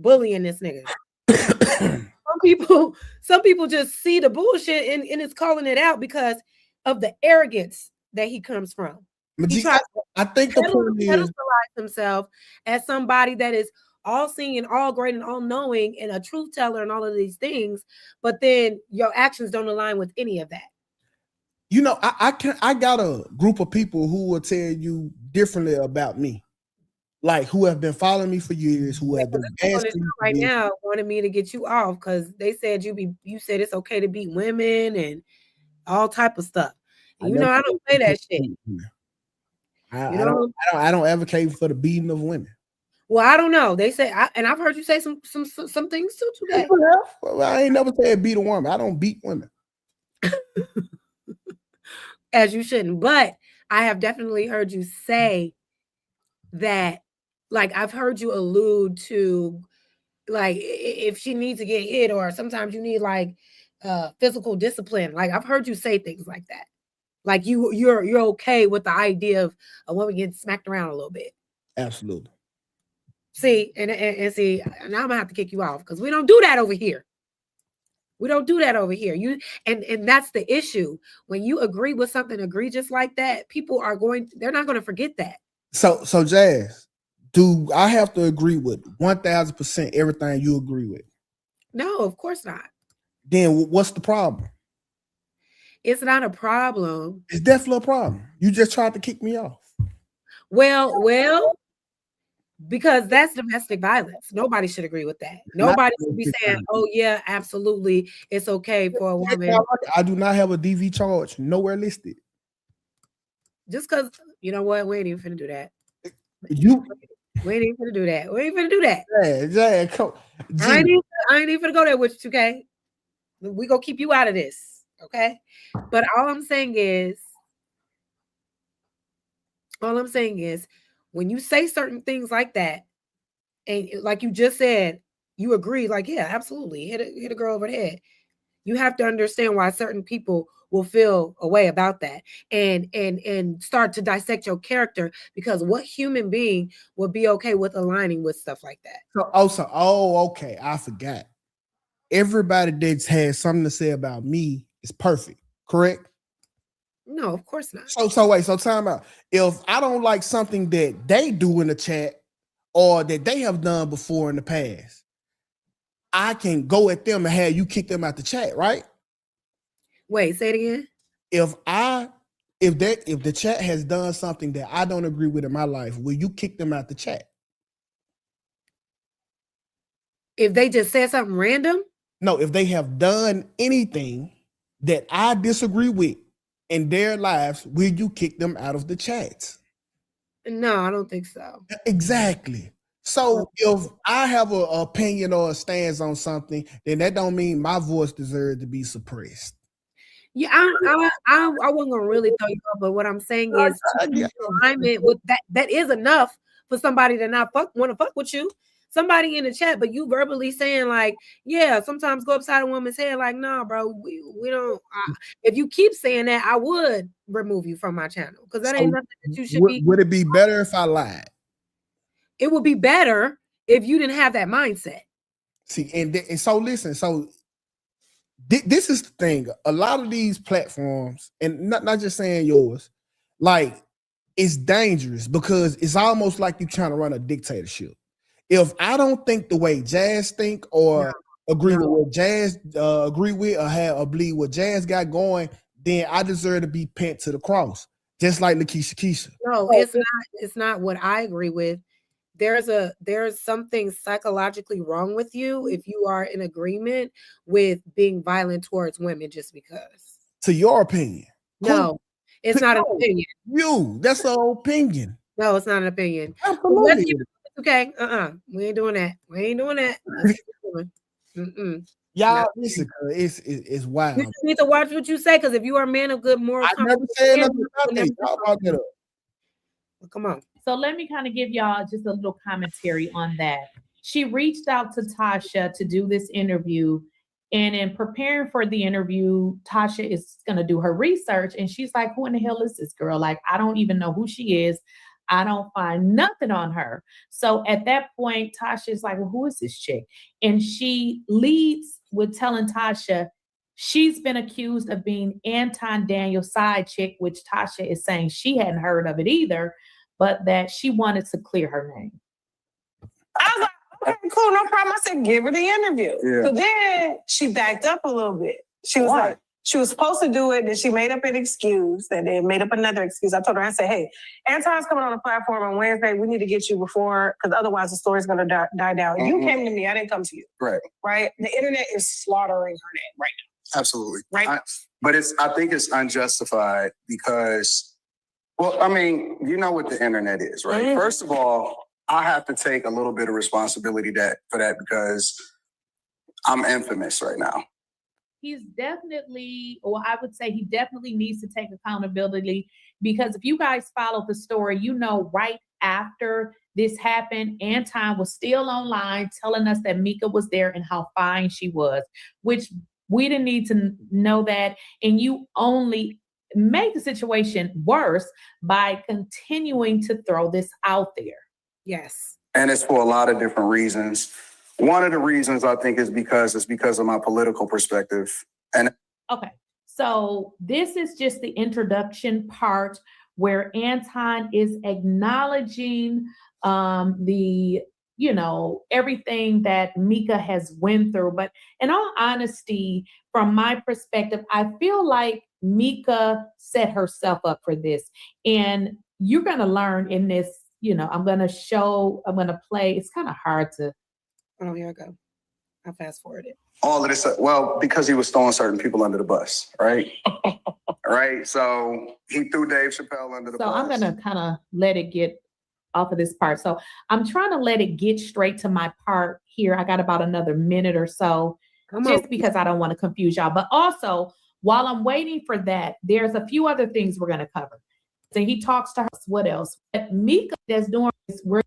bullying this nigga. Some people just see the bullshit and it's calling it out because of the arrogance that he comes from. I think the point is pedestalize himself as somebody that is all seeing and all great and all knowing and a truth teller and all of these things, but then your actions don't align with any of that. You know, I got a group of people who will tell you differently about me. Like, who have been following me for years, who have been asking right now, wanted me to get you off because they said you said it's okay to beat women and all type of stuff. And I don't say that shit. I don't advocate for the beating of women. Well, I don't know. They say, and I've heard you say some things too today. Well, I ain't never said beat a woman. I don't beat women. As you shouldn't. But I have definitely heard you say that. Like, I've heard you allude to, like, if she needs to get hit, or sometimes you need like physical discipline. Like, I've heard you say things like that. Like you're okay with the idea of a woman getting smacked around a little bit. Absolutely. See, and see, now I'm gonna have to kick you off because we don't do that over here. We don't do that over here. And that's the issue. When you agree with something egregious like that, people they're not gonna forget that. So Jazz, do I have to agree with 1000% everything you agree with? No, of course not. Then what's the problem? It's not a problem. It's definitely a problem. You just tried to kick me off. Well, because that's domestic violence. Nobody should agree with that. Nobody should be saying, "Oh yeah, absolutely, it's okay for a woman." I do not have a DV charge nowhere listed. Just because, you know what, we ain't even finna do that. We ain't even finna do that. We ain't finna do that. Yeah, I ain't even finna go there with you, okay? We gonna keep you out of this, okay? But all I'm saying is, when you say certain things like that, and like you just said, you agree, like, yeah, absolutely, hit a girl over the head. You have to understand why certain people will feel a way about that, and start to dissect your character, because what human being would be okay with aligning with stuff like that? Okay, I forgot. Everybody that's had something to say about me is perfect, correct? No, of course not. So time out. If I don't like something that they do in the chat or that they have done before in the past, I can go at them and have you kick them out the chat, right? Wait, say it again. If the chat has done something that I don't agree with in my life, will you kick them out the chat? If they just said something random? No, if they have done anything that I disagree with in their lives, will you kick them out of the chats? No, I don't think so. Exactly. So if I have an opinion or a stance on something, then that don't mean my voice deserves to be suppressed. Yeah, I wasn't gonna really throw you off, but what I'm saying is alignment with that is enough for somebody to not want to fuck with you. Somebody in the chat, but you verbally saying like, yeah, sometimes go upside a woman's head, like, nah, bro, we don't. If you keep saying that, I would remove you from my channel, because that ain't nothing that you should be. Would it be better if I lied? It would be better if you didn't have that mindset. See, and so listen, so this is the thing. A lot of these platforms, and not just saying yours, like, it's dangerous because it's almost like you're trying to run a dictatorship. If I don't think the way Jazz think or agree with what Jazz agree with or believe what Jazz got going, then I deserve to be pent to the cross, just like Keisha. No, it's not what I agree with. There's something psychologically wrong with you if you are in agreement with being violent towards women just because. To your opinion. No, it's not an opinion. That's an opinion. No, it's not an opinion. Absolutely. Okay, we ain't doing that. We ain't doing that. That's what we're doing. Y'all, listen, it's wild. You just need to watch what you say, because if you are a man of good moral, I never said nothing about that. Y'all brought that up. Come on. So let me kind of give y'all just a little commentary on that. She reached out to Tasha to do this interview. And in preparing for the interview, Tasha is going to do her research. And she's like, who in the hell is this girl? Like, I don't even know who she is. I don't find nothing on her. So at that point, Tasha is like, well, who is this chick? And she leads with telling Tasha she's been accused of being Anton Daniels' side chick, which Tasha is saying she hadn't heard of it either, but that she wanted to clear her name. I was like, okay, cool, no problem. I said, give her the interview. Yeah. So then she backed up a little bit. She was like, she was supposed to do it, then she made up an excuse, and then made up another excuse. I told her, I said, hey, Anton's coming on the platform on Wednesday. We need to get you before, because otherwise the story's going to die down. Mm-hmm. You came to me. I didn't come to you. Right? The internet is slaughtering her name right now. Absolutely. Right? I think it's unjustified because, well, I mean, you know what the internet is, right? Mm-hmm. First of all, I have to take a little bit of responsibility for that because I'm infamous right now. He's definitely, or I would say he definitely needs to take accountability, because if you guys follow the story, you know, right after this happened, Anton was still online telling us that Mika was there and how fine she was, which we didn't need to know that. And you only make the situation worse by continuing to throw this out there. Yes. And it's for a lot of different reasons. One of the reasons I think is because of my political perspective. Okay, so this is just the introduction part where Anton is acknowledging the, you know, everything that Mika has went through. But in all honesty, from my perspective, I feel like Mika set herself up for this. And you're going to learn in this, you know, I'm going to play. It's kind of hard to. Oh, here I go. I fast forwarded. All of this, well, because he was throwing certain people under the bus, right? Right. So he threw Dave Chappelle under the bus. So I'm going to kind of let it get off of this part. So I'm trying to let it get straight to my part here. I got about another minute or so, because I don't want to confuse y'all. But also, while I'm waiting for that, there's a few other things we're going to cover. So he talks to her. What else? What Mika is doing is we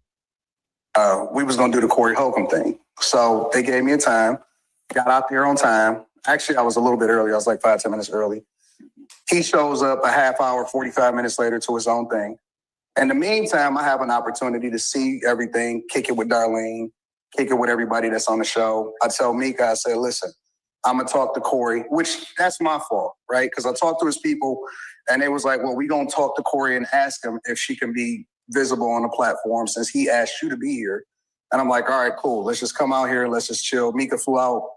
was going to do the Corey Holcomb thing. So they gave me a time, got out there on time. Actually, I was a little bit early. I was like 5-10 minutes early. He shows up a half hour, 45 minutes later to his own thing. In the meantime, I have an opportunity to see everything, kick it with Darlene, kick it with everybody that's on the show. I tell Mika, I said, listen, I'm going to talk to Corey, which that's my fault, right? Because I talked to his people and they was like, well, we going to talk to Corey and ask him if she can be visible on the platform since he asked you to be here. And I'm like, all right, cool. Let's just come out here. Let's just chill. Mika flew out.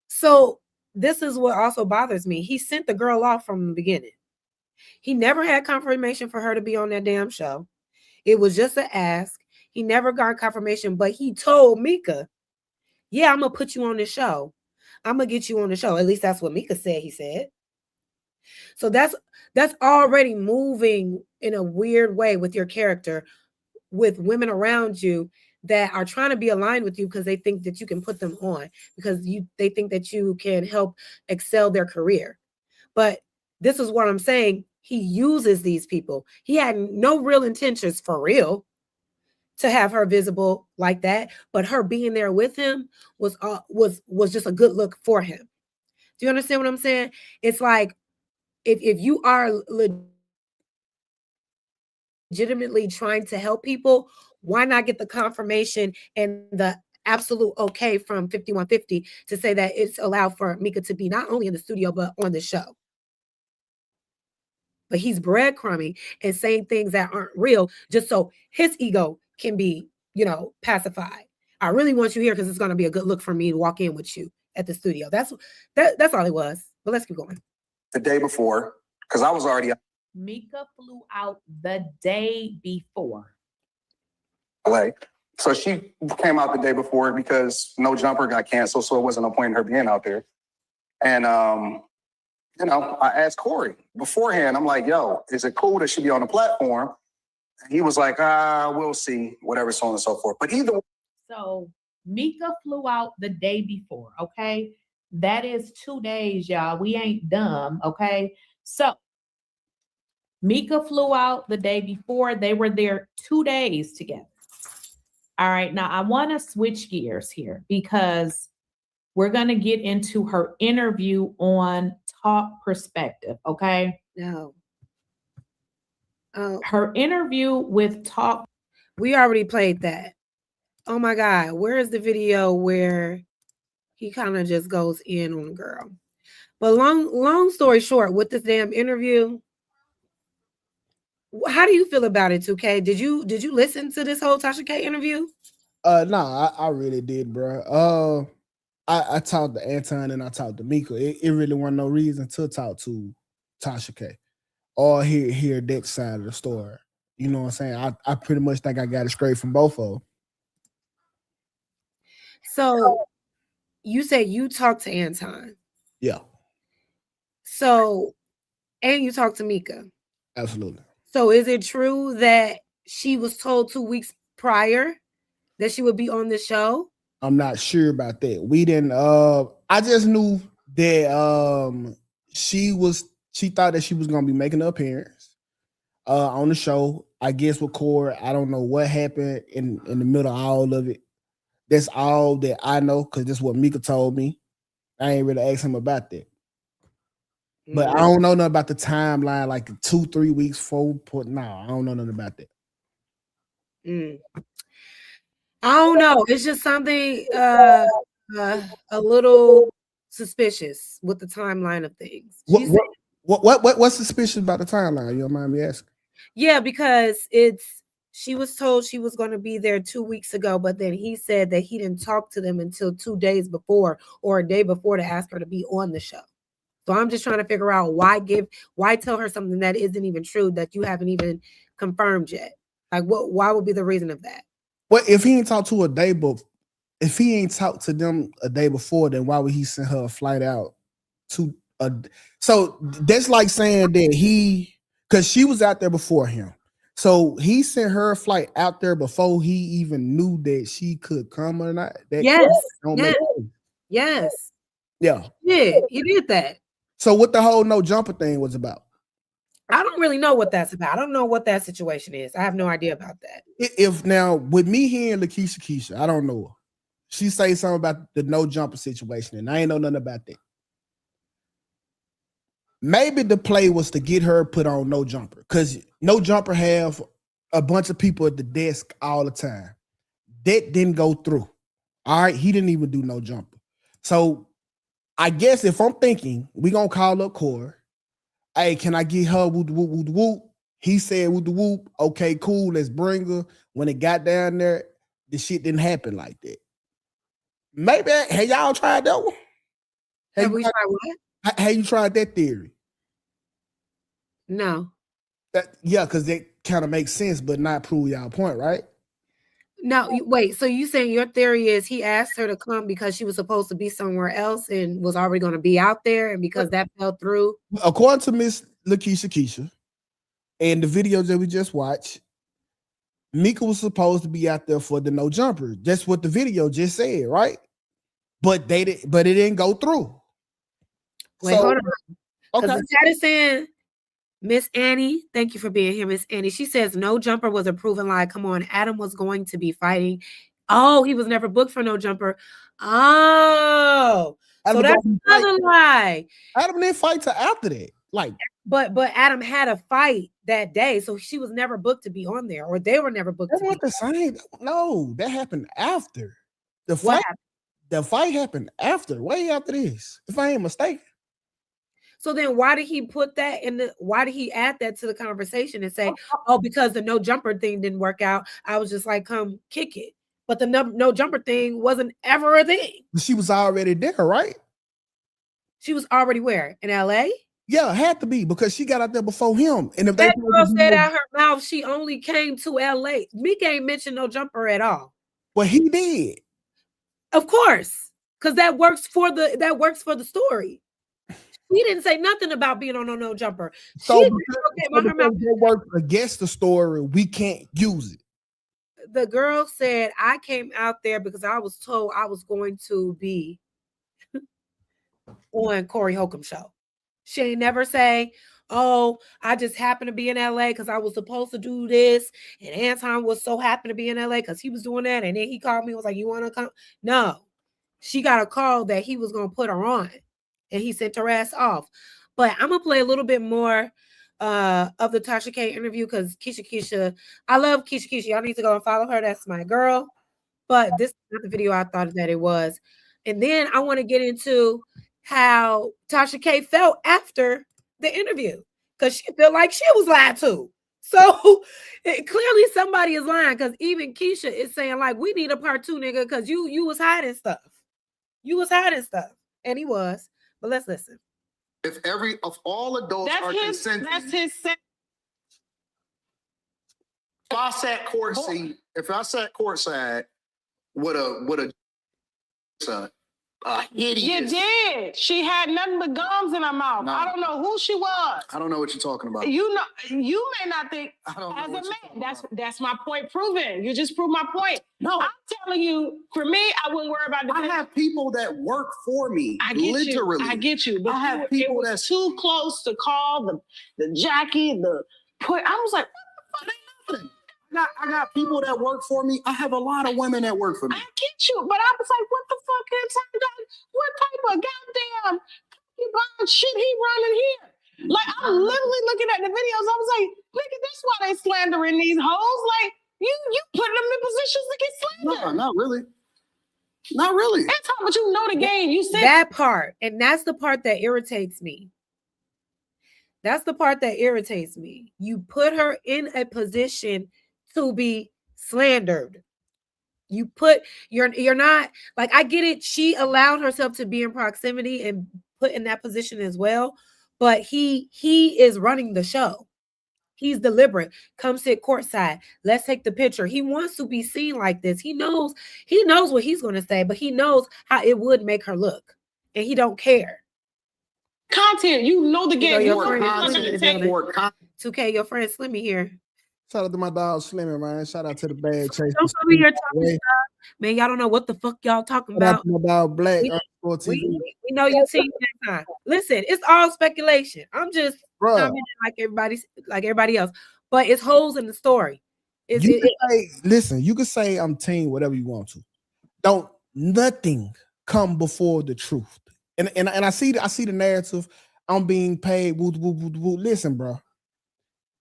So this is what also bothers me. He sent the girl off from the beginning. He never had confirmation for her to be on that damn show. It was just an ask. He never got confirmation, but he told Mika, yeah, I'm going to put you on the show. I'm going to get you on the show. At least that's what Mika said, he said. So that's already moving in a weird way with your character, with women around you that are trying to be aligned with you because they think that you can put them on, because they think that you can help excel their career. But this is what I'm saying. He uses these people. He had no real intentions for real to have her visible like that, but her being there with him was just a good look for him. Do you understand what I'm saying? It's like if you are legitimately trying to help people, why not get the confirmation and the absolute okay from 5150 to say that it's allowed for Mika to be not only in the studio but on the show? But he's breadcrumbing and saying things that aren't real just so his ego can be, pacified. I really want you here because it's going to be a good look for me to walk in with you at the studio. That's all it was. But let's keep going. The day before, because I was already out. Mika flew out the day before. LA. So she came out the day before because No Jumper got canceled, so it wasn't no point in her being out there. And I asked Corey beforehand, I'm like, yo, is it cool that she be on the platform? And he was like, we'll see, whatever, so on and so forth. But either way. So Mika flew out the day before, okay? That is 2 days, y'all. We ain't dumb, okay? So Mika flew out the day before. They were there 2 days together. All right, now I want to switch gears here because we're going to get into her interview on Talk Perspective, okay? No. Her interview with Talk. We already played that. Oh my God, where is the video where he kind of just goes in on the girl? But long story short, with this damn interview, how do you feel about it, 2K? Did you listen to this whole Tasha K interview? No, I really did, bro. I talked to Anton and I talked to Mika. It really wasn't no reason to talk to Tasha K or hear that side of the story. You know what I'm saying? I pretty much think I got it straight from both of them. So you said you talked to Anton. Yeah. So, and you talked to Mika. Absolutely. So is it true that she was told 2 weeks prior that she would be on the show? I'm not sure about that. We didn't I just knew that she thought that she was gonna be making an appearance on the show. I guess with Corey, I don't know what happened in the middle of all of it. That's all that I know because that's what Mika told me. I ain't really asked him about that. But I don't know nothing about the timeline, like 2-3 weeks forward. No, I don't know nothing about that. I don't know. It's just something a little suspicious with the timeline of things. What's suspicious about the timeline? You don't mind me asking? Yeah, because she was told she was going to be there 2 weeks ago, but then he said that he didn't talk to them until 2 days before or a day before to ask her to be on the show. So I'm just trying to figure out why tell her something that isn't even true, that you haven't even confirmed yet. Like, why would be the reason of that? Well, if he ain't talked to a day, but if he ain't talked to them a day before, then why would he send her a flight out to a? So that's like saying that because she was out there before him. So he sent her a flight out there before he even knew that she could come or not. Yes. Yeah. Yeah, he did that. So what the whole no jumper thing was about? I don't really know what that's about. I don't know what that situation is. I have no idea about that. If now with me hearing Keisha, I don't know her. She say something about the no jumper situation, and I ain't know nothing about that. Maybe the play was to get her put on no jumper, because no jumper have a bunch of people at the desk all the time. That didn't go through. All right, he didn't even do no jumper. So I guess if I'm thinking, we gonna call up Corey. Hey, can I get her whoop whoop whoop whoop? He said whoop whoop. Okay, cool. Let's bring her. When it got down there, the shit didn't happen like that. Maybe have y'all tried that one? Have we tried what? Have you tried that theory? No. Yeah, because that kind of makes sense, but not prove y'all point, right? No, wait. So you saying your theory is he asked her to come because she was supposed to be somewhere else and was already going to be out there, and because that fell through? According to Miss Keisha, and the videos that we just watched, Mika was supposed to be out there for the no jumper. That's what the video just said, right? But it didn't go through. Wait, hold on. Okay. The chat is saying, Miss Annie, thank you for being here, Miss Annie. She says no jumper was a proven lie. Come on, Adam was going to be fighting. Oh, he was never booked for no jumper. Oh, so that's another lie. Adam didn't fight till after that. But Adam had a fight that day, so she was never booked to be on there, or they were never booked. That wasn't the same. No, that happened after the fight. The fight happened after, way after this, if I ain't mistaken. So then why did he put that why did he add that to the conversation and say, oh, because the no jumper thing didn't work out, I was just like, come kick it. But the no jumper thing wasn't ever a thing. She was already there, right? She was already where? In LA? Yeah, it had to be, because she got out there before him. And if that girl said out her mouth she only came to LA. Mika ain't mentioned no jumper at all. Well, he did. Of course. Because that works for the story. He didn't say nothing about being on no jumper. So it worked against the story, we can't use it. The girl said, I came out there because I was told I was going to be on Corey Holcomb's show. She ain't never say, oh, I just happened to be in LA because I was supposed to do this. And Anton was so happy to be in LA because he was doing that. And then he called me and was like, you want to come? No. She got a call that he was going to put her on. And he sent her ass off. But I'm going to play a little bit more of the Tasha K interview, because Keisha, I love Keisha. Y'all need to go and follow her. That's my girl. But this is not the video I thought that it was. And then I want to get into how Tasha K felt after the interview, because she felt like she was lied to. So clearly somebody is lying, because even Keisha is saying, like, we need a part 2, nigga, because you was hiding stuff. You was hiding stuff. And he was. But let's listen. If all adults are consenting, that's his set. If I sat courtside with a idiot. You did. She had nothing but gums in her mouth. No. I don't know who she was. I don't know what you're talking about. You may not think as a man. That's my point proven. You just proved my point. No, I'm telling you, for me, I wouldn't worry about I have people that work for me. I get literally. you. I get you. But I have people that's too close to call the Jackie, I was like, what the fuck? Ain't nothing. I got people that work for me. I have a lot of women that work for me. I get you, but I was like, what the fuck is what type of goddamn shit he running here? Like, I'm literally looking at the videos. I was like, nigga, that's why they slandering these hoes. Like, you putting them in positions to get slandered. No, not really. Not really. That's how much you know the game. You said that part, and that's the part that irritates me. That's the part that irritates me. You put her in a position to be slandered. You're not, like, I get it. She allowed herself to be in proximity and put in that position as well. But he is running the show. He's deliberate. Come sit courtside. Let's take the picture. He wants to be seen like this. He knows what he's going to say, but he knows how it would make her look, and he don't care. Content, you know the game. Your You friend know Slimmy the is game. building. 2K, your friend Slimmy here. Shout out to my dog Slimmy, man. Shout out to the bad chase. Don't come here talking stuff. Man, y'all don't know what the fuck y'all talking Shout out about. to my dog Black We know you team that time. Listen, it's all speculation. I'm just commenting like everybody else, but it's holes in the story. Listen, you can say I'm team whatever you want to. Don't nothing come before the truth. And I see the narrative. I'm being paid. Woo, woo, woo, woo. Listen, bro.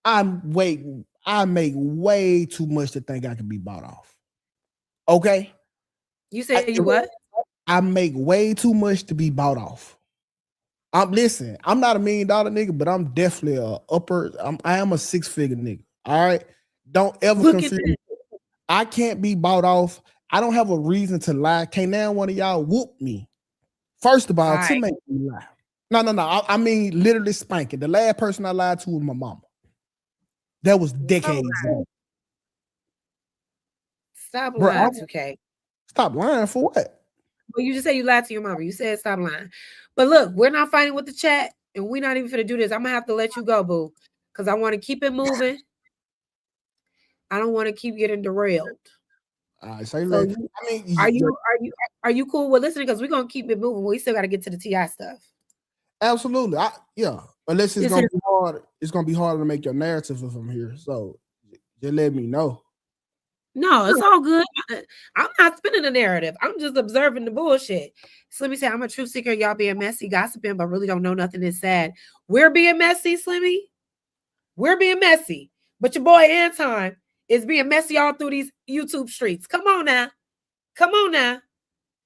I make way too much to think I can be bought off. Okay. You say you what? I make way too much to be bought off. I'm not $1 million nigga, but I'm definitely I am a 6-figure nigga. All right. Don't ever confuse me. I can't be bought off. I don't have a reason to lie. Can't now one of y'all whoop me. First of all, to make me lie. No. I mean literally spanking. The last person I lied to was my mama. That was decades ago. Stop lying, 2K. Stop lying for what? Well, you just said you lied to your mama. You said stop lying. But look, we're not fighting with the chat, and we're not even going to do this. I'm going to have to let you go, boo, because I want to keep it moving. I don't want to keep getting derailed. Are you cool with listening? Because we're going to keep it moving. We still got to get to the TI stuff. Absolutely. Unless it's going to be hard. It's going to be harder to make your narrative if I'm here. So just let me know. No, it's all good. I'm not spinning the narrative. I'm just observing the bullshit. Slimmy said, I'm a truth seeker. Y'all being messy, gossiping, but really don't know nothing is sad. We're being messy, Slimmy. We're being messy. But your boy Anton is being messy all through these YouTube streets. Come on now.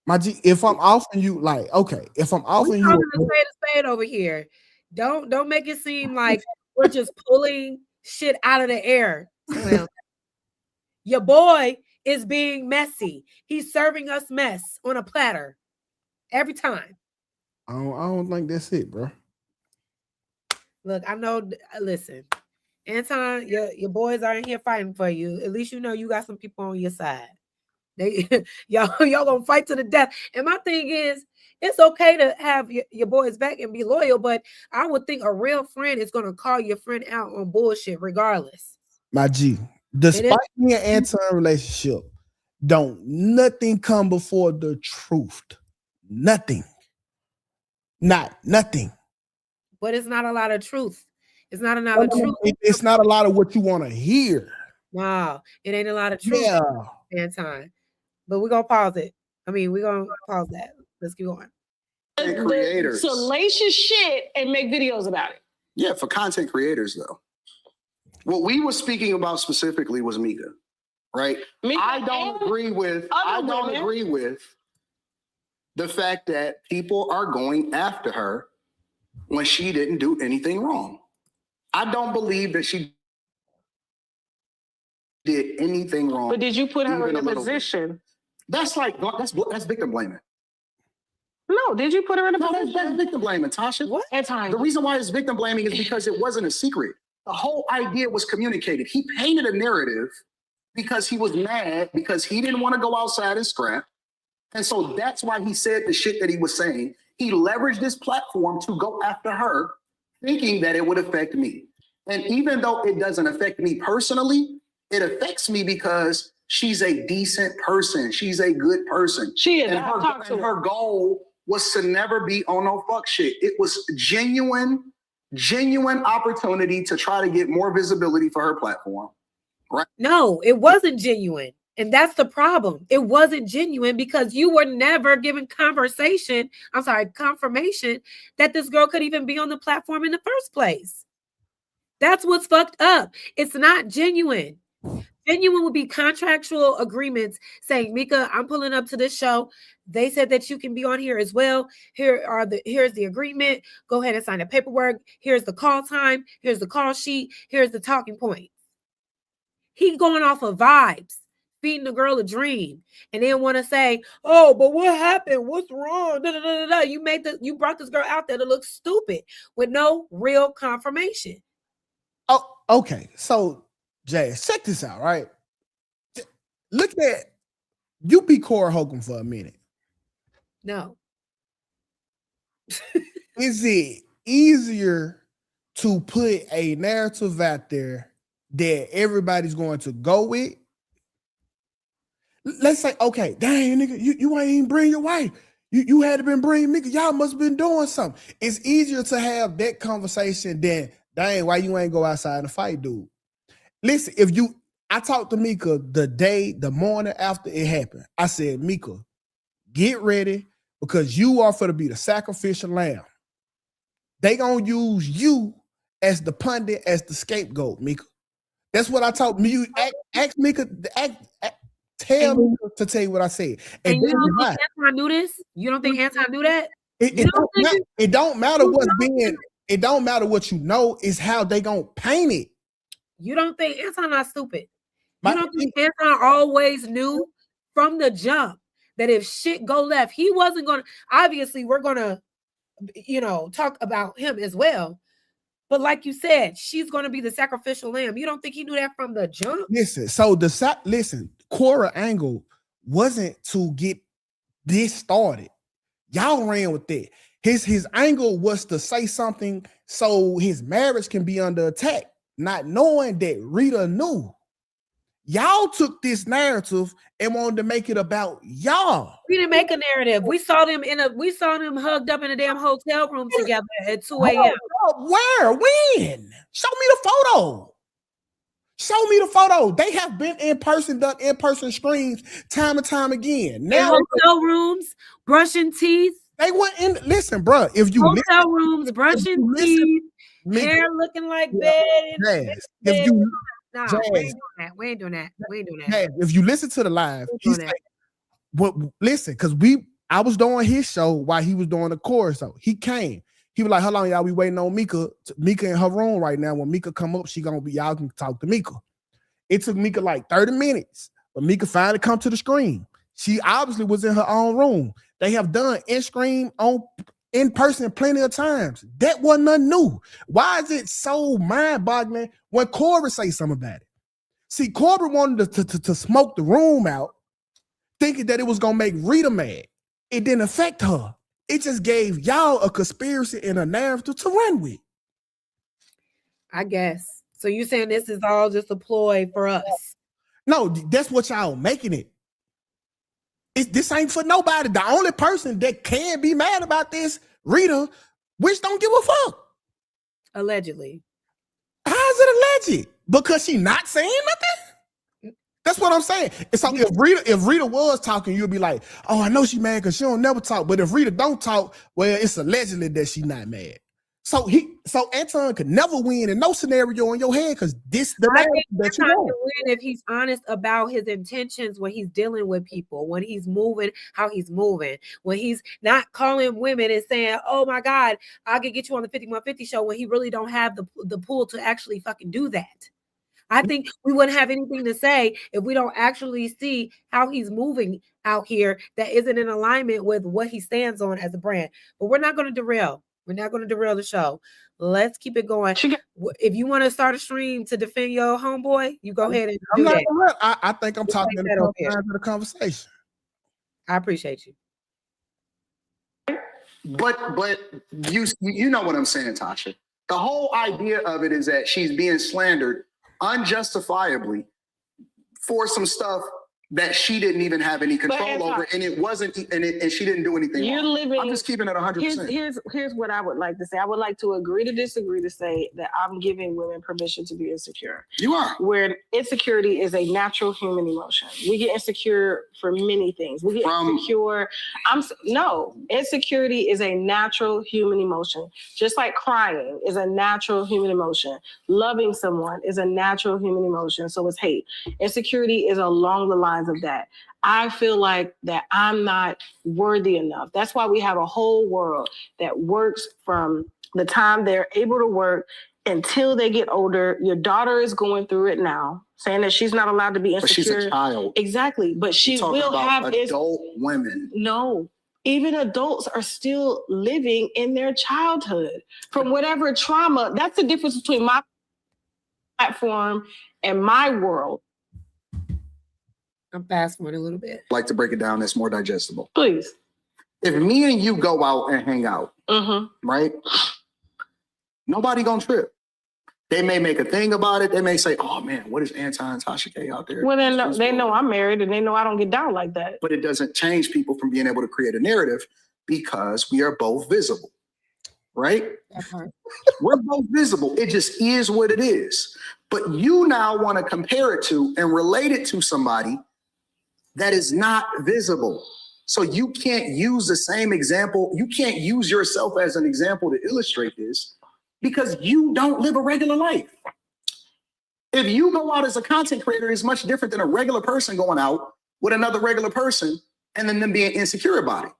My G, if I'm offering you, if I'm offering you a spade over here, don't make it seem like we're just pulling shit out of the air. Well, your boy is being messy. He's serving us mess on a platter every time. I don't think that's it, bro. Look, I know. Listen, Anton, your boys are in here fighting for you. At least you know you got some people on your side. Y'all gonna fight to the death. And my thing is, it's okay to have your boys back and be loyal, but I would think a real friend is gonna call your friend out on bullshit regardless. My G, despite me and Anton relationship, don't nothing come before the truth. Nothing. Nothing. But it's not a lot of truth. It's not a lot of truth. It's not a lot of what you want to hear. No, it ain't a lot of truth. Anton. But we're gonna pause it. We're gonna pause that. Let's keep going. Creators. Salacious shit and make videos about it. Yeah, for content creators though. What we were speaking about specifically was Mika, right? I don't agree with the fact that people are going after her when she didn't do anything wrong. I don't believe that she did anything wrong. But did you put her in a position? That's victim blaming. No, did you put her in a position? That's victim blaming, Tasha. What? The reason why it's victim blaming is because it wasn't a secret. The whole idea was communicated. He painted a narrative because he was mad because he didn't want to go outside and scrap. And so that's why he said the shit that he was saying. He leveraged this platform to go after her, thinking that it would affect me. And even though it doesn't affect me personally, it affects me because she's a decent person. She's a good person. She is. And her goal was to never be on no fuck shit. It was genuine opportunity to try to get more visibility for her platform. Right? No, it wasn't genuine. And that's the problem. It wasn't genuine because you were never given confirmation that this girl could even be on the platform in the first place. That's what's fucked up. It's not genuine. Genuine would be contractual agreements saying, Mika, I'm pulling up to this show. They said that you can be on here as well. Here's the agreement. Go ahead and sign the paperwork. Here's the call time. Here's the call sheet. Here's the talking points. He going off of vibes, feeding the girl a dream, and then want to say, "Oh, but what happened? What's wrong?" Da, da, da, da, da. You brought this girl out there to look stupid with no real confirmation. Oh, okay. So, Jazz, check this out, right? Look at you be Cora Holcomb for a minute. No. Is it easier to put a narrative out there that everybody's going to go with? Let's say, okay, dang, nigga, you ain't even bring your wife. You had to been bringing nigga. Y'all must have been doing something. It's easier to have that conversation than, dang, why you ain't go outside and fight, dude? Listen, I talked to Mika the morning after it happened. I said, Mika, get ready because you are for to be the sacrificial lamb. They gonna use you as the pundit, as the scapegoat, Mika. That's what I told me. Ask Mika, tell Mika to tell you what I said. And you don't think Anton knew this? You don't think Anton knew that? It don't matter what's being. It don't matter what you know. It's how they gonna paint it. You don't think Anton not stupid? You don't think Anton always knew from the jump that if shit go left, he wasn't gonna. Obviously, we're gonna, talk about him as well. But like you said, she's gonna be the sacrificial lamb. You don't think he knew that from the jump? Listen, Cora angle wasn't to get this started. Y'all ran with that. His angle was to say something so his marriage can be under attack, not knowing that Rita knew. Y'all took this narrative and wanted to make it about y'all. We didn't make a narrative. We saw them hugged up in a damn hotel room together at 2 a.m. Where? When? Show me the photo. Show me the photo. They have been done in-person screens time and time again. Now in hotel rooms, brushing teeth. They went in. Listen, bro. If you hotel rooms, brushing teeth, hair looking like bed. No, we ain't doing that. If you listen to the live, he's like, "What? Listen, because I was doing his show while he was doing the chorus. So he came. He was like, "Hold on, y'all. We waiting on Mika. Mika in her room right now. When Mika come up, y'all can talk to Mika." It took Mika like 30 minutes, but Mika finally come to the screen. She obviously was in her own room. They have done in-screen in person plenty of times. That wasn't nothing new. Why is it so mind-boggling when Corbin say something about it? See, Corbin wanted to smoke the room out, thinking that it was gonna make Rita mad. It didn't affect her. It just gave y'all a conspiracy and a narrative to run with. I guess. So you saying this is all just a ploy for us? No, that's what y'all making it. This ain't for nobody. The only person that can be mad about this, Rita, which don't give a fuck. Allegedly. How is it alleged? Because she not saying nothing? That's what I'm saying. So if Rita was talking, you'll be like, oh, I know she mad because she don't never talk. But if Rita don't talk, well, it's allegedly that she not mad. So Anton could never win in no scenario in your head because this the man that you want. Win if he's honest about his intentions when he's dealing with people, when he's moving, how he's moving, when he's not calling women and saying, "Oh my God, I could get you on the 5150 show," when he really don't have the pull to actually fucking do that. I think we wouldn't have anything to say if we don't actually see how he's moving out here that isn't in alignment with what he stands on as a brand. But we're not going to derail. We're not going to derail the show. Let's keep it going. If you want to start a stream to defend your homeboy, you go ahead and do that. I think I'm talking in the conversation. I appreciate you. But you know what I'm saying, Tasha. The whole idea of it is that she's being slandered unjustifiably for some stuff that she didn't even have any control over, and it wasn't, and she didn't do anything wrong. I'm just keeping it 100%. Here's what I would like to say. I would like to agree to disagree to say that I'm giving women permission to be insecure. You are. Where insecurity is a natural human emotion. We get insecure for many things. We get insecure. Insecurity is a natural human emotion. Just like crying is a natural human emotion. Loving someone is a natural human emotion. So is hate. Insecurity is along the lines of that. I feel like that I'm not worthy enough. That's why we have a whole world that works from the time they're able to work until they get older. Your daughter is going through it now, saying that she's not allowed to be insecure. But she's a child. Exactly. But she will have adult women. No. Even adults are still living in their childhood from whatever trauma. That's the difference between my platform and my world. I'm fast forwarding a little bit. I'd like to break it down that's more digestible. Please. If me and you go out and hang out, right? Nobody gonna trip. They may make a thing about it. They may say, "Oh man, what is Anton and Tasha K out there?" Well, they know I'm married and they know I don't get down like that. But it doesn't change people from being able to create a narrative because we are both visible, right? We're both visible. It just is what it is. But you now want to compare it to and relate it to somebody that is not visible. So you can't use the same example. You can't use yourself as an example to illustrate this because you don't live a regular life. If you go out as a content creator, it's much different than a regular person going out with another regular person and then them being insecure about it.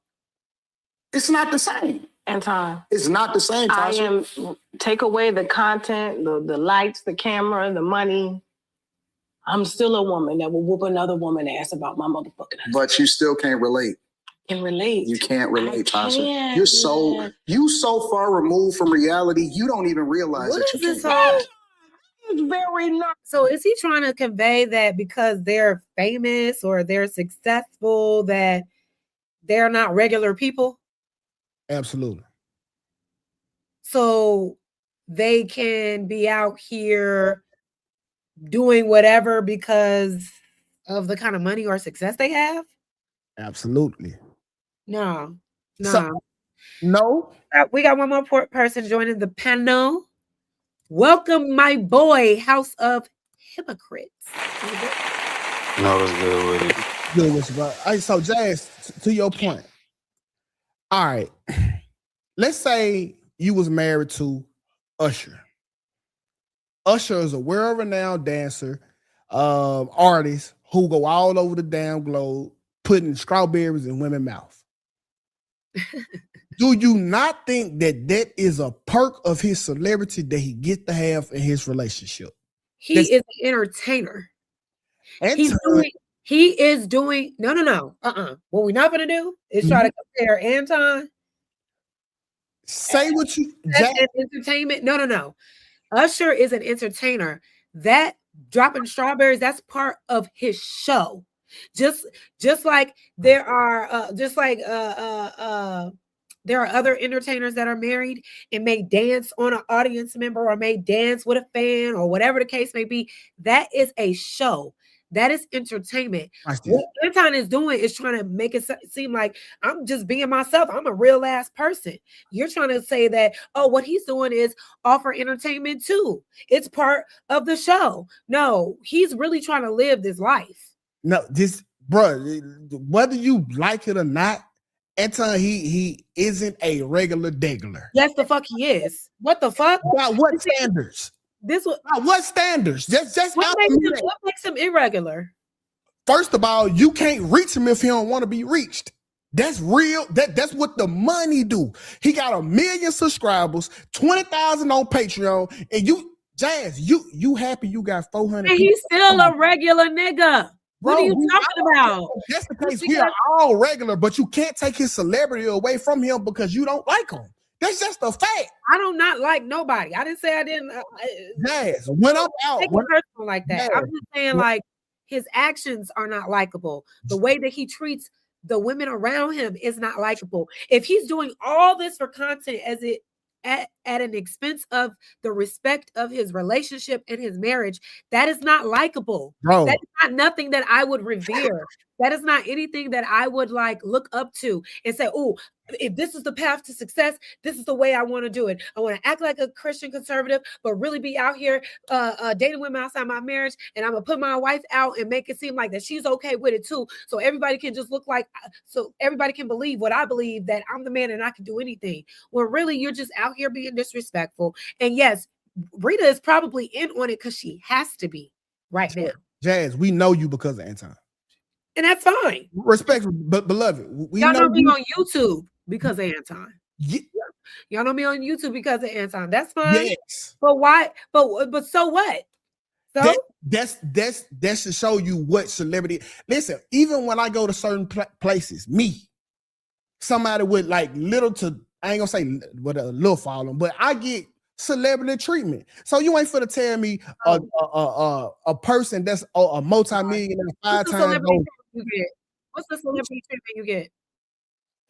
It's not the same. Anton, it's not the same, Tasha. Take away the content, the lights, the camera, the money. I'm still a woman that will whoop another woman ass about my motherfucking husband. But you still can't relate. Can relate. You can't relate, Tasha. You're so far removed from reality, you don't even realize what that is you this can't. It's very not. So is he trying to convey that because they're famous or they're successful that they're not regular people? Absolutely. So they can be out here doing whatever because of the kind of money or success they have? Absolutely. No. So, no. We got one more person joining the panel. Welcome, my boy, House of Hypocrites. No, that's good with it. Good with you, bro. So, Jazz, to your point. All right. Let's say you was married to Usher. Usher is a world-renowned dancer, artist who go all over the damn globe putting strawberries in women's mouth. Do you not think that that is a perk of his celebrity that he gets to have in his relationship? He is an entertainer. He is doing no. What we're not gonna do is try to compare Anton. Say what you entertainment. No. Usher is an entertainer. That dropping strawberries, that's part of his show. Just like there are there are other entertainers that are married and may dance on an audience member or may dance with a fan or whatever the case may be. That is a show. That is entertainment. What Anton is doing is trying to make it seem like I'm just being myself. I'm a real ass person. You're trying to say that, oh, what he's doing is offer entertainment too. It's part of the show. No, he's really trying to live this life. No, bro, whether you like it or not, Anton, he isn't a regular degular. Yes, the fuck he is. What the fuck? By what standards? What standards? What makes him irregular? First of all, you can't reach him if he don't want to be reached. That's real. That's what the money do. He got 1 million subscribers, 20,000 on Patreon, and you happy you got 400. And he's still a regular nigga. Bro, what are you talking about? That's the case. We are all regular, but you can't take his celebrity away from him because you don't like him. That's just a fact. I do not like nobody. I didn't say I didn't. Yes, when I'm out, take it personal like that. I'm just saying, like, his actions are not likable. The way that he treats the women around him is not likable. If he's doing all this for content as it at an expense of the respect of his relationship and his marriage, that is not likable. Bro. That is not nothing that I would revere. That is not anything that I would like look up to and say, oh, if this is the path to success, this is the way I want to do it. I want to act like a Christian conservative, but really be out here dating women outside my marriage. And I'm going to put my wife out and make it seem like that she's okay with it too. So everybody can just look like, so everybody can believe what I believe, that I'm the man and I can do anything. When really you're just out here being disrespectful. And yes, Rita is probably in on it because she has to be right now. Jazz, we know you because of Anton. And that's fine. Respect, but beloved, we y'all know me on YouTube because of Anton. Y'all know me on YouTube because of Anton. That's fine. Yes. But why? But so what? So that's to show you what celebrity. Listen, even when I go to certain places, somebody with like little to, I ain't gonna say with a little following, but I get celebrity treatment. So you ain't finna tell me a person that's a multi-millionaire 5 times over. What's the celebrity treatment you get?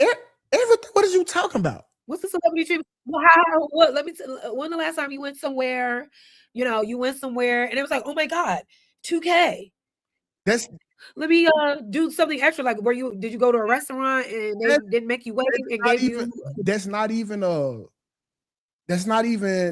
Everything. What are you talking about? What's the celebrity treatment? Well, what? Let me. When the last time you went somewhere? You went somewhere and it was like, oh my God, 2K. Let me do something extra. Like, did you go to a restaurant and they didn't make you wait and gave you? That's not even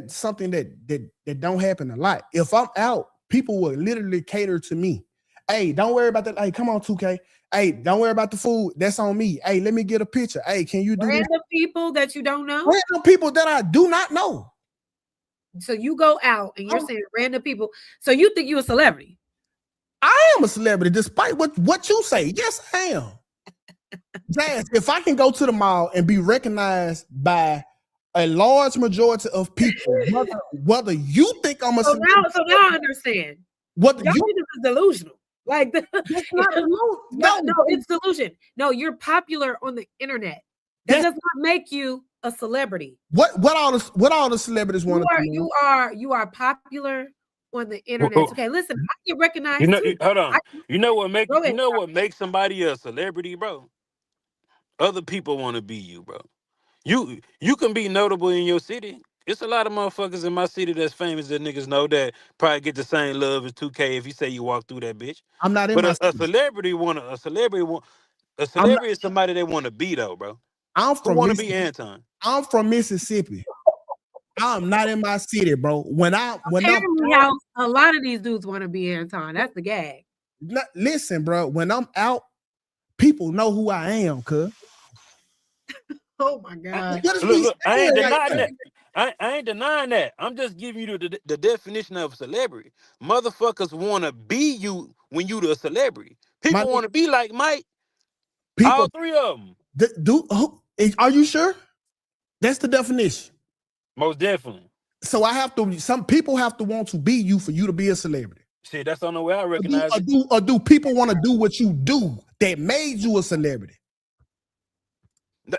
something that don't happen a lot. If I'm out, people will literally cater to me. Hey, don't worry about that. Hey, come on, 2K. Hey, don't worry about the food. That's on me. Hey, let me get a picture. Hey, can you do random people that you don't know? Random people that I do not know. So you go out and you're saying random people. So you think you're a celebrity? I am a celebrity, despite what you say. Yes, I am. Jazz, if I can go to the mall and be recognized by a large majority of people, whether you think I'm a celebrity. So now I understand. Y'all think this is delusional. Like that's not delusion. No, it's delusion. No, you're popular on the internet. That does not make you a celebrity. What all the celebrities want to do? You are popular on the internet. Okay, listen, I get recognized. Hold on. You know what makes somebody a celebrity, bro? Other people want to be you, bro. You can be notable in your city. It's a lot of motherfuckers in my city that's famous that niggas know that probably get the same love as 2K if you say you walk through that bitch. I'm not in my city. A celebrity is somebody they want to be though, bro. I'm from want to be Anton. I'm from Mississippi. I'm not in my city, bro. When I'm a lot of these dudes want to be Anton. That's the gag. Listen, bro. When I'm out, people know who I am, cuz. Oh my God. Look, I ain't denying that. I ain't denying that. I'm just giving you the definition of celebrity. Motherfuckers want to be you when you the celebrity. People want to be like Mike. All three of them. Are you sure? That's the definition. Most definitely. So some people have to want to be you for you to be a celebrity. Shit, that's the only way I recognize or do people want to do what you do that made you a celebrity?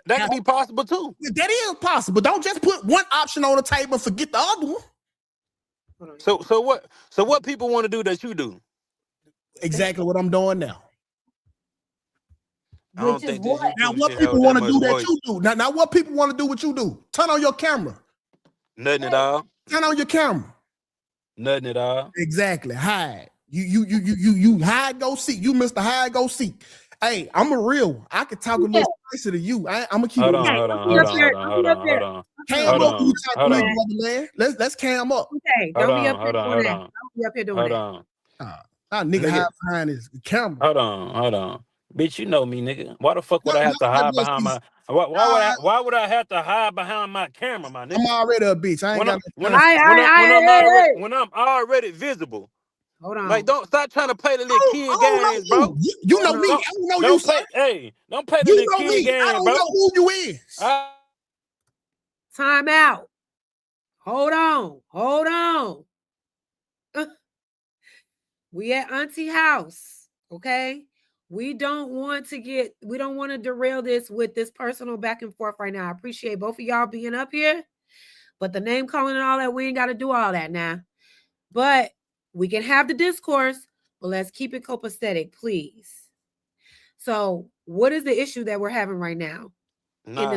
That can be possible too. That is possible. Don't just put one option on the table and forget the other one. So what people want to do that you do? Exactly what I'm doing now. I don't think now what people want to do that you do. Now what people want to do what you do. Turn on your camera. Nothing at all. Turn on your camera. Nothing at all. Exactly. Hide. You hide, go seek. You Mr. Hide, go seek. Hey, I'm a real one. I can talk a little spicy to you. I'm gonna keep hold on. Cam up. Let's cam up. Okay, don't be up here doing that. Don't be up here doing that. Nigga hide behind his camera. Hold on. Bitch, you know me, nigga. Why the fuck would I have to hide behind my? Why would I have to hide behind my camera, my nigga? I'm already a bitch. I ain't when I'm already visible. Hold on. Like, don't stop trying to play the little kid games, bro. You know me. I don't know you, sir. Hey, don't play the little kid games, bro. I don't know who you is. Time out. Hold on. We at Auntie house, okay? We don't want to derail this with this personal back and forth right now. I appreciate both of y'all being up here, but the name calling and all that, we ain't got to do all that now. But we can have the discourse, but let's keep it copacetic, please. So what is the issue that we're having right now? Nah,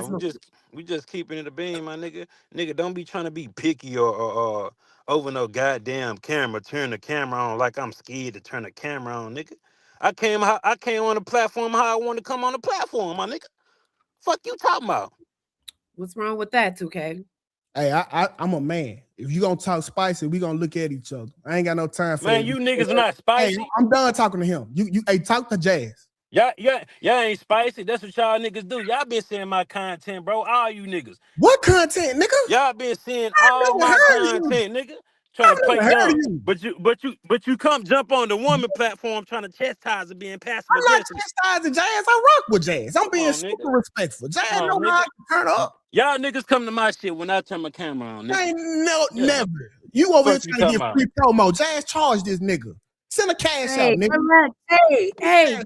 we just keeping it a beam, my nigga. Nigga, don't be trying to be picky or over no goddamn camera. Turn the camera on like I'm scared to turn the camera on, nigga. I came on the platform how I want to come on the platform, my nigga. Fuck you talking about? What's wrong with that, 2K? Hey, I'm a man. If you gonna talk spicy, we gonna look at each other. I ain't got no time for man. You niggas are not spicy. Hey, I'm done talking to him. Hey, talk to Jazz. Y'all ain't spicy. That's what y'all niggas do. Y'all been seeing my content, bro. All you niggas. What content, nigga? Y'all been seeing all my content, nigga. Trying to play dumb. But you come jump on the woman platform trying to chastise and being passive aggressive. I'm not chastising Jazz. I rock with Jazz. I'm being super respectful. Jazz know how to turn up. Y'all niggas come to my shit when I turn my camera on, nigga. Ain't Yeah. never. You over here Fuck you trying to talking get free promo. Jazz, charge this nigga. Send a cash out, nigga. Relax. Hey,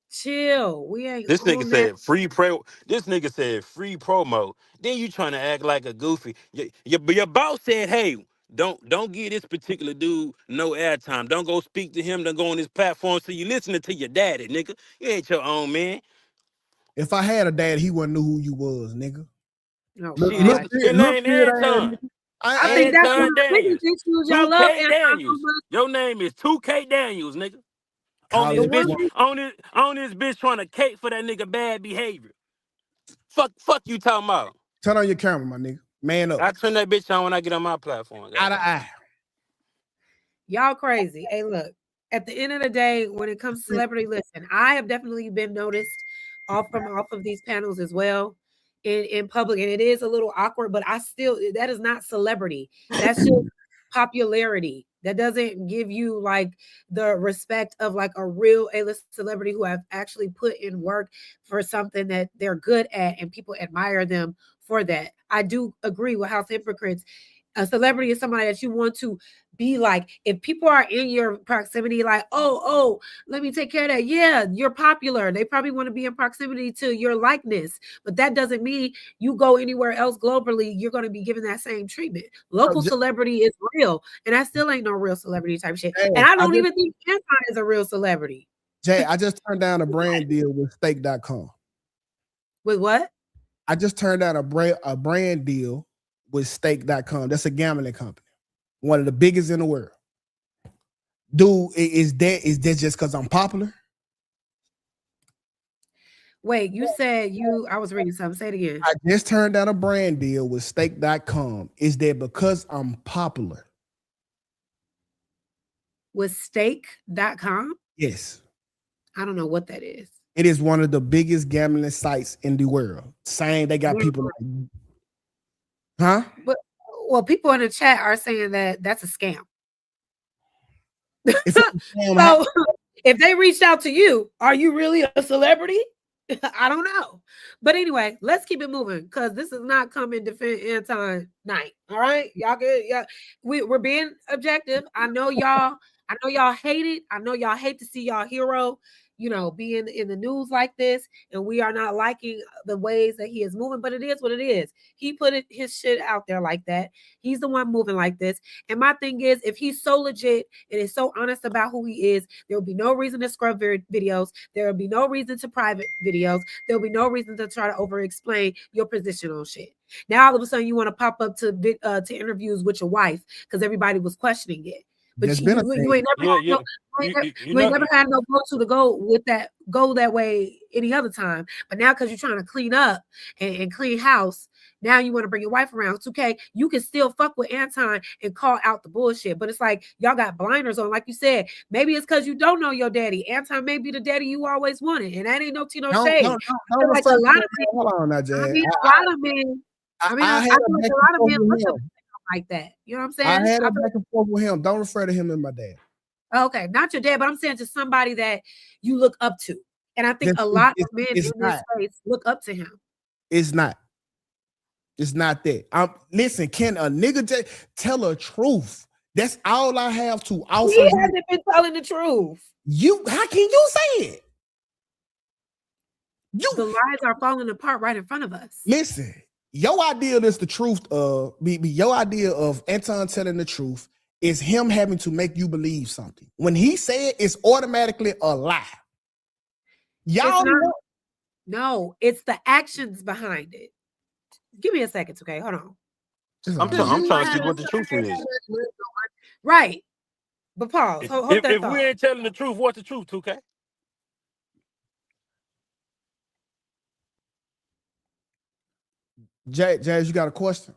chill. We ain't This nigga on that. said free pro. This nigga said free promo. Then you trying to act like a goofy. Your boss said, hey, don't give this particular dude no airtime. Don't go speak to him. Don't go on his platform. So you listening to your daddy, nigga. You ain't your own man. If I had a dad, he wouldn't know who you was, nigga. Oh, Shit, his name Anton. I think that's one Anton of the biggest Daniels. issues. Y'all love 2K Anton so Daniels. much. Your name is 2K Daniels, nigga. On Call this it bitch, one. on this bitch trying to cake for that nigga bad behavior. Fuck you talking about. Turn on your camera, my nigga. Man up. I turn that bitch on when I get on my platform. Eye to eye. Y'all crazy. Hey, look. At the end of the day, when it comes to celebrity, listen, I have definitely been noticed off of these panels as well in public, and it is a little awkward, but that is not celebrity. That's just popularity. That doesn't give you like the respect of like a real A-list celebrity who have actually put in work for something that they're good at and people admire them for that. I do agree with House Hypocrites. A celebrity is somebody that you want to be like. If people are in your proximity, like, oh, let me take care of that. Yeah, you're popular. They probably want to be in proximity to your likeness, but that doesn't mean you go anywhere else globally, you're going to be given that same treatment. Local celebrity is real, and that still ain't no real celebrity type shit. Hey, and I don't even think Anton is a real celebrity. Jay, I just turned down a brand deal with steak.com. With what? I just turned down a brand deal with steak.com. That's a gambling company. One of the biggest in the world. Dude, is that just because I'm popular? Wait, you said I was reading something. Say it again. I just turned down a brand deal with steak.com. Is that because I'm popular? With steak.com? Yes. I don't know what that is. It is one of the biggest gambling sites in the world. Saying they got people like, huh? But well, people in the chat are saying that that's a scam. So if they reached out to you, are you really a celebrity? I don't know. But anyway, let's keep it moving because this is not come and defend Anton night. All right. Y'all good. Yeah. We're being objective. I know y'all hate it. I know y'all hate to see y'all hero, being in the news like this, and we are not liking the ways that he is moving, but it is what it is. He put his shit out there like that. He's the one moving like this. And my thing is, if he's so legit and is so honest about who he is, there will be no reason to scrub videos. There will be no reason to private videos. There will be no reason to try to over-explain your position on shit. Now, all of a sudden, you want to pop up to interviews with your wife because everybody was questioning it. But you ain't never had no go-to to go that way any other time. But now because you're trying to clean up and clean house, now you want to bring your wife around. It's okay. You can still fuck with Anton and call out the bullshit. But it's like y'all got blinders on. Like you said, maybe it's because you don't know your daddy. Anton may be the daddy you always wanted. And that ain't no shade. Like a lot of men. Hold on now, Jay. A lot of men. I feel like a lot of men look up like that. You know what I'm saying? I had a back and forth with him. Don't refer to him as my dad. Okay, not your dad, but I'm saying just somebody that you look up to. And I think a lot of men in this space look up to him. It's not. It's not that. Listen, can a nigga tell a truth? That's all I have to offer. He hasn't been telling the truth. How can you say it? The lies are falling apart right in front of us. Listen, your idea is the truth. Your idea of Anton telling the truth is him having to make you believe something. When he said it's automatically a lie. Y'all know. No, it's the actions behind it. Give me a second, okay? Hold on. I'm trying to see what the truth is. Right. But pause. If we ain't telling the truth, what's the truth, 2K? Jazz, you got a question?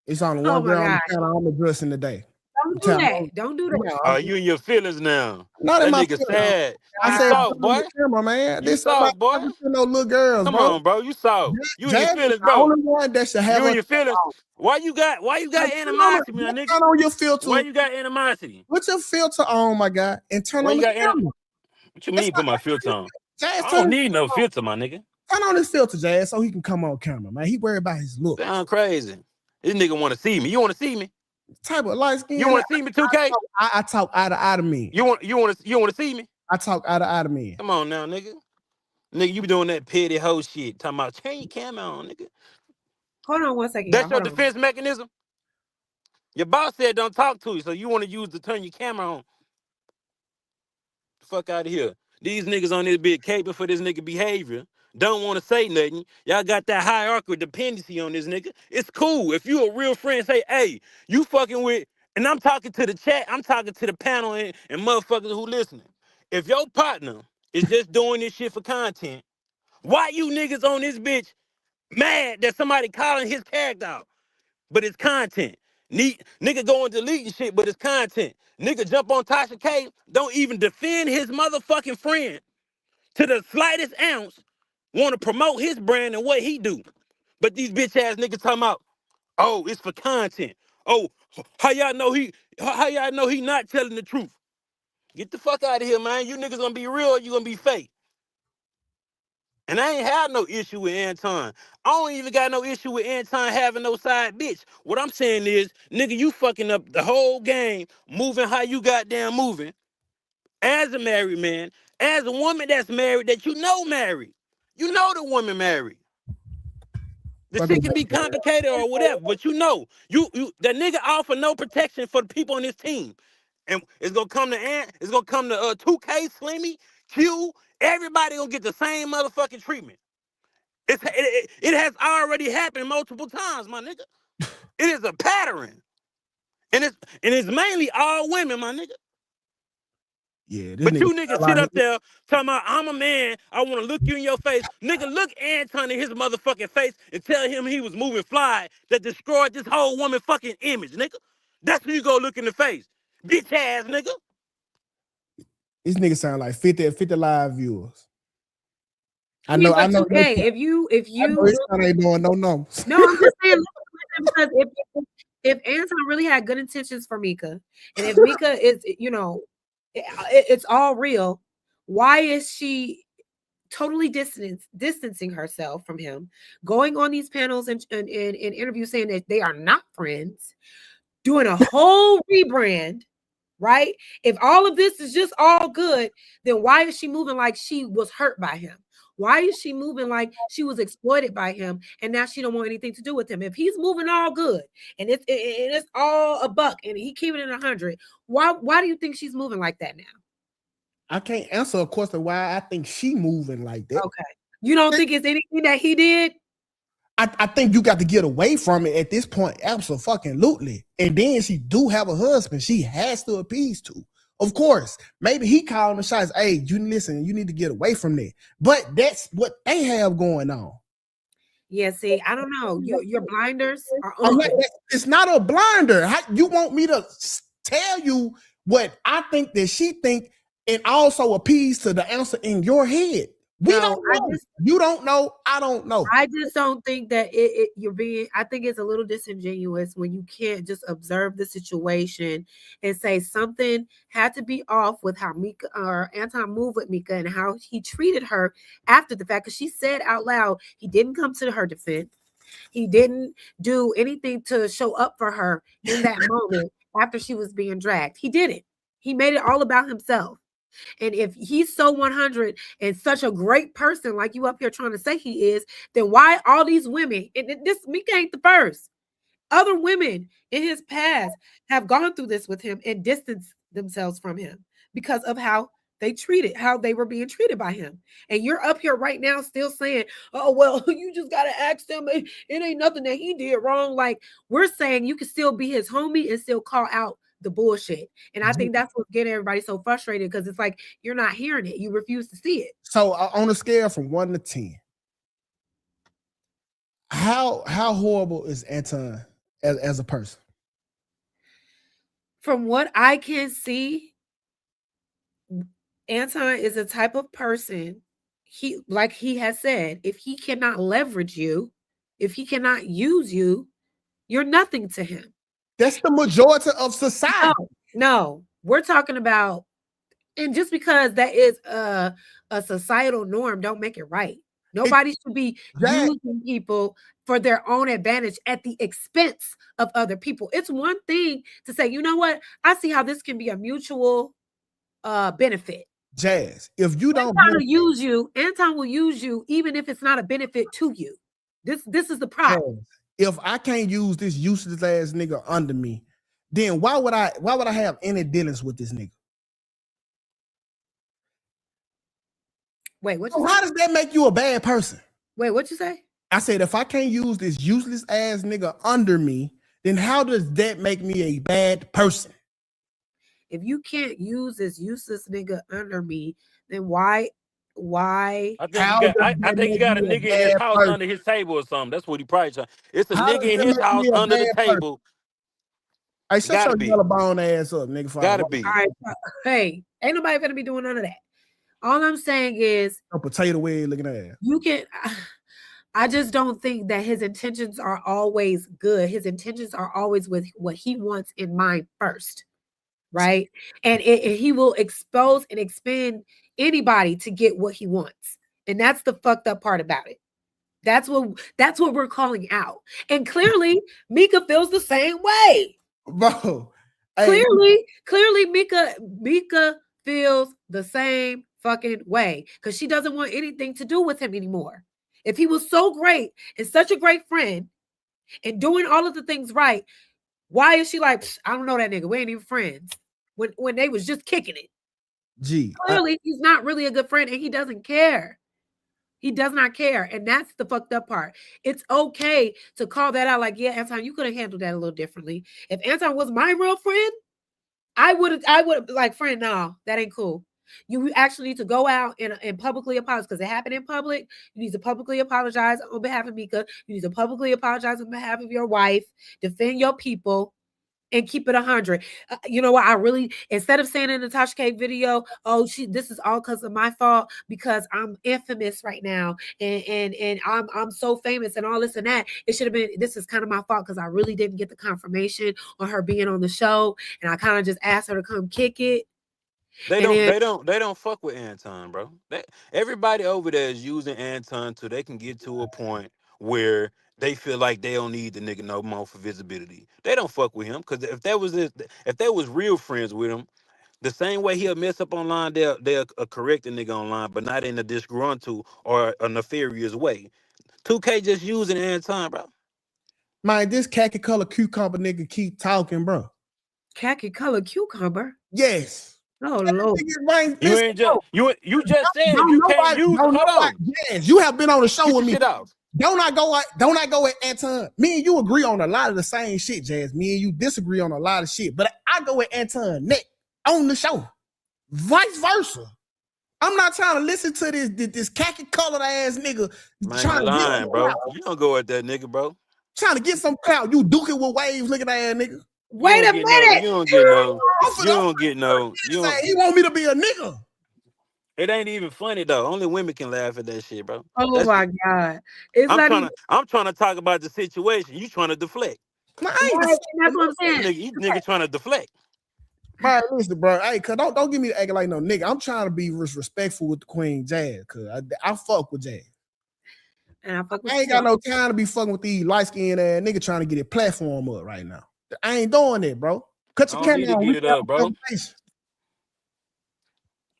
It's on the one ground I'm addressing today. Don't do that. Don't do that. You in your feelings now. Not that in my nigga feelings. sad. I said, boy. Camera, man. You soft, boy. No little girls, Come on, bro. You soft. You in your feelings, bro. The only one that should have you in your feelings. Why you got animosity, my nigga? Turn on your filter. Why you got animosity? Put your filter on, my guy, and turn on the camera. What you mean put my filter on? I don't need no filter, my nigga. Turn on his filter, Jazz, so he can come on camera, man. He worried about his look. Sound crazy. This nigga want to see me. You want to see me? Type of light skin. You want to see me, 2K? I talk eye to eye to me. You want to see me? I talk eye to eye to me. Come on now, nigga. Nigga, you be doing that petty hoe shit. Talking about turn your camera on, nigga. Hold on 1 second. That's your defense mechanism? Your boss said don't talk to you, so you want to use to turn your camera on. The fuck out of here. These niggas on this big caping for this nigga behavior. Don't want to say nothing. Y'all got that hierarchical dependency on this nigga. It's cool. If you a real friend, say, hey, you fucking with, and I'm talking to the chat, I'm talking to the panel and motherfuckers who listening. If your partner is just doing this shit for content, why you niggas on this bitch mad that somebody calling his character out? But it's content. Nigga going deleting shit, but it's content. Nigga jump on Tasha K, don't even defend his motherfucking friend to the slightest ounce, want to promote his brand and what he do. But these bitch ass niggas talking about, oh, it's for content. Oh, how y'all know he not telling the truth? Get the fuck out of here, man. You niggas gonna be real or you gonna be fake? And I ain't had no issue with Anton. I don't even got no issue with Anton having no side bitch. What I'm saying is, nigga, you fucking up the whole game, moving how you goddamn moving. As a married man, as a woman that's married, that you know married. You know the woman married. The shit can be complicated or whatever, but you know, that nigga offer no protection for the people on his team. And it's gonna come to Ant, it's gonna come to 2K, Slimmy, Q, everybody gonna get the same motherfucking treatment. It has already happened multiple times, my nigga. It is a pattern. And it's mainly all women, my nigga. Yeah, but you niggas sit up there talking about, I'm a man, I want to look you in your face. Nigga, look Anton in his motherfucking face and tell him he was moving fly that destroyed this whole woman fucking image, nigga. That's when you go look in the face. Bitch ass nigga. This nigga sound like 50 live viewers. I know. Okay, if you ain't doing no numbers. No, I'm just saying because if Anton really had good intentions for Mika, and if Mika is, you know, it's all real, why is she totally distancing herself from him, going on these panels and interviews saying that they are not friends, doing a whole rebrand? Right? If all of this is just all good, then why is she moving like she was hurt by him? Why is she moving like she was exploited by him and now she don't want anything to do with him? If he's moving all good and it's all a buck and he keeping it 100, why do you think she's moving like that now? I can't answer a question why I think she moving like that. Okay. You don't think it's anything that he did? I think you got to get away from it at this point. Absolutely. And then she do have a husband she has to appease to. Of course, maybe he calling the shots. Hey, you listen, you need to get away from that. But that's what they have going on. Yeah, see, I don't know. Your blinders are on. It's not a blinder. How, you want me to tell you what I think that she think and also appease to the answer in your head? We don't know. You don't know. I don't know. I just don't think that I think it's a little disingenuous when you can't just observe the situation and say something had to be off with how Mika or Anton moved with Mika and how he treated her after the fact. Because she said out loud, he didn't come to her defense. He didn't do anything to show up for her in that moment after she was being dragged. He didn't. He made it all about himself. And if he's so 100 and such a great person like you up here trying to say he is, then why all these women, and this Mika ain't the first, other women in his past have gone through this with him and distanced themselves from him because of how they were being treated by him. And you're up here right now still saying, oh, well, you just got to ask him. It ain't nothing that he did wrong. Like, we're saying you can still be his homie and still call out the bullshit. And I think that's what's getting everybody so frustrated because it's like you're not hearing it. You refuse to see it. So on a scale from 1 to 10, how horrible is Anton as a person? From what I can see, Anton is a type of person, like he has said, if he cannot leverage you, if he cannot use you, you're nothing to him. That's the majority of society. No, we're talking about, and just because that is a societal norm, don't make it right. Nobody should be using people for their own advantage at the expense of other people. It's one thing to say, you know what? I see how this can be a mutual benefit. Jazz, if you don't use you, Anton will use you even if it's not a benefit to you. This is the problem. If I can't use this useless ass nigga under me, then why would I have any dealings with this nigga? Wait, what? How does that make you a bad person? Wait, what you say? I said, if I can't use this useless ass nigga under me, then how does that make me a bad person? If you can't use this useless nigga under me, then why? I think you got a nigga in his house under his table or something. That's what he probably trying. It's a nigga in his house under the table. I shut your yellow bone ass up, nigga. Gotta be. All right. Hey, ain't nobody gonna be doing none of that. All I'm saying is a potato way looking ass. You can. I just don't think that his intentions are always good. His intentions are always with what he wants in mind first, right? And he will expose and expend anybody to get what he wants, and that's the fucked up part about it. That's what we're calling out, and clearly Mika feels the same way, bro. Clearly, Mika feels the same fucking way because she doesn't want anything to do with him anymore. If he was so great and such a great friend and doing all of the things right, why is she like, I don't know that nigga, we ain't even friends, when they was just kicking it? Clearly he's not really a good friend and he doesn't care. He does not care, and that's the fucked up part. It's okay to call that out, like, yeah, Anton, you could have handled that a little differently. If Anton was my real friend, I would like, friend, no, that ain't cool. You actually need to go out and publicly apologize because it happened in public. You need to publicly apologize on behalf of Mika. You need to publicly apologize on behalf of your wife, defend your people, and keep it 100. You know what? I really, instead of saying in the Tasha K video, oh, this is all because of my fault because I'm infamous right now and I'm so famous and all this and that. It should have been, this is kind of my fault because I really didn't get the confirmation on her being on the show, and I kind of just asked her to come kick it. They don't fuck with Anton, bro. Everybody over there is using Anton till they can get to a point where they feel like they don't need the nigga no more for visibility. They don't fuck with him because if they was real friends with him, the same way he'll mess up online, they'll correct the nigga online, but not in a disgruntled or a nefarious way. 2K just using Anton, bro. Man, this khaki color cucumber nigga keep talking, bro. Khaki color cucumber? Yes. Oh Lord! You just said you can't use. Hold on. Yes, you have been on the show with me. Don't I go at Anton? Me and you agree on a lot of the same shit, Jazz. Me and you disagree on a lot of shit, but I go at Anton neck on the show. Vice versa. I'm not trying to listen to this khaki colored ass nigga. Man, lying, bro. You don't go at that nigga, bro. Trying to get some clout. You duking with waves, looking at that nigga. Wait a minute. You don't get no. You don't get no. He want me to be a nigga. It ain't even funny though. Only women can laugh at that shit, bro. Oh my God. I'm trying to talk about the situation. You trying to deflect. That's what I'm saying. You nigga trying to deflect. Man, listen, bro. Hey, cause don't give me the acting like no nigga. I'm trying to be respectful with the Queen Jazz, cause I fuck with Jazz. And I ain't got no time to be fucking with these light skinned ass nigga trying to get a platform up right now. I ain't doing it, bro. Cut your camera on. Get it up, bro.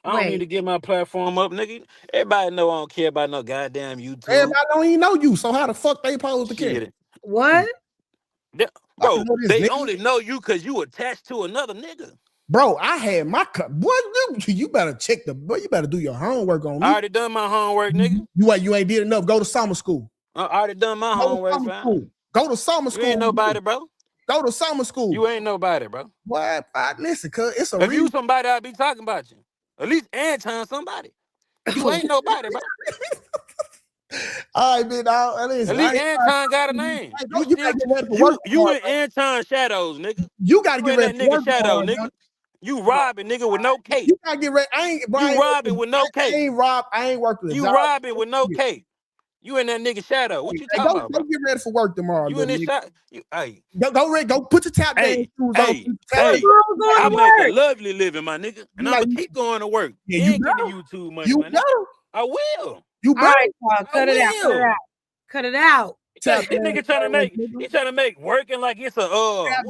I don't need to get my platform up, nigga. Everybody know I don't care about no goddamn YouTube. Everybody don't even know you, so how the fuck they supposed to care? What? Bro, they only know you because you attached to another nigga. Bro, I had my cut. Boy, you better check you better do your homework on me. I already done my homework, nigga. You ain't did enough. Go to summer school. I already done my homework, fam. Go to summer school. You ain't nobody, bro. Go to summer school. You ain't nobody, bro. Boy, listen, cuz it's a if you somebody, I'd be talking about you. At least Anton somebody. You ain't nobody, bro. All right, man. At least Anton got a name. You in Anton shadows, nigga. You gotta get ready. That nigga shadow, nigga. You robbing nigga with no cape. You gotta get ready. You robbing with no cape. I ain't working. You robbing with no cape. You in that nigga shadow. What you talking about, bro? Get ready for work tomorrow. You in this shot? Go put your tap shoes on. I make a lovely living, my nigga. And I'm gonna keep going to work. You ain't getting YouTube money, my nigga. I will. You All better. right, y'all, cut it out. Cut it will. out. Cut it out. Tap This nigga trying to make he trying to make working like it's a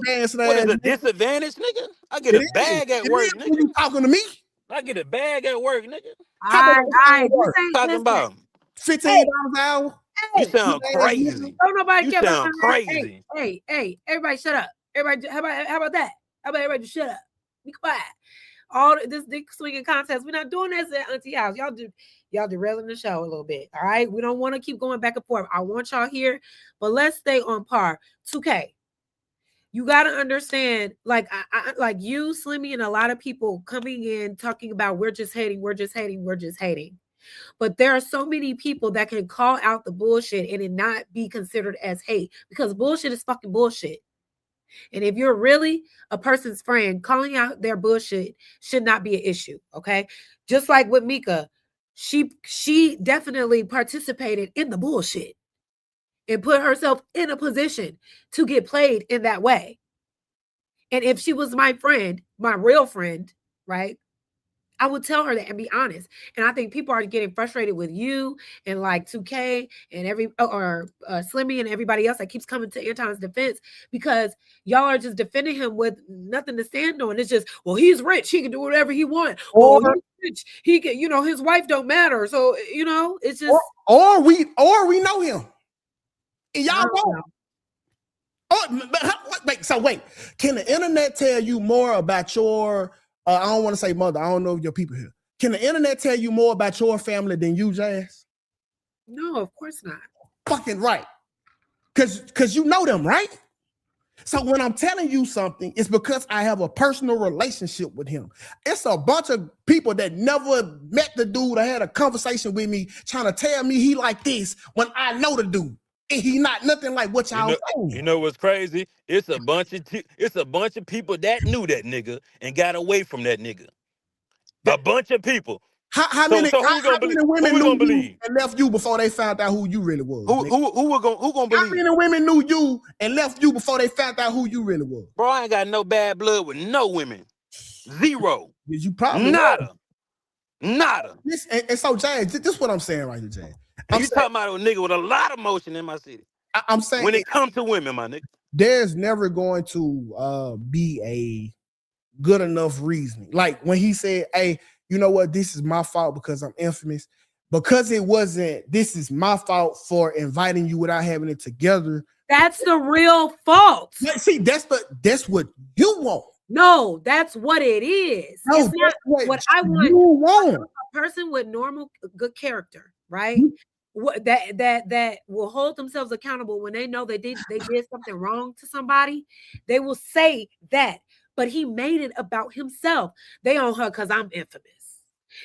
dancing what is ass a nigga. disadvantage, nigga? I get It a is. bag at It work, is when you nigga. talking to me. I get a bag at work, nigga. How much All right. you work? This ain't Talking listen. about $15 Hey, an hour. you hey. sound Ass nigga. crazy. Don't nobody You care about sound none of that. crazy. Hey, everybody shut up. Everybody, how about that? How about everybody just shut up? Be quiet. All this dick swinging contest. We're not doing this at Auntie House. Y'all derailing the show a little bit. All right. We don't want to keep going back and forth. I want y'all here, but let's stay on par. 2K. You got to understand, like I like you, Slimmy, and a lot of people coming in talking about we're just hating. But there are so many people that can call out the bullshit and it not be considered as hate, because bullshit is fucking bullshit. And if you're really a person's friend, calling out their bullshit should not be an issue. Okay. Just like with Mika, she definitely participated in the bullshit and put herself in a position to get played in that way. And if she was my friend, my real friend, right, I would tell her that and be honest. And I think people are getting frustrated with you and like 2K and Slimmy and everybody else that keeps coming to Anton's defense, because y'all are just defending him with nothing to stand on. It's just, well, he's rich, he can do whatever he wants. Well, he's rich, he can, his wife don't matter. So it's just or we know him. And y'all don't. Wait. Can the internet tell you more about your I don't want to say mother, I don't know if your people here. Can the internet tell you more about your family than you, Jazz? No, of course not. Fucking right. Cause you know them, right? So when I'm telling you something, it's because I have a personal relationship with him. It's a bunch of people that never met the dude or had a conversation with me trying to tell me he like this when I know the dude. And he not nothing like what y'all saying. You know what's crazy? It's a bunch of people that knew that nigga and got away from that nigga. A bunch of people. How many women Who we gonna knew you believe? and left you before they found out who you really was? Who gonna believe? How many women knew you and left you before they found out who you really was? Bro, I ain't got no bad blood with no women. Zero. You probably Nada. And so, James, this is what I'm saying right here, James. You talking about a nigga with a lot of motion in my city. I'm saying when it comes to women, my nigga, there's never going to be a good enough reasoning. Like when he said, hey, you know what? This is my fault because I'm infamous. Because it wasn't, this is my fault for inviting you without having it together. That's the real fault. See, that's what you want. No, that's what it is. No, it's not what I want. You want a person with normal, good character, right? That will hold themselves accountable when they know they did something wrong to somebody. They will say that. But he made it about himself. They own her because I'm infamous.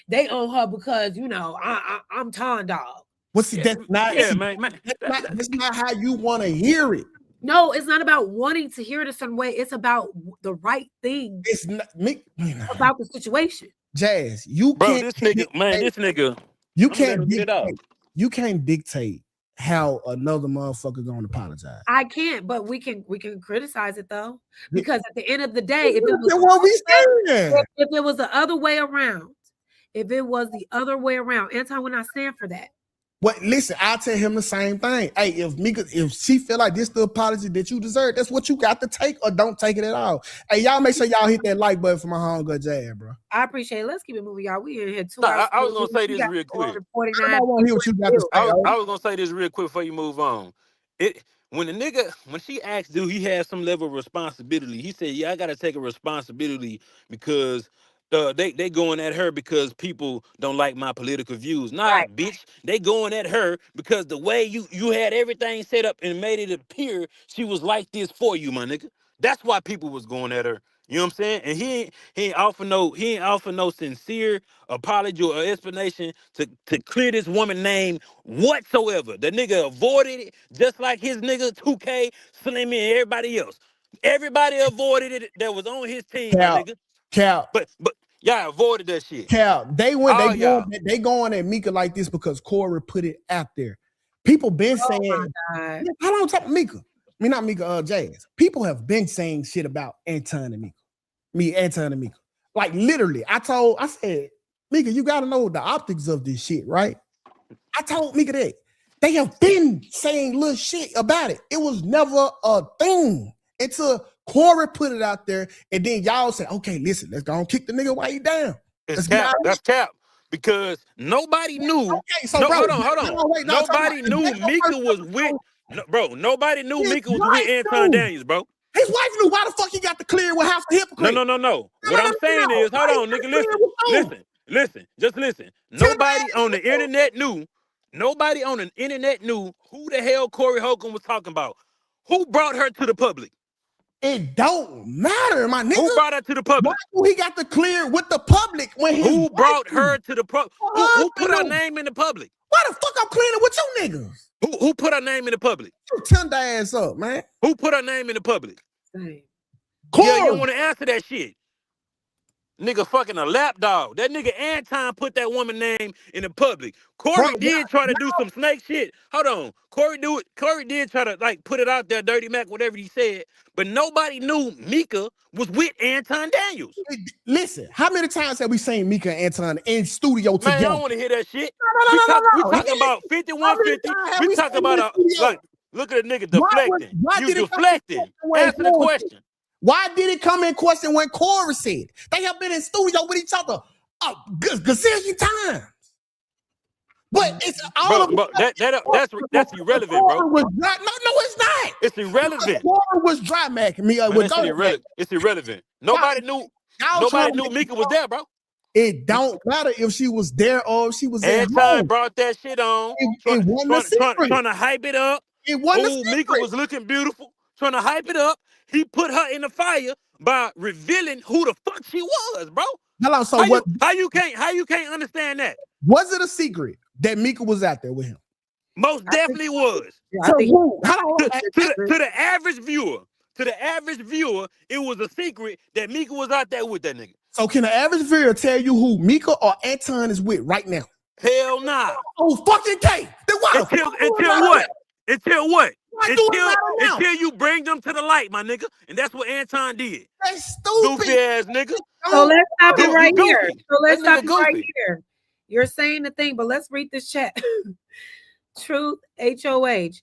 They own her because I'm Ton Dog. Well, see, that's not, that's not how you want to hear it. No, it's not about wanting to hear it a certain way. It's about the right thing. It's not me about the situation. Jazz, you can't. This nigga. You can't dictate. You can't dictate how another motherfucker gonna apologize. I can't, but we can criticize it though, because at the end of the day, if it was the other way around, Anton would not stand for that. Well, listen, I'll tell him the same thing. Hey, if she feel like this the apology that you deserve, that's what you got to take, or don't take it at all. Hey, y'all make sure y'all hit that like button for my homegirl Jazz, bro. I appreciate it. Let's keep it moving, y'all. We in here 2 hours. I was gonna say this real quick. I want to hear what you got to say. I was gonna say this real quick before you move on. When she asked, do he have some level of responsibility? He said, yeah, I gotta take a responsibility because they going at her because people don't like my political views. Nah, right. Bitch, they going at her because the way you had everything set up and made it appear she was like this for you, my nigga. That's why people was going at her. You know what I'm saying? And he ain't offer no sincere apology or explanation to clear this woman name whatsoever. The nigga avoided it just like his nigga 2K, Slimmy, and everybody else. Everybody avoided it that was on his team, my nigga. But y'all avoided that shit. They going at Mika like this because Corey put it out there. People been saying, how long talk Mika? I mean, not Mika, Jazz. People have been saying shit about Anton and Mika. Anton and Mika. Like literally, I said, Mika, you gotta know the optics of this shit, right? I told Mika that. They have been saying little shit about it. It was never a thing until Corey put it out there, and then y'all said, "Okay, listen, let's go and kick the nigga while he down." It's cap. That's cap. Because nobody knew. Okay, so no, bro, hold on. wait, Nobody knew Mika was with. No, bro, nobody knew Mika was with Anton Daniels, bro. His wife knew. Why the fuck he got the clear with House of Hypocrite? No. What I'm saying is, hold on, nigga, listen. Just listen. Nobody on the internet knew. Nobody on the internet knew who the hell Corey Holcomb was talking about. Who brought her to the public? It don't matter, my nigga. Who brought her to the public? Why he got the clear with the public when who brought her to the public? Who put her name in the public? Why the fuck I'm cleaning with you niggas? Who put her name in the public? You turn the ass up, man. Who put her name in the public? Same. Yeah, you don't want to answer that shit. Nigga fucking a lap dog. That nigga Anton put that woman name in the public. Corey did try to do some snake shit. Hold on. Corey did try to like put it out there, Dirty Mac, whatever he said. But nobody knew Mika was with Anton Daniels. Listen, how many times have we seen Mika and Anton in studio together? Man, I don't want to hear that shit. No. We talking about 5150. We talking about like, look at a nnigga deflecting. You deflecting. Answer the question. Why did it come in question when Corey said they have been in studio with each other a gazillion times? But it's all that's irrelevant, bro. No, it's not. It's irrelevant. Corey was dry macking me. It's irrelevant. Nobody knew Mika was there, bro. It don't matter if she was there or if she was there. Anton brought that shit on. It wasn't a secret. Trying to hype it up. It wasn't a secret. Mika was looking beautiful. Trying to hype it up. He put her in the fire by revealing who the fuck she was, bro. Hello, so how you can't understand that? Was it a secret that Mika was out there with him? Most definitely was. To the average viewer, it was a secret that Mika was out there with that nigga. So can the average viewer tell you who Mika or Anton is with right now? Hell nah. Oh, fucking K. Then why Until what? Until you bring them to the light, my nigga. And that's what Anton did. That's stupid. Goofy ass nigga. So let's stop it right here. Goofy. You're saying the thing, but let's read this chat. Truth, HOH.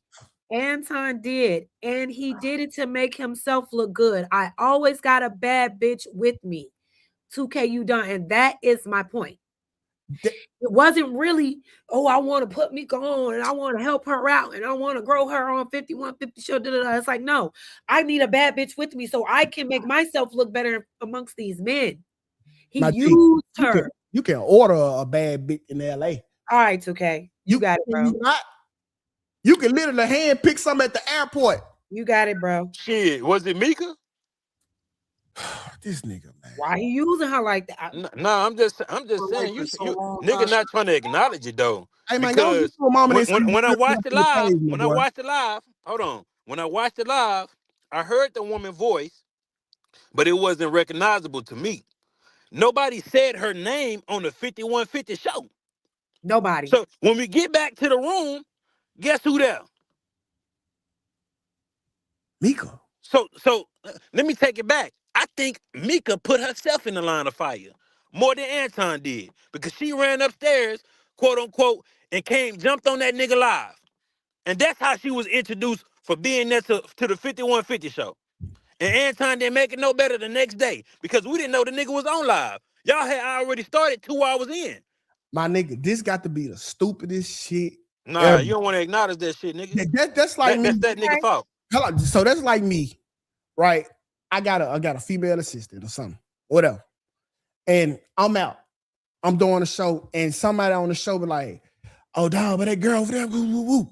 Anton did, and he did it to make himself look good. I always got a bad bitch with me. 2K, you done. And that is my point. It wasn't really, I want to put Mika on and I want to help her out and I want to grow her on 5150 show. It's like, no, I need a bad bitch with me so I can make myself look better amongst these men. He used her. You can order a bad bitch in LA. All right, 2K. You got it, bro. You can literally hand pick some at the airport. You got it, bro. Shit, was it Mika? This nigga, man. Why you using her like that? No, I'm just saying you nigga not trying to acknowledge it though. Hey man, because when I watched it live, hold on. When I watched it live, I heard the woman's voice, but it wasn't recognizable to me. Nobody said her name on the 5150 show. Nobody. So when we get back to the room, guess who there? Mika. So let me take it back. I think Mika put herself in the line of fire more than Anton did because she ran upstairs, quote unquote, and jumped on that nigga live. And that's how she was introduced for being there to the 5150 show. And Anton didn't make it no better the next day because we didn't know the nigga was on live. Y'all had already started 2 hours in. My nigga, this got to be the stupidest shit. Nah, ever. You don't want to acknowledge that shit, nigga. That's like me. That's that nigga fault. Hold on. So that's like me, right? I got a female assistant or something, whatever. And I'm out. I'm doing a show, and somebody on the show be like, "Oh, dog, but that girl over there, woo, woo, woo."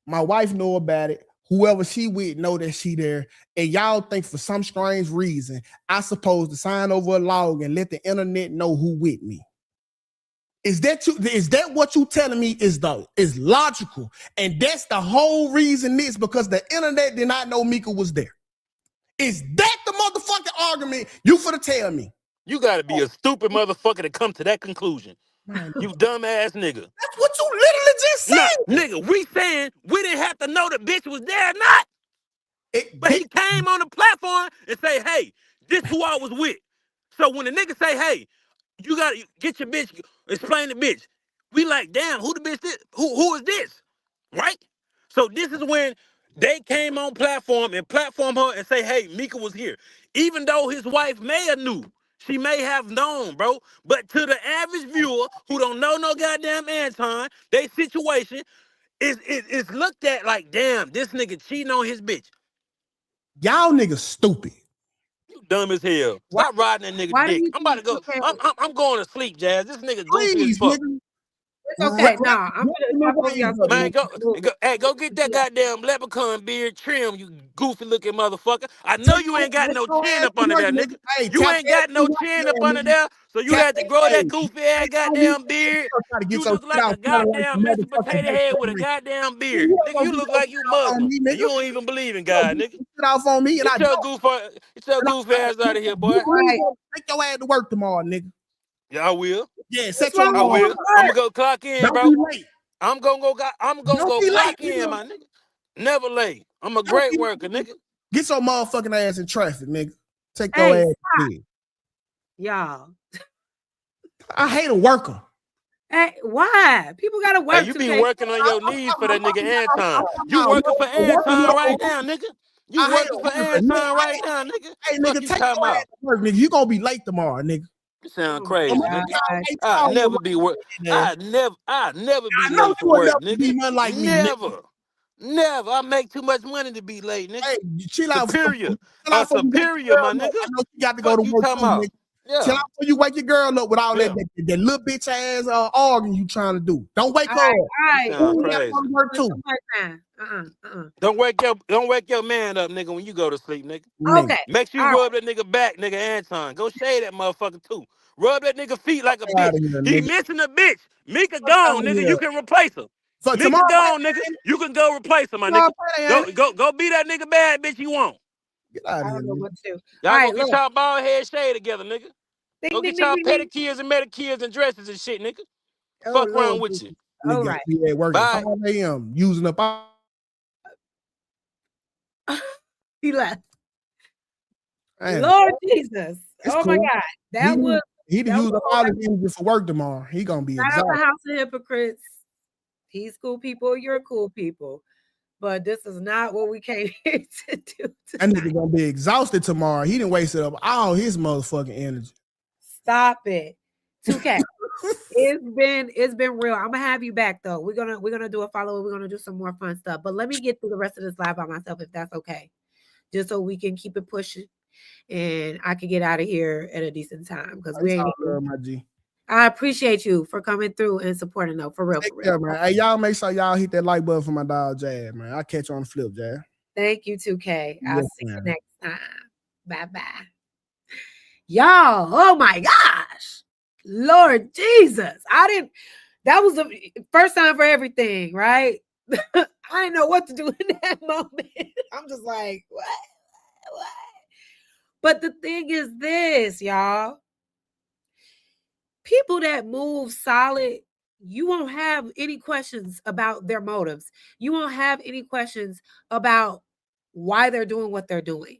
My wife know about it. Whoever she with know that she there. And y'all think for some strange reason, I supposed to sign over a log and let the internet know who with me. Is that what you telling me is logical? And that's the whole reason this, because the internet did not know Mika was there. Is that the motherfucking argument you finna tell me? You gotta be a stupid motherfucker to come to that conclusion. You dumbass nigga. That's what you literally just said. Nah, nigga, we saying we didn't have to know the bitch was there or not. But he came on the platform and say, hey, this who I was with. So when the nigga say, hey, you gotta get your bitch, explain the bitch. We like, damn, who the bitch is? Who is this? Right? So this is when they came on platform and platform her and say, hey, Mika was here. Even though his wife may have knew. She may have known, bro. But to the average viewer who don't know no goddamn Anton, they situation is looked at like, damn, this nigga cheating on his bitch. Y'all niggas stupid. You dumb as hell. Stop riding that nigga Why do dick. you I'm about to think? go. Okay, I'm going to sleep, Jazz. This nigga goofy as Please, fuck. nigga. it's okay. Nah, I'm gonna talk over y'all. So Man, go get that goddamn leprechaun beard trim, you goofy looking motherfucker. I know you ain't got no chin up under there, nigga. Hey, You tap ain't got no chin up under there, so you had to grow that goofy ass goddamn beard. You look like a goddamn Mr. Potato Head with a goddamn beard. Nigga, you look like you Muslim. And you don't even believe in God, nigga. Get off on me, and Get your goofy ass out of here, boy. Take your ass to work tomorrow, nigga. Yeah, I will. Yeah, set What's your wrong I with will. I'm gonna go clock in, Don't bro. be late. I'm gonna Don't go be late, clock in, nigga. my nigga. Never late. I'm a Don't great be worker, late. nigga. Get your motherfucking ass in traffic, nigga. Take Hey, your ass. stop. In. Y'all. I hate a worker. Hey, why? People gotta work Hey, you to be pay. working on your knees for that nigga Anton. You working for Anton right now, nigga. You I hate working a for worker. Anton right now, nigga. Hey, Fuck nigga, you take talking your ass about? to work, nigga. You gonna be late tomorrow, nigga. You sound Oh my crazy, God. nigga. I never be work. I never be I know late you for would work, never be nigga. nothing like me, nigga. Never. I make too much money to be late, nigga. Hey, chill out. Superior. Chill out before you wake Superior, your my girl up. nigga. I know you got to go Fuck to you work talking too, about? nigga. Chill Yeah. out before you wake your girl up with all Yeah. that little bitch ass arguing you trying to do. Don't wake her up. All right. You sound You got to crazy. go to work too. Don't wake your man up, nigga, when you go to sleep, nigga. Nigga. Okay. Make sure All you right. rub that nigga back, nigga Anton. Go shade that motherfucker too. Rub that nigga feet like a Get out bitch. of here, He nigga. missing a bitch. Mika Fuck out gone, of nigga. here. You can replace her. So Mika tomorrow, gone, nigga. You can go replace her, my nigga. Go be that nigga bad bitch you want. Get out I of here, don't know nigga. what to do. Y'all All go right, get look. y'all bald head shade together, nigga. Ding, Go ding, get ding, y'all ding, ding. pedicures and manicures and dresses and shit, nigga. Oh, Fuck Lord around with Jesus. you. All Nigga right. got to be at work at Bye. 5 a.m. using up all. He left. Damn. Lord Jesus. It's Oh my cool. God. That was He that used was up all his energy for work tomorrow. He gonna be not out the exhausted. house of hypocrites. He's cool people, you're cool people. But this is not what we came here to do That tonight. nigga gonna be exhausted tomorrow. He didn't waste up all his motherfucking energy. Stop it. 2K. It's been real. I'm gonna have you back though. We're gonna do a follow-up. We're gonna do some more fun stuff. But let me get through the rest of this live by myself if that's okay. Just so we can keep it pushing and I can get out of here at a decent time because we ain't Girl, my G. I appreciate you for coming through and supporting though. For real, for real. Yeah, man. Hey, y'all make sure y'all hit that like button for my dog Jazz, man. I'll catch you on the flip, Jazz. Thank you, 2K. I'll Yes, see you ma'am. next time. Bye-bye. Y'all, oh my gosh. Lord Jesus. That was the first time for everything, right? I didn't know what to do in that moment. I'm just like, what? But the thing is this, y'all. People that move solid, you won't have any questions about their motives. You won't have any questions about why they're doing what they're doing.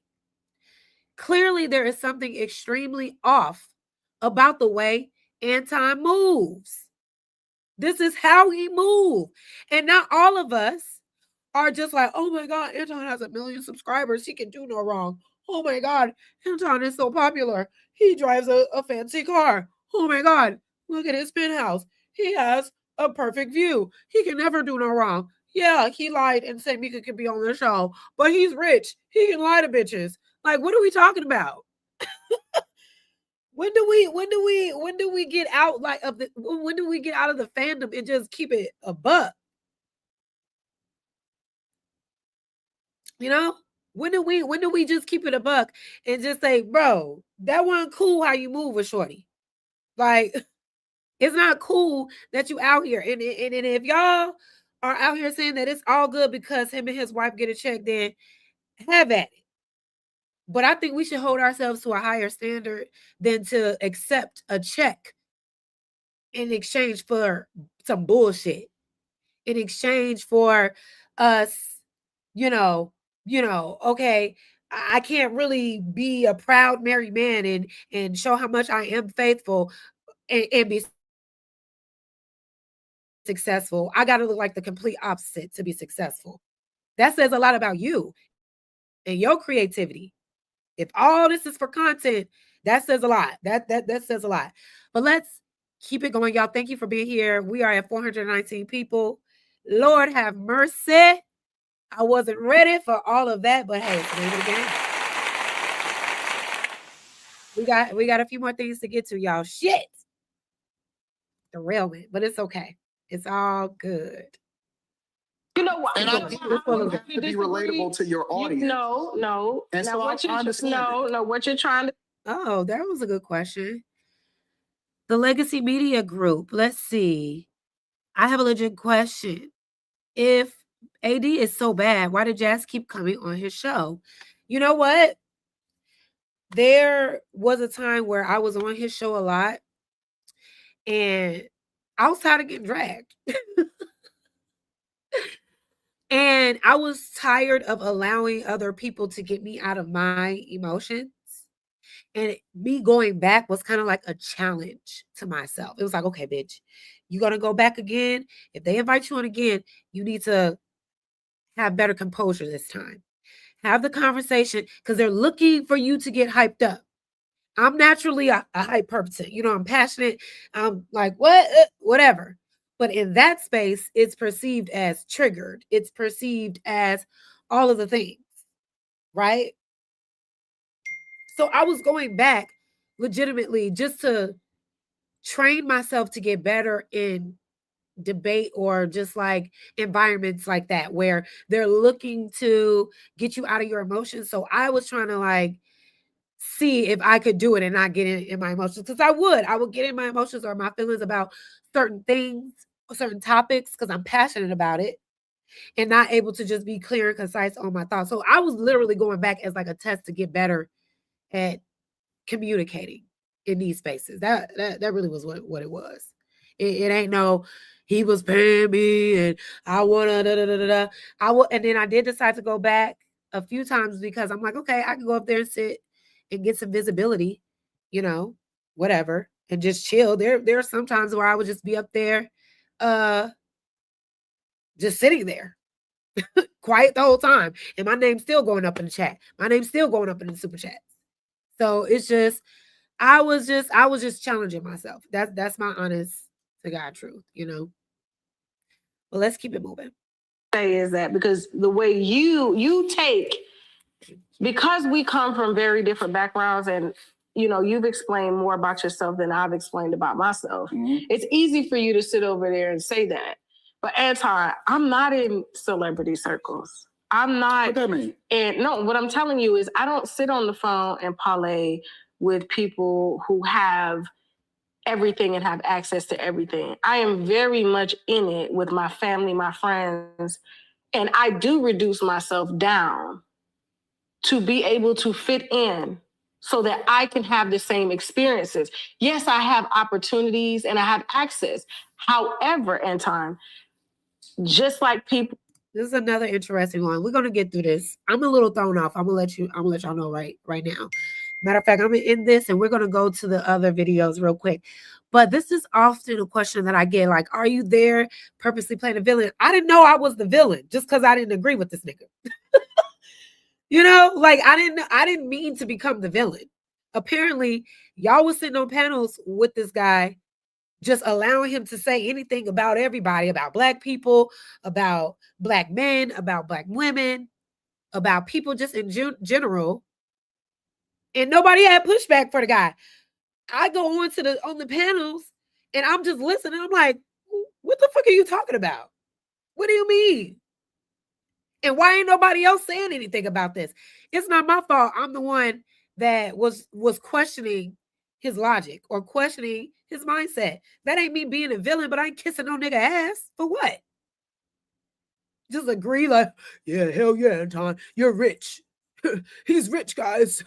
Clearly, there is something extremely off about the way Anton moves. This is how he moves. And not all of us are just like, oh my God, Anton has 1 million subscribers. He can do no wrong. Oh my God, Anton is so popular. He drives a fancy car. Oh my God, look at his penthouse. He has a perfect view. He can never do no wrong. Yeah, he lied and said Mika could be on the show, but he's rich. He can lie to bitches. Like, what are we talking about? When do we get out like of the when do we get out of the fandom and just keep it a buck? You know? When do we just keep it a buck and just say, bro, that wasn't cool how you move with Shorty? Like, it's not cool that you out here. And if y'all are out here saying that it's all good because him and his wife get a check, then have at it. But I think we should hold ourselves to a higher standard than to accept a check in exchange for some bullshit. In exchange for us, okay, I can't really be a proud married man and show how much I am faithful and be successful, I got to look like the complete opposite to be successful. That says a lot about you and your creativity. If all this is for content, that says a lot. That says a lot. But let's keep it going, y'all. Thank you for being here. We are at 419 people. Lord have mercy. I wasn't ready for all of that, but hey, it's the name of the game. We got a few more things to get to, y'all. Shit. Derailment, but it's okay. It's all good. You know what? And I have to be relatable to your audience. No. And now, so what I understand. what you're trying to. Oh, that was a good question. The Legacy Media Group. Let's see. I have a legit question. If AD is so bad, why did Jazz keep coming on his show? You know what? There was a time where I was on his show a lot, and I was tired of getting dragged. And I was tired of allowing other people to get me out of my emotions. And me going back was kind of like a challenge to myself. It was like, okay, bitch, you're going to go back again. If they invite you on again, you need to have better composure this time. Have the conversation because they're looking for you to get hyped up. I'm naturally a hype person. You know, I'm passionate. I'm like, what? Whatever. But in that space, it's perceived as triggered. It's perceived as all of the things, right? So I was going back legitimately just to train myself to get better in debate or just like environments like that where they're looking to get you out of your emotions. So I was trying to like see if I could do it and not get in my emotions because I would get in my emotions or my feelings about certain things, certain topics because I'm passionate about it and not able to just be clear and concise on my thoughts. So I was literally going back as like a test to get better at communicating in these spaces. That really was what it was. It ain't no he was paying me and I wanna da da da da. And then I did decide to go back a few times because I'm like, okay, I can go up there and sit and get some visibility, you know, whatever, and just chill. There are some times where I would just be up there, just sitting there, quiet the whole time, and my name's still going up in the chat. My name's still going up in the super chat. So it's just, I was just challenging myself. That's my honest to God truth, you know. But let's keep it moving. Say is that because the way you take, because we come from very different backgrounds and you know you've explained more about yourself than I've explained about myself. Mm-hmm. It's easy for you to sit over there and say that. But Anton, I'm not in celebrity circles. I'm not. What that mean? And no, what I'm telling you is I don't sit on the phone and parlay with people who have everything and have access to everything. I am very much in it with my family, my friends, and I do reduce myself down to be able to fit in so that I can have the same experiences. Yes, I have opportunities and I have access. However, Anton, just like people. This is another interesting one. We're gonna get through this. I'm a little thrown off. I'm gonna let y'all know right now. Matter of fact, I'm gonna end this and we're gonna go to the other videos real quick. But this is often a question that I get, like, are you there purposely playing a villain? I didn't know I was the villain just because I didn't agree with this nigga. You know, like I didn't mean to become the villain. Apparently, y'all was sitting on panels with this guy, just allowing him to say anything about everybody, about Black people, about Black men, about Black women, about people just in general. And nobody had pushback for the guy. I go on the panels and I'm just listening. I'm like, what the fuck are you talking about? What do you mean? And why ain't nobody else saying anything about this? It's not my fault. I'm the one that was questioning his logic or questioning his mindset. That ain't me being a villain, but I ain't kissing no nigga ass. For what? Just agree like, yeah, hell yeah, Anton, you're rich. He's rich, guys.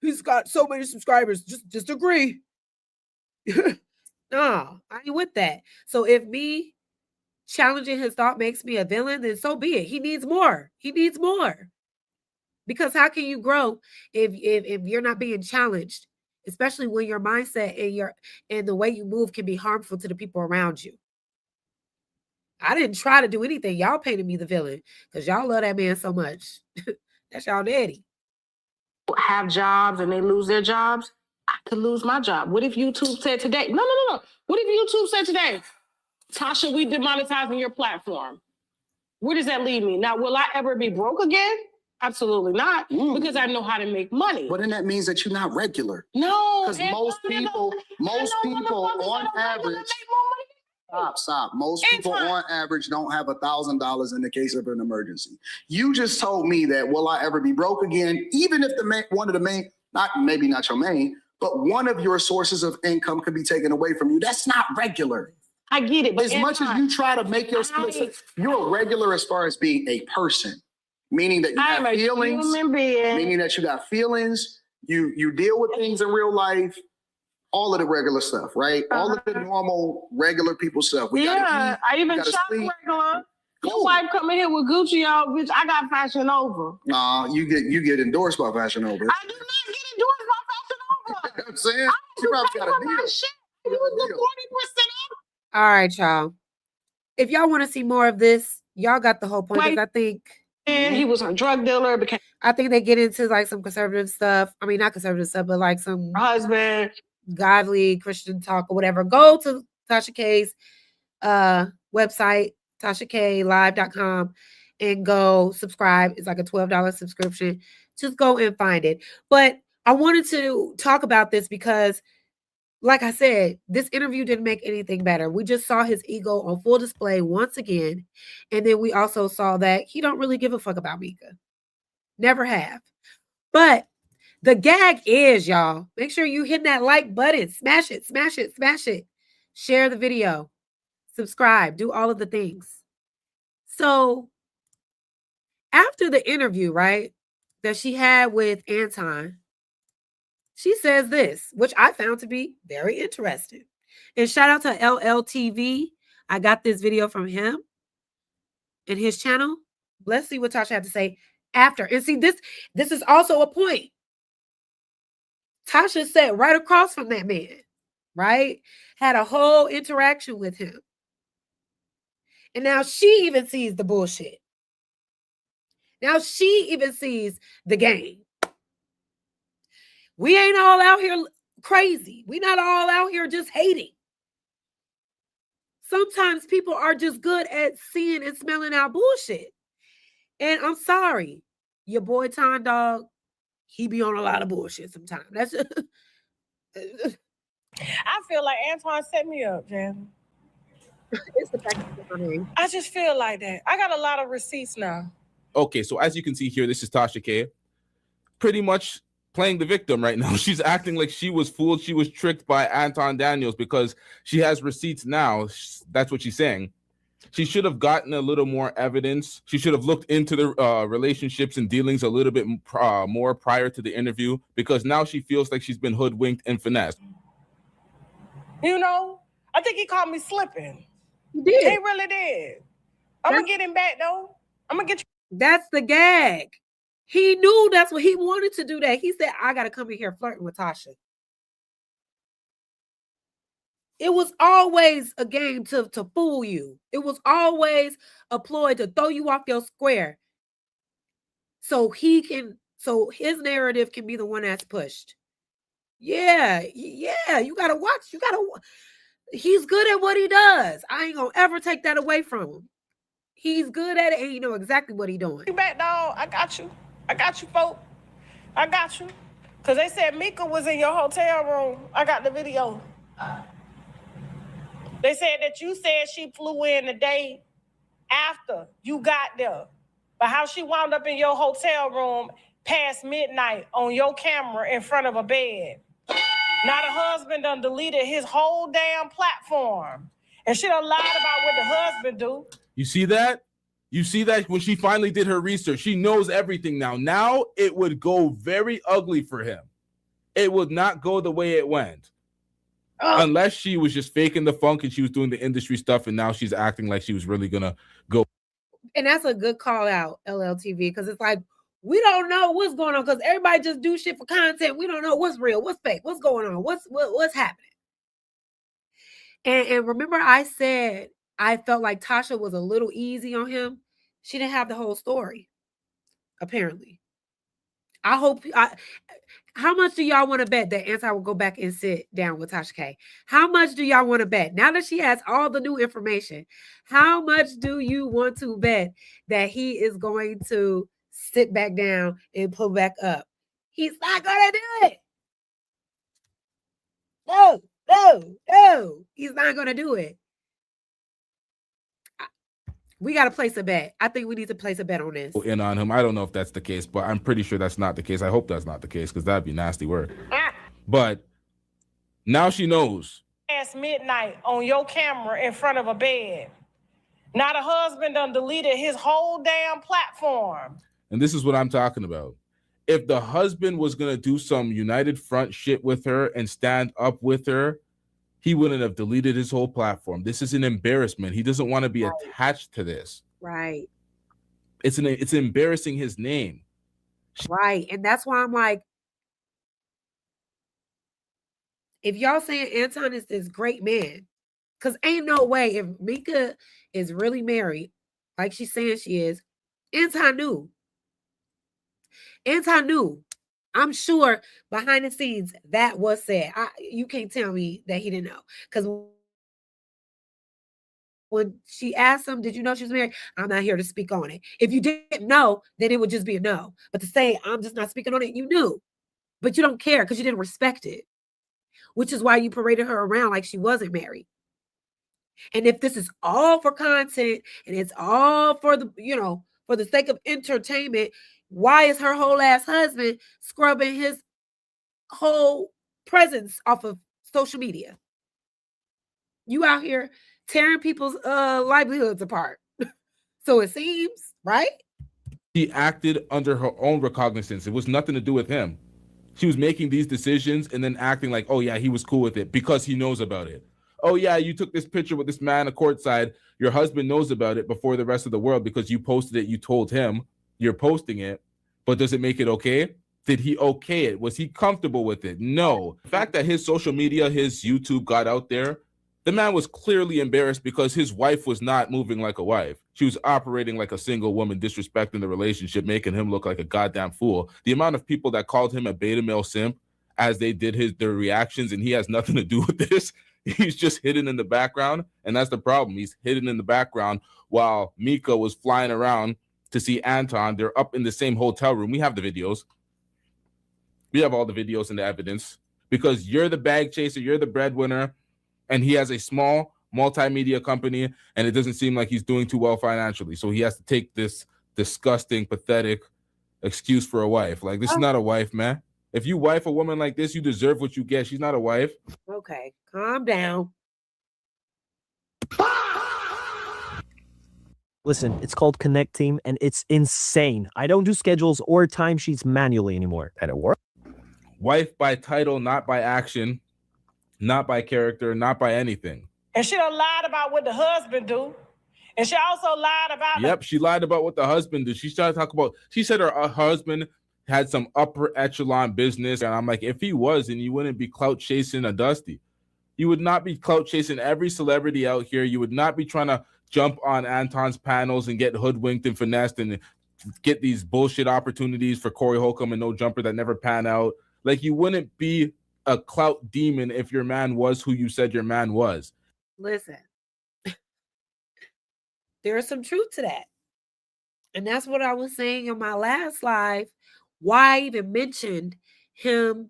He's got so many subscribers. Just agree. No, I ain't with that. So if me challenging his thought makes me a villain, then so be it. He needs more. Because how can you grow if you're not being challenged, especially when your mindset and the way you move can be harmful to the people around you? I didn't try to do anything. Y'all painted me the villain because y'all love that man so much. That's y'all daddy. Have jobs and they lose their jobs, I could lose my job. What if YouTube said today, no. What if YouTube said today, Tasha, we demonetizing your platform? Where does that leave me? Now, will I ever be broke again? Absolutely not, because I know how to make money. But then that means that you're not regular. No, because most people on average. Stop. Most people on average don't have $1,000 in the case of an emergency. You just told me that will I ever be broke again? Even if one of the main, maybe not your main, but one of your sources of income could be taken away from you. That's not regular. I get it. But as much as you try to make your split, you're a regular as far as being a person, meaning that you have feelings, meaning that you got feelings, you deal with things in real life, all of the regular stuff, right? All of the normal regular people stuff. We gotta eat, I even shop regular. Your wife coming here with Gucci, y'all, bitch. I got Fashion Over. Nah, you get endorsed by Fashion Over. I do not get endorsed by Fashion Over. You know what I'm saying? You probably got a deal. It was the 40% off. All right, y'all. If y'all want to see more of this, y'all got the whole point. Because I think he was a drug dealer. I think they get into like some conservative stuff. I mean, not conservative stuff, but like some husband, godly Christian talk or whatever. Go to Tasha K's website, TashaKLive.com, and go subscribe. It's like a $12 subscription. Just go and find it. But I wanted to talk about this because, like I said, this interview didn't make anything better. We just saw his ego on full display once again. And then we also saw that he don't really give a fuck about Mika. Never have. But the gag is, y'all, make sure you hit that like button. Smash it, smash it, smash it. Share the video. Subscribe. Do all of the things. So after the interview, right, that she had with Anton, she says this, which I found to be very interesting. And shout out to LLTV. I got this video from him and his channel. Let's see what Tasha had to say after. And see, this is also a point. Tasha sat right across from that man, right? Had a whole interaction with him. And now she even sees the bullshit. Now she even sees the game. We ain't all out here crazy. We not all out here just hating. Sometimes people are just good at seeing and smelling out bullshit. And I'm sorry, your boy Ton Dog, he be on a lot of bullshit sometimes. That's just I feel like Anton set me up, Jan. It's the fact that I just feel like that. I got a lot of receipts now. Okay, so as you can see here, this is Tasha K. Pretty much playing the victim right now. She's acting like she was fooled. She was tricked by Anton Daniels because she has receipts now. That's what she's saying. She should have gotten a little more evidence. She should have looked into the relationships and dealings a little bit more prior to the interview, because now she feels like she's been hoodwinked and finessed. You know, I think he caught me slipping. He did. He really did. I'm going to get him back, though. I'm going to get you. That's the gag. He knew that's what he wanted to do that. He said, I got to come in here flirting with Tasha. It was always a game to fool you. It was always a ploy to throw you off your square. So his narrative can be the one that's pushed. Yeah, you got to watch. He's good at what he does. I ain't going to ever take that away from him. He's good at it and he know exactly what he's doing. You back, dog. I got you. I got you, folk. I got you. Because they said Mika was in your hotel room. I got the video. They said that you said she flew in the day after you got there. But how she wound up in your hotel room past midnight on your camera in front of a bed. Now the husband done deleted his whole damn platform. And she done lied about what the husband do. You see that? You see that when she finally did her research, she knows everything now. Now it would go very ugly for him. It would not go the way it went. Unless she was just faking the funk and she was doing the industry stuff and now she's acting like she was really going to go. And that's a good call out, LLTV, because it's like, we don't know what's going on because everybody just do shit for content. We don't know what's real, what's fake, what's going on, what's happening. And remember I said I felt like Tasha was a little easy on him. She didn't have the whole story, apparently. How much do y'all want to bet that Anton will go back and sit down with Tasha K? How much do y'all want to bet? Now that she has all the new information, how much do you want to bet that he is going to sit back down and pull back up? He's not going to do it. No. He's not going to do it. We got to place a bet. I think we need to place a bet on this. In on him. I don't know if that's the case, but I'm pretty sure that's not the case. I hope that's not the case because that'd be nasty work. But now she knows. Past midnight on your camera in front of a bed. Now the husband done deleted his whole damn platform. And this is what I'm talking about. If the husband was going to do some United Front shit with her and stand up with her, he wouldn't have deleted his whole platform. This is an embarrassment. He doesn't want to be attached to this. Right. It's embarrassing his name. Right. And that's why I'm like, if y'all saying Anton is this great man, because ain't no way if Mika is really married, like she's saying she is, Anton knew. Anton knew. I'm sure behind the scenes that was said. You can't tell me that he didn't know. Because when she asked him, did you know she was married? I'm not here to speak on it. If you didn't know, then it would just be a no. But to say, I'm just not speaking on it, you knew. But you don't care because you didn't respect it. Which is why you paraded her around like she wasn't married. And if this is all for content and it's all for the, for the sake of entertainment, why is her whole ass husband scrubbing his whole presence off of social media? You out here tearing people's livelihoods apart. So it seems, right? She acted under her own recognizance. It was nothing to do with him. She was making these decisions and then acting like, oh yeah, he was cool with it because he knows about it. Oh yeah, you took this picture with this man at courtside. Your husband knows about it before the rest of the world because you posted it. You told him you're posting it, but does it make it okay? Did he okay it? Was he comfortable with it? No. The fact that his social media, his YouTube got out there, the man was clearly embarrassed because his wife was not moving like a wife. She was operating like a single woman, disrespecting the relationship, making him look like a goddamn fool. The amount of people that called him a beta male simp as they did their reactions, and he has nothing to do with this. He's just hidden in the background, and that's the problem. He's hidden in the background while Mika was flying around to see Anton. They're up in the same hotel room. We have the videos. We have all the videos and the evidence because you're the bag chaser, you're the breadwinner, and he has a small multimedia company, and it doesn't seem like he's doing too well financially. So he has to take this disgusting, pathetic excuse for a wife. Like, this is not a wife, man. If you wife a woman like this, you deserve what you get. She's not a wife. Okay, calm down. Listen, it's called Connect Team, and it's insane. I don't do schedules or timesheets manually anymore. And it works. Wife by title, not by action, not by character, not by anything. And she done lied about what the husband do. And she also lied about... Yep, she lied about what the husband did. She started talking about... She said her husband had some upper echelon business. And I'm like, if he was, then you wouldn't be clout chasing a Dusty. You would not be clout chasing every celebrity out here. You would not be trying to jump on Anton's panels and get hoodwinked and finessed and get these bullshit opportunities for Corey Holcomb and no jumper that never pan out. Like, you wouldn't be a clout demon if your man was who you said your man was. Listen, there is some truth to that. And that's what I was saying in my last live. Why I even mentioned him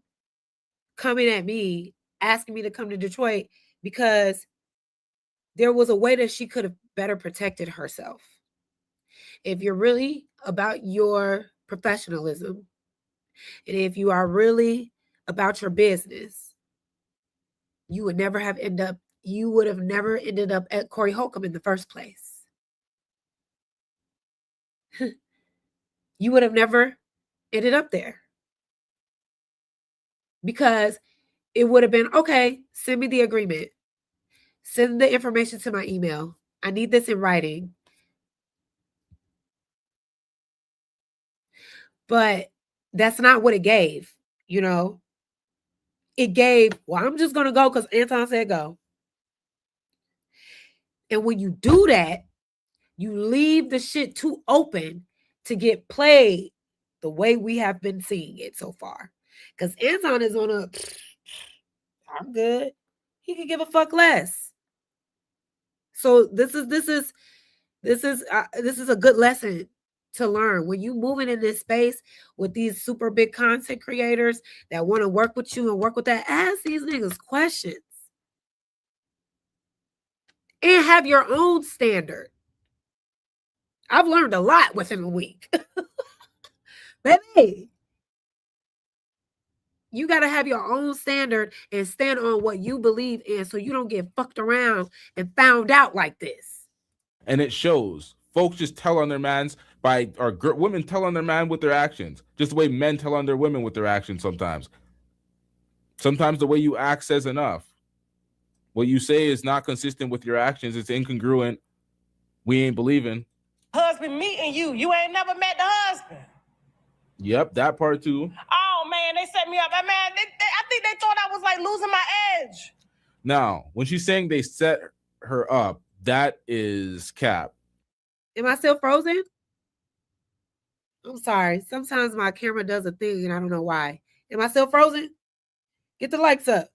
coming at me, asking me to come to Detroit, because there was a way that she could have better protected herself. If you're really about your professionalism, and if you are really about your business, you would have never ended up at Corey Holcomb in the first place. You would have never ended up there. Because it would have been, okay, send me the agreement. Send the information to my email. I need this in writing. But that's not what it gave, It gave, well, I'm just going to go because Anton said go. And when you do that, you leave the shit too open to get played the way we have been seeing it so far. Because Anton is on a, I'm good. He could give a fuck less. So this is a good lesson to learn. When you moving in this space with these super big content creators that want to work with you and work with that, ask these niggas questions. And have your own standard. I've learned a lot within a week. Baby, you got to have your own standard and stand on what you believe in so you don't get fucked around and found out like this. And it shows. Folks just tell on their mans women tell on their man with their actions, just the way men tell on their women with their actions sometimes. Sometimes the way you act says enough. What you say is not consistent with your actions. It's incongruent. We ain't believing. Husband meeting you. You ain't never met the husband. Yep, that part too. Oh, man, they set me up. Man, I think they thought I was like losing my edge. Now, when she's saying they set her up, that is cap. Am I still frozen? I'm sorry. Sometimes my camera does a thing and I don't know why. Am I still frozen? Get the lights up.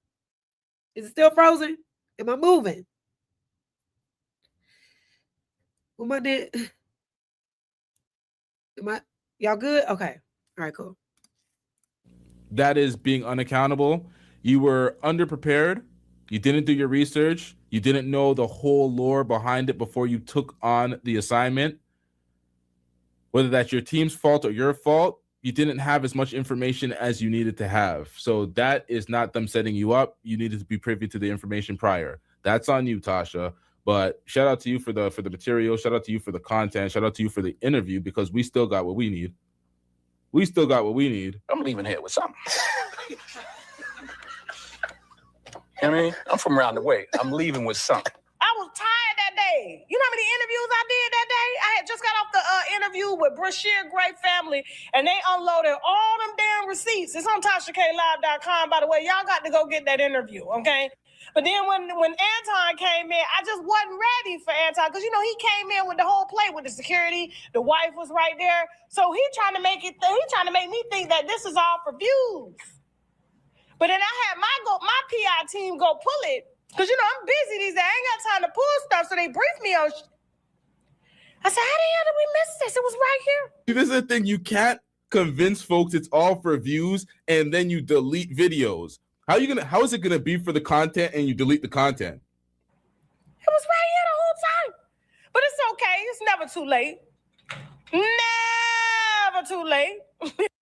Is it still frozen? Am I moving? What am I did? Y'all good? Okay. All right, cool. That is being unaccountable. You were underprepared. You didn't do your research. You didn't know the whole lore behind it before you took on the assignment. Whether that's your team's fault or your fault, you didn't have as much information as you needed to have. So that is not them setting you up. You needed to be privy to the information prior. That's on you, Tasha. But shout out to you for the material. Shout out to you for the content. Shout out to you for the interview, because we still got what we need. We still got what we need. I'm leaving here with something. I mean, I'm from around the way. I'm leaving with something. I was tired that day. You know how many interviews I did that day? I had just got off the interview with Brashear Gray family, and they unloaded all them damn receipts. It's on TashaKLive.com, by the way. Y'all got to go get that interview, okay? But then when Anton came in, I just wasn't ready for Anton, because, you know, he came in with the whole plate with the security. The wife was right there. So he trying to make me think that this is all for views. But then I had my PI team go pull it, because, you know, I'm busy these days. I ain't got time to pull stuff, so they briefed me on I said, how the hell did we miss this? It was right here. This is the thing. You can't convince folks it's all for views and then you delete videos. How is it gonna be for the content and you delete the content? It was right here the whole time. But it's okay. It's never too late. Never too late.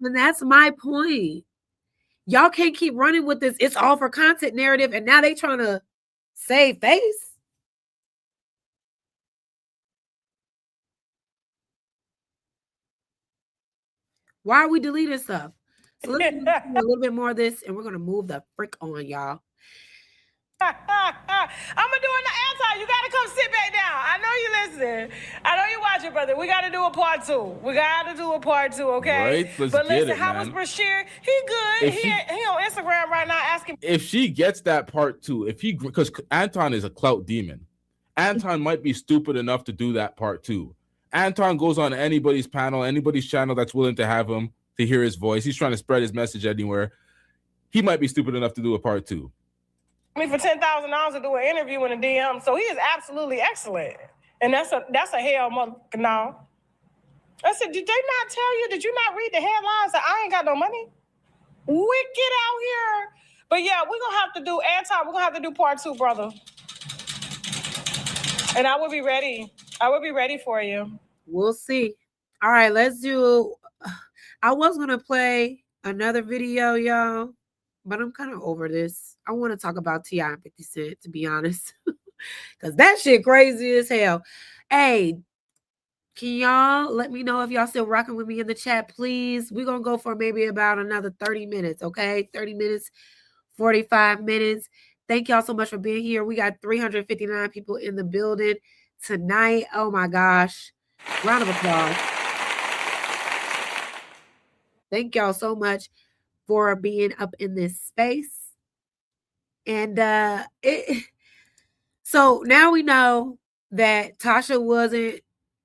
And that's my point. Y'all can't keep running with this it's all for content narrative, and now they trying to save face. Why are we deleting stuff? So let's do a little bit more of this, and we're gonna move the frick on, y'all. I'm gonna do an Anton. You gotta come sit back down. I know you listen. I know you watching, brother. We gotta do a part 2. We gotta do a part 2, okay? Right? Let's but listen, get it, how man. was Brashear? He good. He on Instagram right now asking. If she gets that part 2, because Anton is a clout demon, Anton might be stupid enough to do that part 2. Anton goes on anybody's panel, anybody's channel that's willing to have him, to hear his voice. He's trying to spread his message anywhere. He might be stupid enough to do a part 2. Me for $10,000 to do an interview in a DM, so he is absolutely excellent. And that's a hell mother. No. I said, did they not tell you? Did you not read the headlines that I ain't got no money? Wicked out here. But yeah, we're gonna have to do Anton. We're gonna have to do part 2, brother. And I will be ready. I will be ready for you. We'll see. All right, let's do. I was gonna play another video, y'all, but I'm kind of over this. I want to talk about T.I. and 50 Cent, to be honest, because that shit crazy as hell. Hey, can y'all let me know if y'all still rocking with me in the chat, please? We're gonna go for maybe about another 30 minutes, okay? 30 minutes, 45 minutes. Thank y'all so much for being here. We got 359 people in the building tonight. Oh my gosh. Round of applause. Thank y'all so much for being up in this space. And so now we know that Tasha wasn't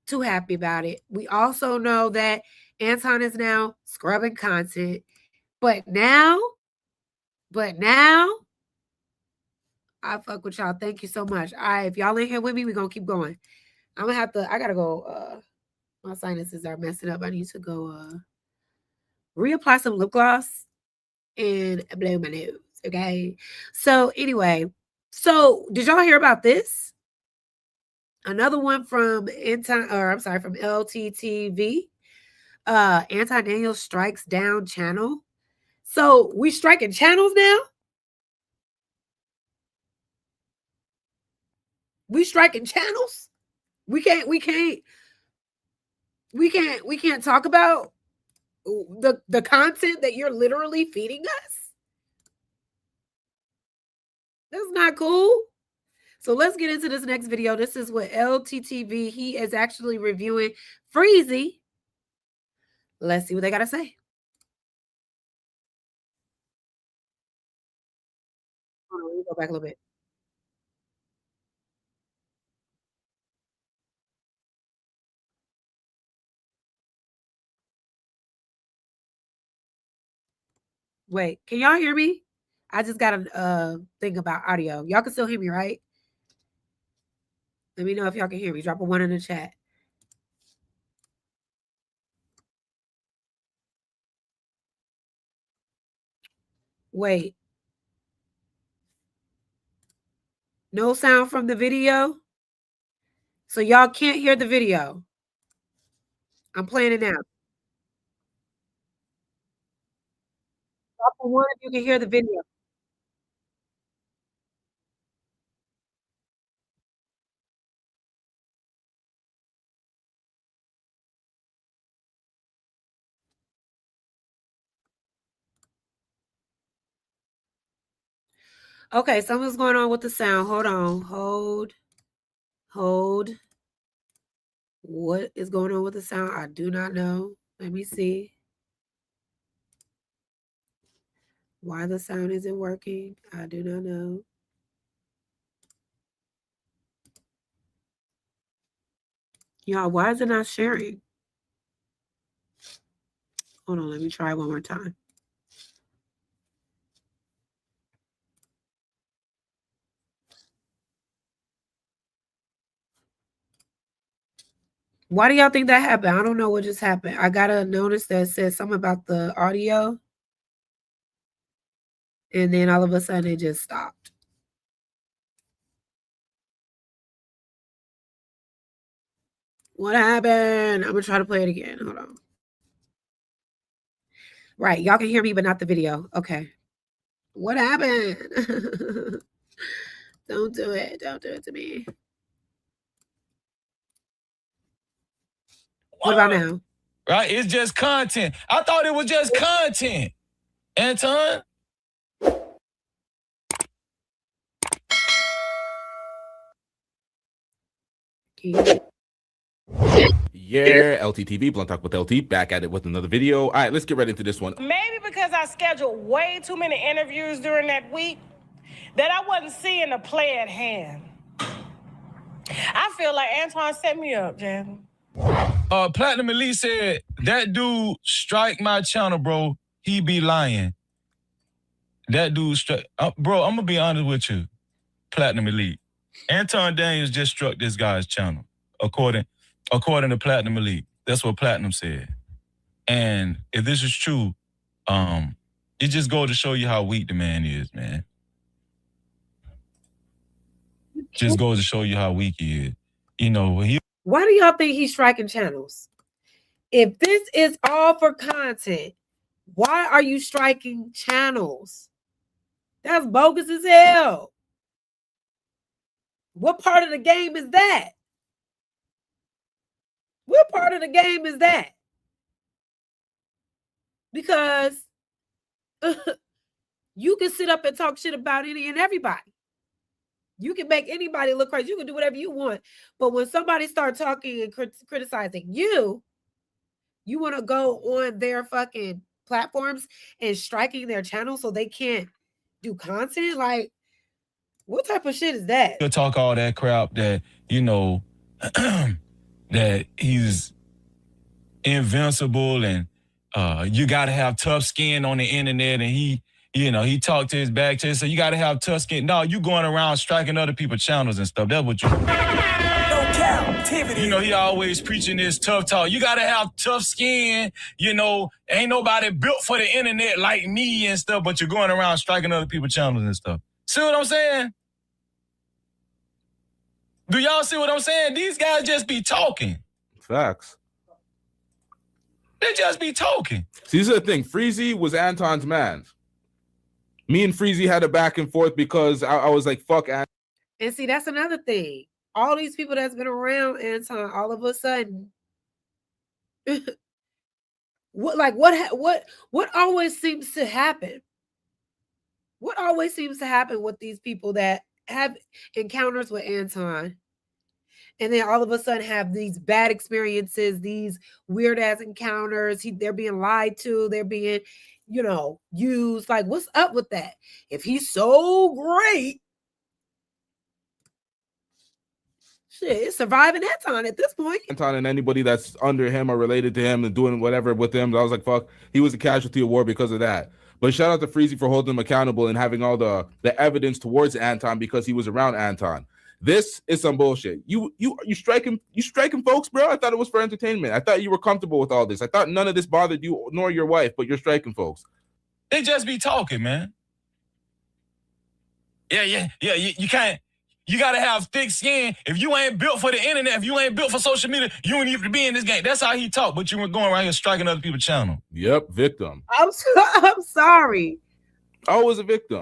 too happy about it. We also know that Anton is now scrubbing content. But now, I fuck with y'all. Thank you so much. All right, if y'all ain't here with me, we're gonna keep going. I gotta go. My sinuses are messing up. I need to go reapply some lip gloss and blow my nose. Okay. So anyway, did y'all hear about this? Another one from from LTTV. Anton Daniels strikes down channel. So we striking channels now? We striking channels? We can't talk about the content that you're literally feeding us? That's not cool. So let's get into this next video. This is what LTTV, he is actually reviewing Freezy. Let's see what they got to say. Hold on, let me go back a little bit. Wait, can y'all hear me? I just got a thing about audio. Y'all can still hear me, right? Let me know if y'all can hear me. Drop a 1 in the chat. Wait. No sound from the video? So y'all can't hear the video. I'm playing it now. Drop a 1 if you can hear the video. Okay, something's going on with the sound. Hold on. Hold. What is going on with the sound? I do not know. Let me see. Why the sound isn't working? I do not know. Y'all, why is it not sharing? Hold on, let me try one more time. Why do y'all think that happened? I don't know what just happened. I got a notice that says something about the audio. And then all of a sudden it just stopped. What happened? I'm going to try to play it again. Hold on. Right. Y'all can hear me, but not the video. Okay. What happened? Don't do it. Don't do it to me. What about now? Right? It's just content. I thought it was just content. Anton? Yeah, LTTV, Blunt Talk with LT, back at it with another video. All right, let's get right into this one. Maybe because I scheduled way too many interviews during that week that I wasn't seeing the play at hand. I feel like Anton set me up, Jan. Platinum Elite said, that dude strike my channel, bro. He be lying. That dude strike. Bro, I'm going to be honest with you. Platinum Elite. Anton Daniels just struck this guy's channel, according to Platinum Elite. That's what Platinum said. And if this is true, it just goes to show you how weak the man is, man. Just goes to show you how weak he is. You know, why do y'all think he's striking channels? If this is all for content, why are you striking channels? That's bogus as hell. What part of the game is that? What part of the game is that? Because you can sit up and talk shit about any and everybody. You can make anybody look crazy. You can do whatever you want. But when somebody starts talking and criticizing you, you want to go on their fucking platforms and striking their channel so they can't do content? Like, What type of shit is that? He'll talk all that crap that, you know, that he's invincible and you got to have tough skin on the internet, and he talked to his back chest, so you got to have tough skin. No, you going around striking other people's channels and stuff. That's what you do. You know, he always preaching this tough talk. You got to have tough skin. You know, ain't nobody built for the internet like me and stuff, but you're going around striking other people's channels and stuff. See what I'm saying? Do y'all see what I'm saying? These guys just be talking. Facts. They just be talking. See, this is the thing. Freezy was Anton's man. Me and Freezy had a back and forth because I was like, fuck Anton. And see, that's another thing. All these people that's been around Anton, all of a sudden, what always seems to happen? What always seems to happen with these people that have encounters with Anton, and then all of a sudden have these bad experiences, these weird ass encounters. They're being lied to. They're being, used. Like, what's up with that? If he's so great, shit, it's surviving Anton at this point. Anton and anybody that's under him or related to him and doing whatever with him, I was like, fuck, he was a casualty of war because of that. But shout out to Freezy for holding him accountable and having all the evidence towards Anton because he was around Anton. This is some bullshit. You striking folks, bro. I thought it was for entertainment. I thought you were comfortable with all this. I thought none of this bothered you nor your wife, but you're striking folks. They just be talking, man. Yeah. You can't. You gotta have thick skin. If you ain't built for the internet, if you ain't built for social media, you ain't even be in this game. That's how he talk. But you were going around here striking other people's channel. Yep, victim. I'm sorry. I was a victim.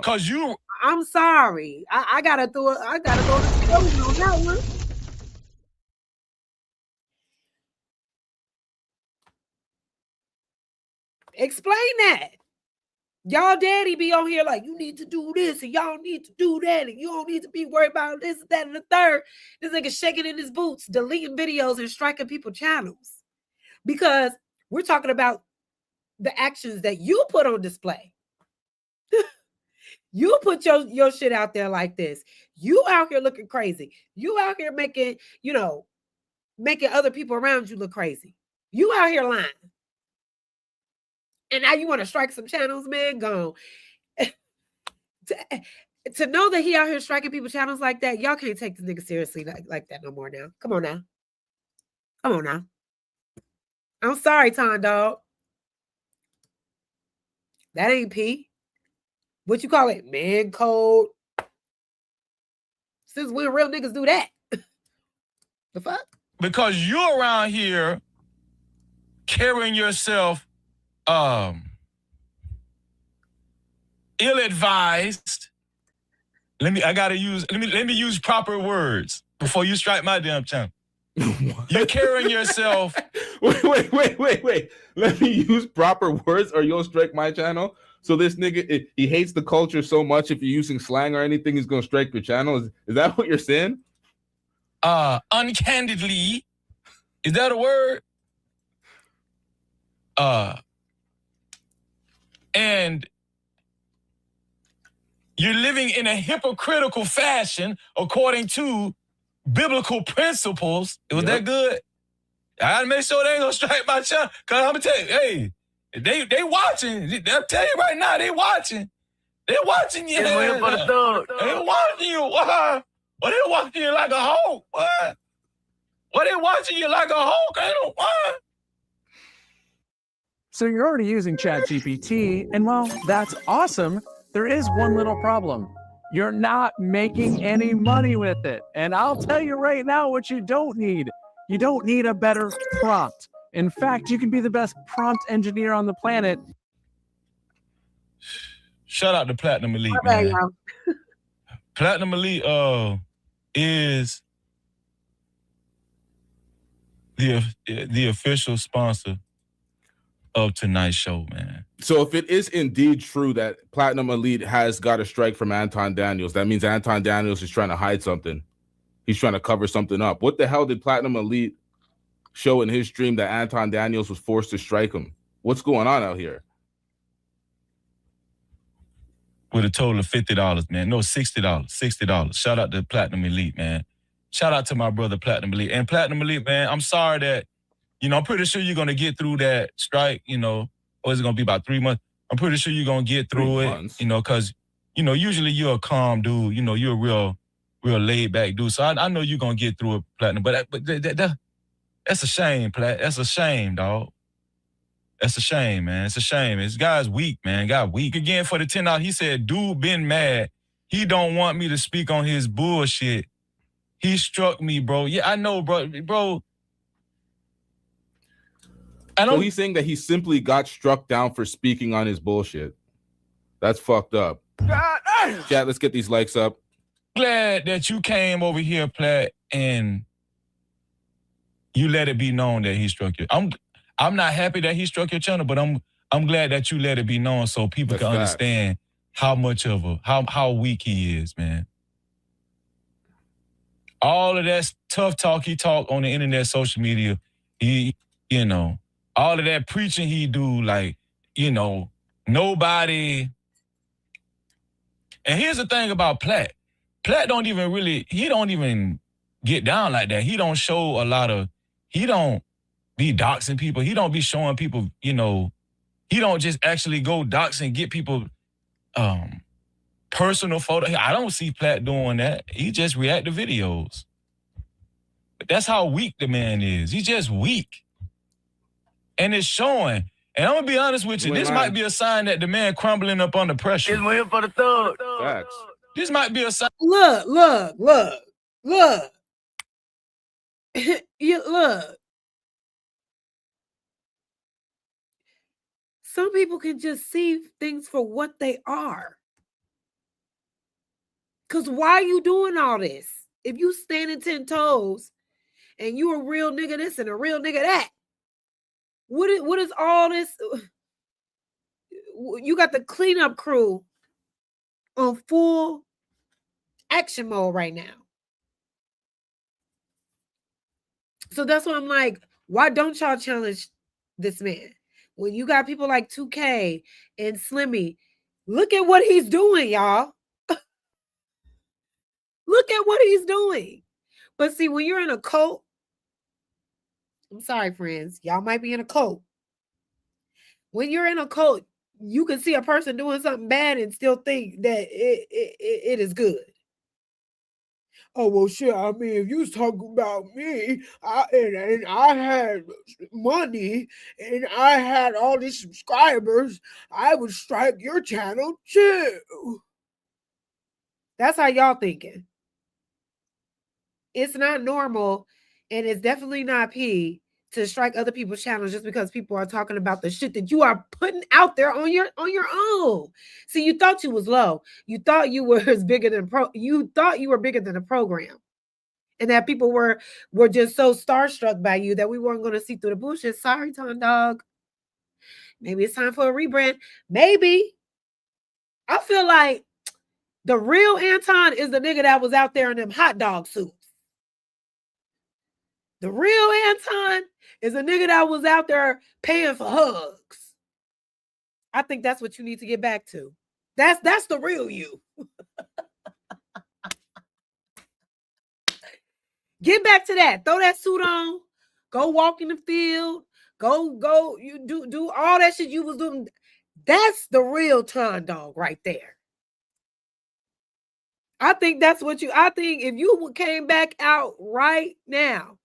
I'm sorry. I gotta go to the on that one. Explain that. Y'all daddy be on here like, you need to do this and y'all need to do that and you don't need to be worried about this, that, and the third. This nigga shaking in his boots, deleting videos and striking people's channels. Because we're talking about the actions that you put on display. You put your shit out there like this. You out here looking crazy. You out here making other people around you look crazy. You out here lying. And now you want to strike some channels, man? Gone. To know that he out here striking people's channels like that, y'all can't take this nigga seriously like that no more now. Come on now. I'm sorry, Ton Dog. That ain't P. What you call it? Man code. Since when real niggas do that? The fuck? Because you're around here carrying yourself ill-advised. Let me use proper words before you strike my damn channel. You're carrying yourself. Wait. Let me use proper words or you'll strike my channel. So this nigga, he hates the culture so much. If you're using slang or anything, he's gonna strike your channel. Is that what you're saying? Uncandidly, is that a word? And you're living in a hypocritical fashion according to biblical principles. Was that good? I gotta make sure they ain't gonna strike my channel. Cause I'm gonna tell you, hey, they watching. I'll tell you right now, they watching. They watching you. They watching you. What? Well, they watching you like a hawk. What? Well, they watching you like a hawk. Ain't no what? So you're already using ChatGPT, and while that's awesome, there is one little problem. You're not making any money with it. And I'll tell you right now what you don't need. You don't need a better prompt. In fact, you can be the best prompt engineer on the planet. Shout out to Platinum Elite, man. Platinum Elite is the official sponsor of tonight's show, man. So if it is indeed true that Platinum Elite has got a strike from Anton Daniels, that means Anton Daniels is trying to hide something. He's trying to cover something up. What the hell did Platinum Elite show in his stream that Anton Daniels was forced to strike him? What's going on out here? with a total of $50, man. No, $60. $60. Shout out to Platinum Elite, man. Shout out to my brother Platinum Elite. And Platinum Elite, man, I'm sorry that, I'm pretty sure you're gonna get through that strike, or is it gonna be about 3 months? I'm pretty sure you're gonna get through it, because, usually you're a calm dude, you're a real laid back dude. So I know you're gonna get through it, Platinum. But that's a shame, Plat. That's a shame, dog. That's a shame, man. It's a shame. This guy's weak, man. Got weak. Again, for the $10, he said, dude been mad. He don't want me to speak on his bullshit. He struck me, bro. Yeah, I know, bro. So he's saying that he simply got struck down for speaking on his bullshit. That's fucked up. Chat, let's get these likes up. Glad that you came over here, Platt, and you let it be known that he struck you. I'm not happy that he struck your channel, but I'm glad that you let it be known so people can understand how much of how weak he is, man. All of that tough talk he talk on the internet, social media, all of that preaching he do, like, nobody. And here's the thing about Platt. Platt don't even get down like that. He don't show he don't be doxing people. He don't be showing people, he don't just actually go dox and get people personal photo. I don't see Platt doing that. He just react to videos. But that's how weak the man is. He's just weak. And it's showing. And I'm gonna be honest with you, this might be a sign that the man crumbling up under pressure. It's waiting for the thug. Facts. This might be a sign. Look. Look. Some people can just see things for what they are. Because why are you doing all this? If you standing 10 toes and you a real nigga this and a real nigga that, what is all this? You got the cleanup crew on full action mode right now. So that's why I'm like, why don't y'all challenge this man? When you got people like 2K and Slimmy, look at what he's doing, y'all. Look at what he's doing. But see, when you're in a cult, I'm sorry, friends, y'all might be in a cult. When you're in a cult, you can see a person doing something bad and still think that it is good. Oh, well, shit, I mean, if you was talking about me, and I had money, and I had all these subscribers, I would strike your channel too. That's how y'all thinking. It's not normal, and it's definitely not P to strike other people's channels just because people are talking about the shit that you are putting out there on your own. See, you thought you was low. You thought you were bigger than you thought you were bigger than a program. And that people were just so starstruck by you that we weren't going to see through the bullshit. Sorry, Ton Dog. Maybe it's time for a rebrand. Maybe. I feel like the real Anton is the nigga that was out there in them hot dog suits. The real Anton is a nigga that was out there paying for hugs. I think that's what you need to get back to. That's the real you. Get back to that. Throw that suit on. Go walk in the field. Go. You do all that shit you was doing. That's the real Ton Dog right there. I think that's what I think if you came back out right now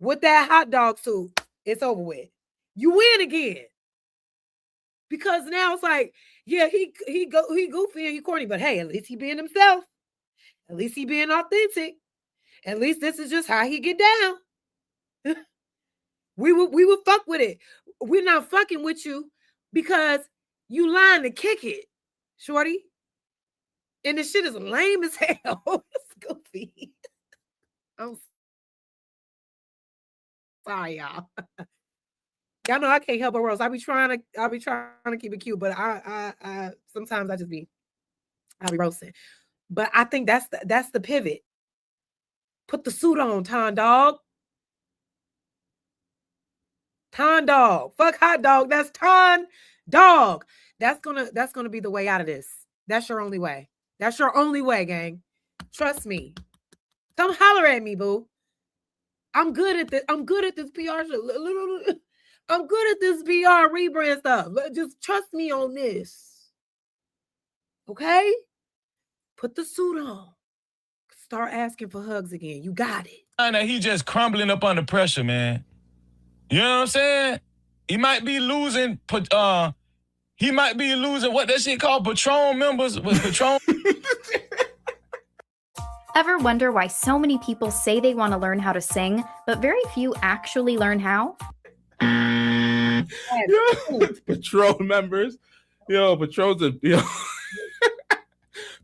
with that hot dog suit, it's over with. You win again. Because now it's like, yeah, he goofy and he corny, but hey, at least he being himself. At least he being authentic. At least this is just how he get down. we would fuck with it. We're not fucking with you because you lying to kick it, shorty. And this shit is lame as hell. It's goofy. I'm sorry, y'all. Y'all know I can't help but roast. I'll be trying to keep it cute, but I sometimes I'll be roasting. But I think that's the pivot. Put the suit on, Ton Dog. Ton Dog. Fuck hot dog. That's Ton Dog. That's gonna be the way out of this. That's your only way. That's your only way, gang. Trust me. Come holler at me, boo. I'm good at this. I'm good at this PR shit. I'm good at this PR rebrand stuff. Just trust me on this. Okay? Put the suit on. Start asking for hugs again. You got it. And he just crumbling up under pressure, man. You know what I'm saying? He might be losing what that shit called Patron members with Patron. Ever wonder why so many people say they want to learn how to sing, but very few actually learn how? Patron members. Yo, Patron's a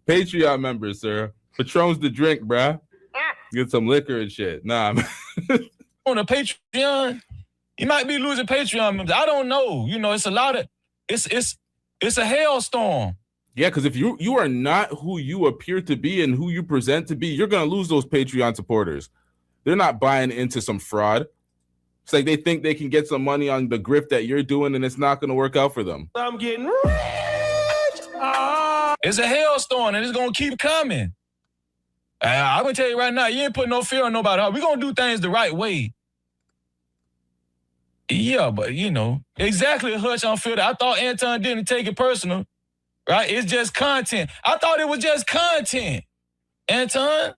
Patreon members, sir. Patron's the drink, bruh. Get some liquor and shit. Nah, man. On a Patreon, you might be losing Patreon members. I don't know. You know, it's a lot of it's a hailstorm. Yeah, because if you are not who you appear to be and who you present to be, you're gonna lose those Patreon supporters. They're not buying into some fraud. It's like they think they can get some money on the grift that you're doing, and it's not gonna work out for them. I'm getting rich. It's a hailstorm, and it's gonna keep coming. I'm gonna tell you right now, you ain't putting no fear on nobody. We're gonna do things the right way. Yeah, but you know, exactly, Hutch Unfiltered. I thought Anton didn't take it personal. Right? It's just content. I thought it was just content. Anton,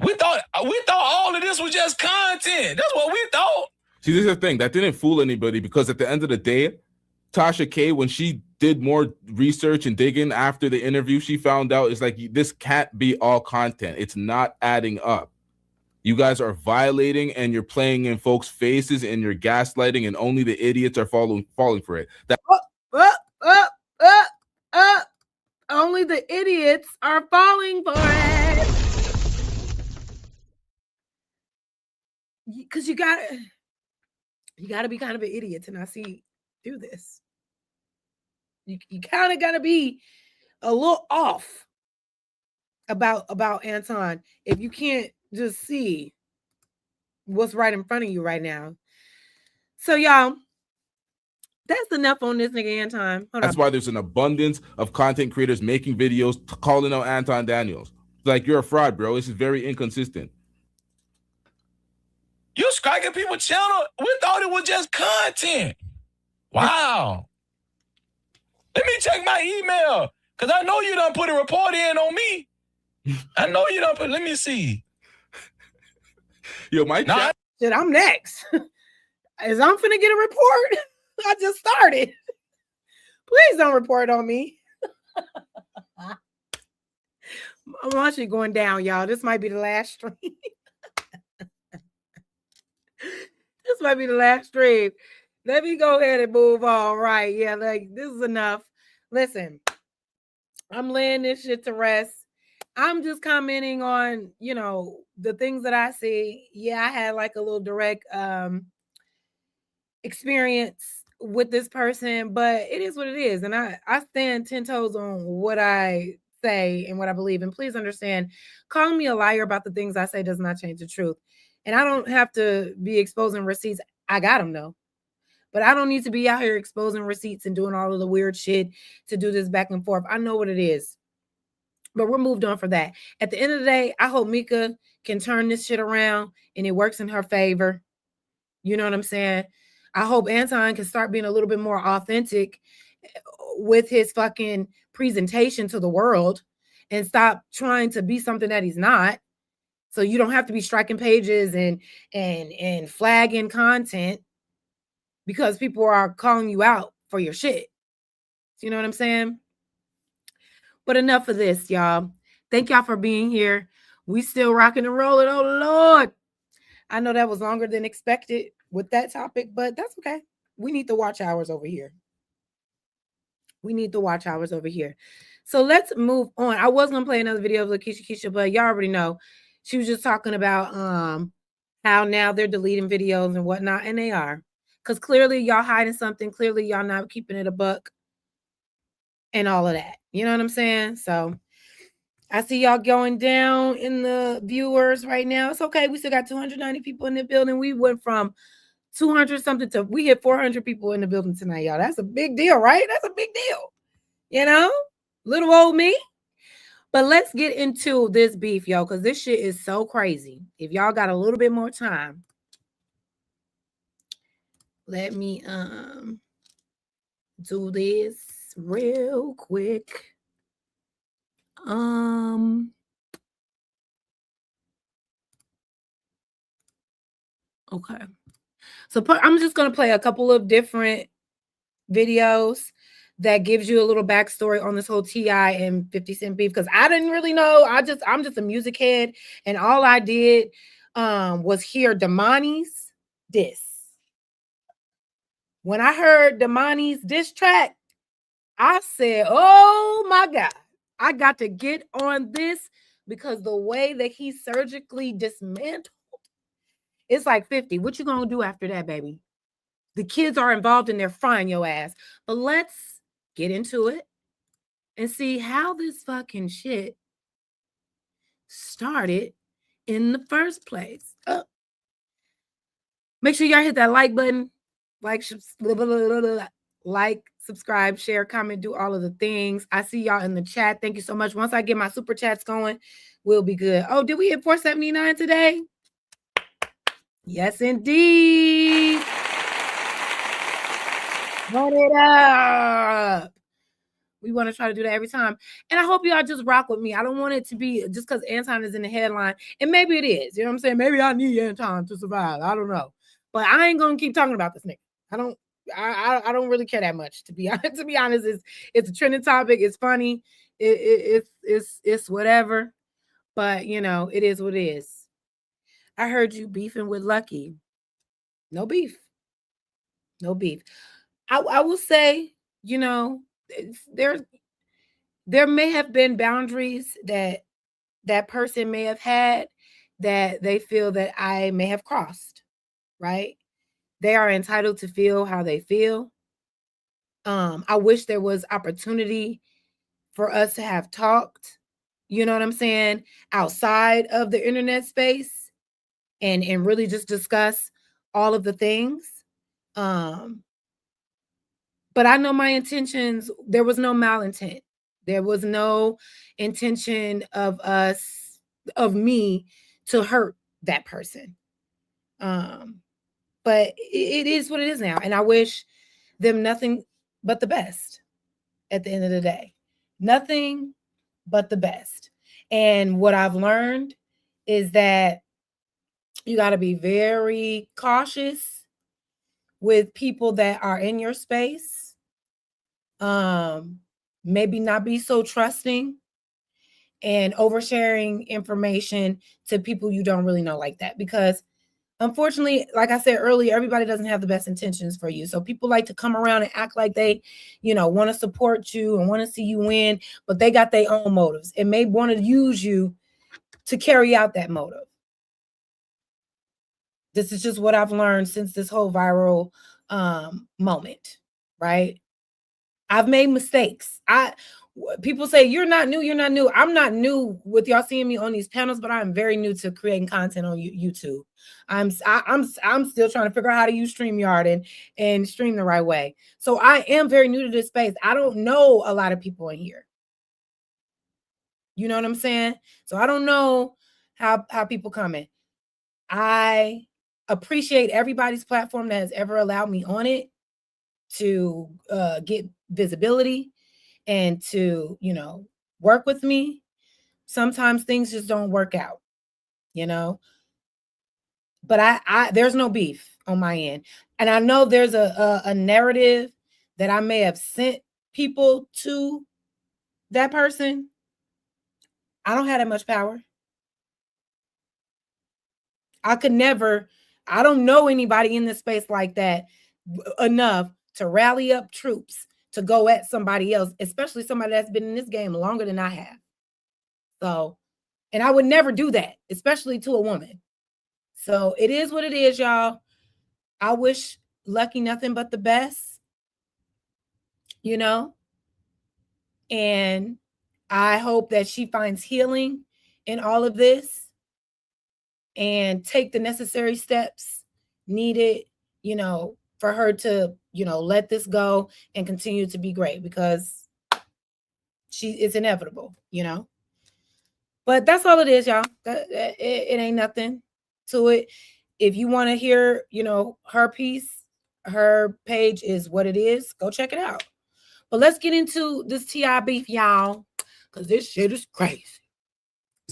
we thought all of this was just content. That's what we thought. See, this is the thing that didn't fool anybody, because at the end of the day, Tasha K, when she did more research and digging after the interview, she found out it's like, this can't be all content. It's not adding up. You guys are violating, and you're playing in folks' faces, and you're gaslighting, and only the idiots are falling for it. Only the idiots are falling for it. Because you gotta be kind of an idiot to not see through this. You kind of gotta be a little off about Anton if you can't just see what's right in front of you right now. So y'all, that's enough on this nigga Anton. That's why there's an abundance of content creators making videos calling out Anton Daniels. Like, you're a fraud, bro. This is very inconsistent. You striking people's channel. We thought it was just content. Wow. Let me check my email, because I know you done put a report in on me. I know you done put, let me see. Yo, my chat. Shit, I'm next. As I'm finna get a report. I just started. Please don't report on me. I'm actually going down, y'all. This might be the last stream. This might be the last stream. Let me go ahead and move on. Right. Yeah, like this is enough. Listen, I'm laying this shit to rest. I'm just commenting on, you know, the things that I see. Yeah, I had like a little direct experience with this person, but it is what it is. And I stand 10 toes on what I say and what I believe. And please understand, calling me a liar about the things I say does not change the truth. And I don't have to be exposing receipts. I got them though. But I don't need to be out here exposing receipts and doing all of the weird shit to do this back and forth. I know what it is. But we're moved on for that. At the end of the day, I hope Mika can turn this shit around and it works in her favor. You know what I'm saying? I hope Anton can start being a little bit more authentic with his fucking presentation to the world and stop trying to be something that he's not. So you don't have to be striking pages and flagging content because people are calling you out for your shit. You know what I'm saying? But enough of this, y'all. Thank y'all for being here. We still rocking and rolling. Oh, Lord. I know that was longer than expected with that topic, but that's okay. We need the watch hours over here. We need the watch hours over here. So let's move on. I was going to play another video of Lakeisha Keisha, but y'all already know. She was just talking about how now they're deleting videos and whatnot, and they are. Because clearly y'all hiding something. Clearly y'all not keeping it a buck and all of that. You know what I'm saying? So I see y'all going down in the viewers right now. It's okay. We still got 290 people in the building. We went from 200 something to we hit 400 people in the building tonight, y'all. That's a big deal, right? That's a big deal. You know? Little old me. But let's get into this beef, yo, because this shit is so crazy. If y'all got a little bit more time, let me do this real quick. Okay. So I'm just going to play a couple of different videos that gives you a little backstory on this whole T.I. and 50 Cent beef, because I didn't really know. I'm just a music head, and all I did was hear Damani's diss. When I heard Damani's diss track, I said, oh my God, I got to get on this, because the way that he surgically dismantled, it's like 50. What you gonna do after that, baby? The kids are involved and they're frying your ass. But let's get into it and see how this fucking shit started in the first place. Make sure y'all hit that like button. Like, subscribe, share, comment, do all of the things. I see y'all in the chat. Thank you so much. Once I get my super chats going, we'll be good. Oh, did we hit 479 today? Yes, indeed. Run it up. We want to try to do that every time. And I hope y'all just rock with me. I don't want it to be just because Anton is in the headline. And maybe it is. You know what I'm saying? Maybe I need Anton to survive. I don't know. But I ain't gonna keep talking about this nigga. I don't really care that much, to be honest. To be honest, it's a trending topic. It's funny. It's whatever. But you know, it is what it is. I heard you beefing with Lucky. No beef. No beef. I will say, you know, there may have been boundaries that person may have had that they feel that I may have crossed, right? They are entitled to feel how they feel. I wish there was opportunity for us to have talked, you know what I'm saying, outside of the internet space and really just discuss all of the things. But I know my intentions, there was no malintent. There was no intention of me to hurt that person. But it is what it is now. And I wish them nothing but the best at the end of the day. Nothing but the best. And what I've learned is that you got to be very cautious with people that are in your space. Maybe not be so trusting and oversharing information to people you don't really know like that, because unfortunately, like I said earlier, everybody doesn't have the best intentions for you. So people like to come around and act like they, you know, want to support you and want to see you win, but they got their own motives and may want to use you to carry out that motive. This is just what I've learned since this whole viral moment, right? I've made mistakes. People say you're not new. I'm not new with y'all seeing me on these panels, but I'm very new to creating content on YouTube. I'm still trying to figure out how to use StreamYard and stream the right way. So I am very new to this space. I don't know a lot of people in here. You know what I'm saying? So I don't know how people come in. I appreciate everybody's platform that has ever allowed me on it to get visibility and to, you know, work with me. Sometimes things just don't work out, you know, but I there's no beef on my end. And I know there's a narrative that I may have sent people to that person. I don't have that much power. I don't know anybody in this space like that enough to rally up troops to go at somebody else, especially somebody that's been in this game longer than I have. So, and I would never do that, especially to a woman. So it is what it is, y'all. I wish Lucky nothing but the best, you know, and I hope that she finds healing in all of this and take the necessary steps needed, you know, for her to, you know, let this go and continue to be great, because it's inevitable, you know. But that's all it is, y'all. It ain't nothing to it. If you want to hear, you know, her piece, her page is what it is. Go check it out. But let's get into this T.I. beef, y'all, because this shit is crazy.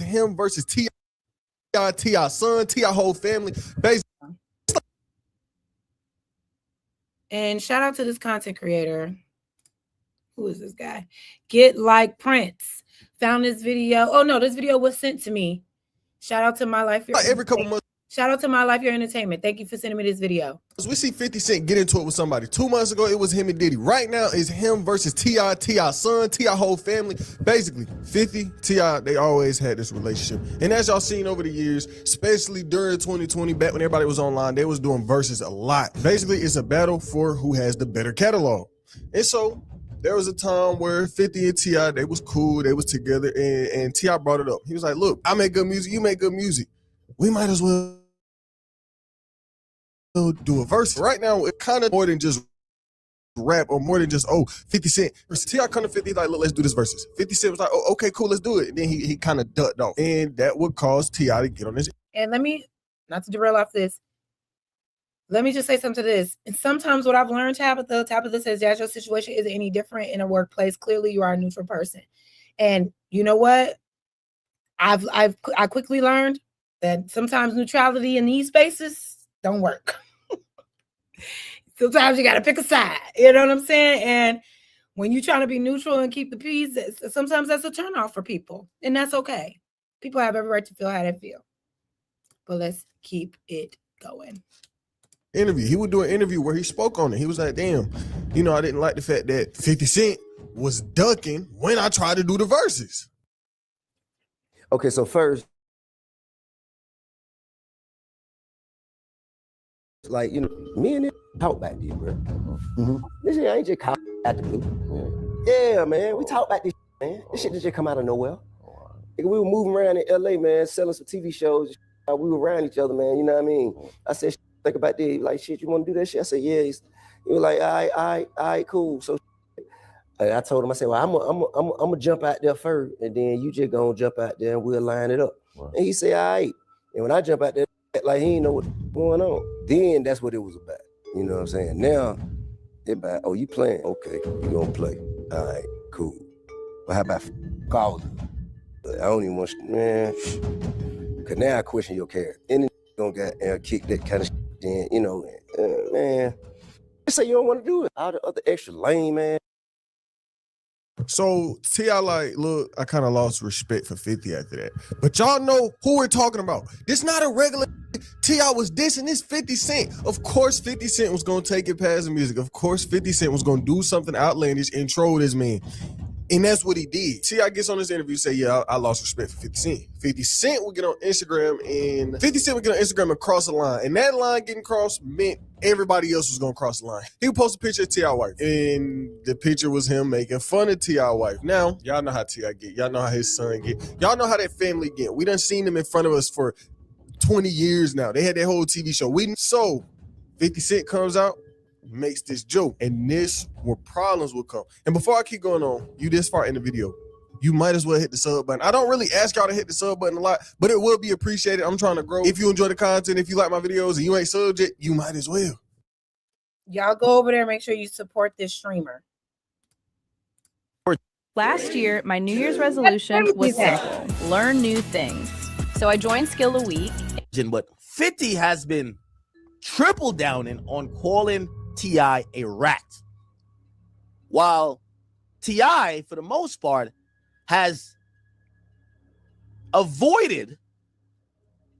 Him versus T.I. son, T.I. whole family. Basically. And shout out to this content creator. Who is this guy? Get Like Prince. Found this video. Oh no, this video was sent to me. Shout out to My Life Your every couple months. Shout out to My Life Your Entertainment. Thank you for sending me this video. We see 50 Cent get into it with somebody. 2 months ago, it was him and Diddy. Right now, it's him versus T.I., T.I. son, T.I. whole family. Basically, 50, T.I., they always had this relationship. And as y'all seen over the years, especially during 2020, back when everybody was online, they was doing verses a lot. Basically, it's a battle for who has the better catalog. And so, there was a time where 50 and T.I., they was cool, they was together, and T.I. brought it up. He was like, look, I make good music, you make good music. We might as well do a verse. Right now, it's kind of more than just rap or more than just, 50 Cent. T.I. come to 50, like, look, let's do this verses. 50 Cent was like, oh, okay, cool, let's do it. And then he kind of ducked off. And that would cause T.I. to get on his. And let me, not to derail off this, let me just say something to this. And sometimes what I've learned, Tabitha says, your situation isn't any different in a workplace. Clearly, you are a neutral person. And you know what? I quickly learned that sometimes neutrality in these spaces don't work. Sometimes you got to pick a side. You know what I'm saying? And when you're trying to be neutral and keep the peace, sometimes that's a turnoff for people. And that's okay. People have every right to feel how they feel. But let's keep it going. Interview. He would do an interview where he spoke on it. He was like, damn, you know, I didn't like the fact that 50 Cent was ducking when I tried to do the verses. Okay, so first, like, you know, me and him talk back there, bro. This shit ain't just caught out the blue. Yeah, man, we talk about this shit, man. This shit just come out of nowhere. Nigga, we were moving around in LA, man, selling some TV shows. We were around each other, man, you know what I mean? I said, think about this, like, shit, you want to do that shit? I said, yeah. He was like, all right, cool. So I told him, I said, well, I'm gonna jump out there first, and then you just gonna jump out there and we'll line it up. Wow. And he said, all right. And when I jump out there, like, he ain't know what's going on. Then that's what it was about. You know what I'm saying? Now, it about, oh, you playing? Okay, you gonna play. All right, cool. But how about calls? I don't even want, man, because now I question your character. Any gonna get kick that kind of shit, then, you know, man, you say you don't want to do it. All the other extra lame, man. So T.I. like, look, I kind of lost respect for 50 after that. But y'all know who we're talking about. This not a regular T.I. was dissing this 50 Cent. Of course 50 Cent was gonna take it past the music. Of course 50 Cent was gonna do something outlandish and troll this man. And that's what he did. T.I. gets on this interview, say, yeah, I lost respect for 50 Cent. 50 Cent would get on Instagram and cross the line. And that line getting crossed meant everybody else was gonna cross the line. He would post a picture of T.I. wife. And the picture was him making fun of T.I. wife. Now, y'all know how T.I. get. Y'all know how his son get. Y'all know how that family get. We done seen them in front of us for 20 years now. They had that whole TV show. So 50 Cent comes out, makes this joke, and this where problems will come. And before I keep going on, you this far in the video, you might as well hit the sub button. I don't really ask y'all to hit the sub button a lot, but it will be appreciated. I'm trying to grow. If you enjoy the content, if you like my videos and you ain't subbed yet, you might as well. Y'all go over there and make sure you support this streamer. Last year, my New Year's resolution was simple: learn new things. So I joined Skill a Week. But 50 has been triple downing on calling T.I. a rat, while T.I., for the most part, has avoided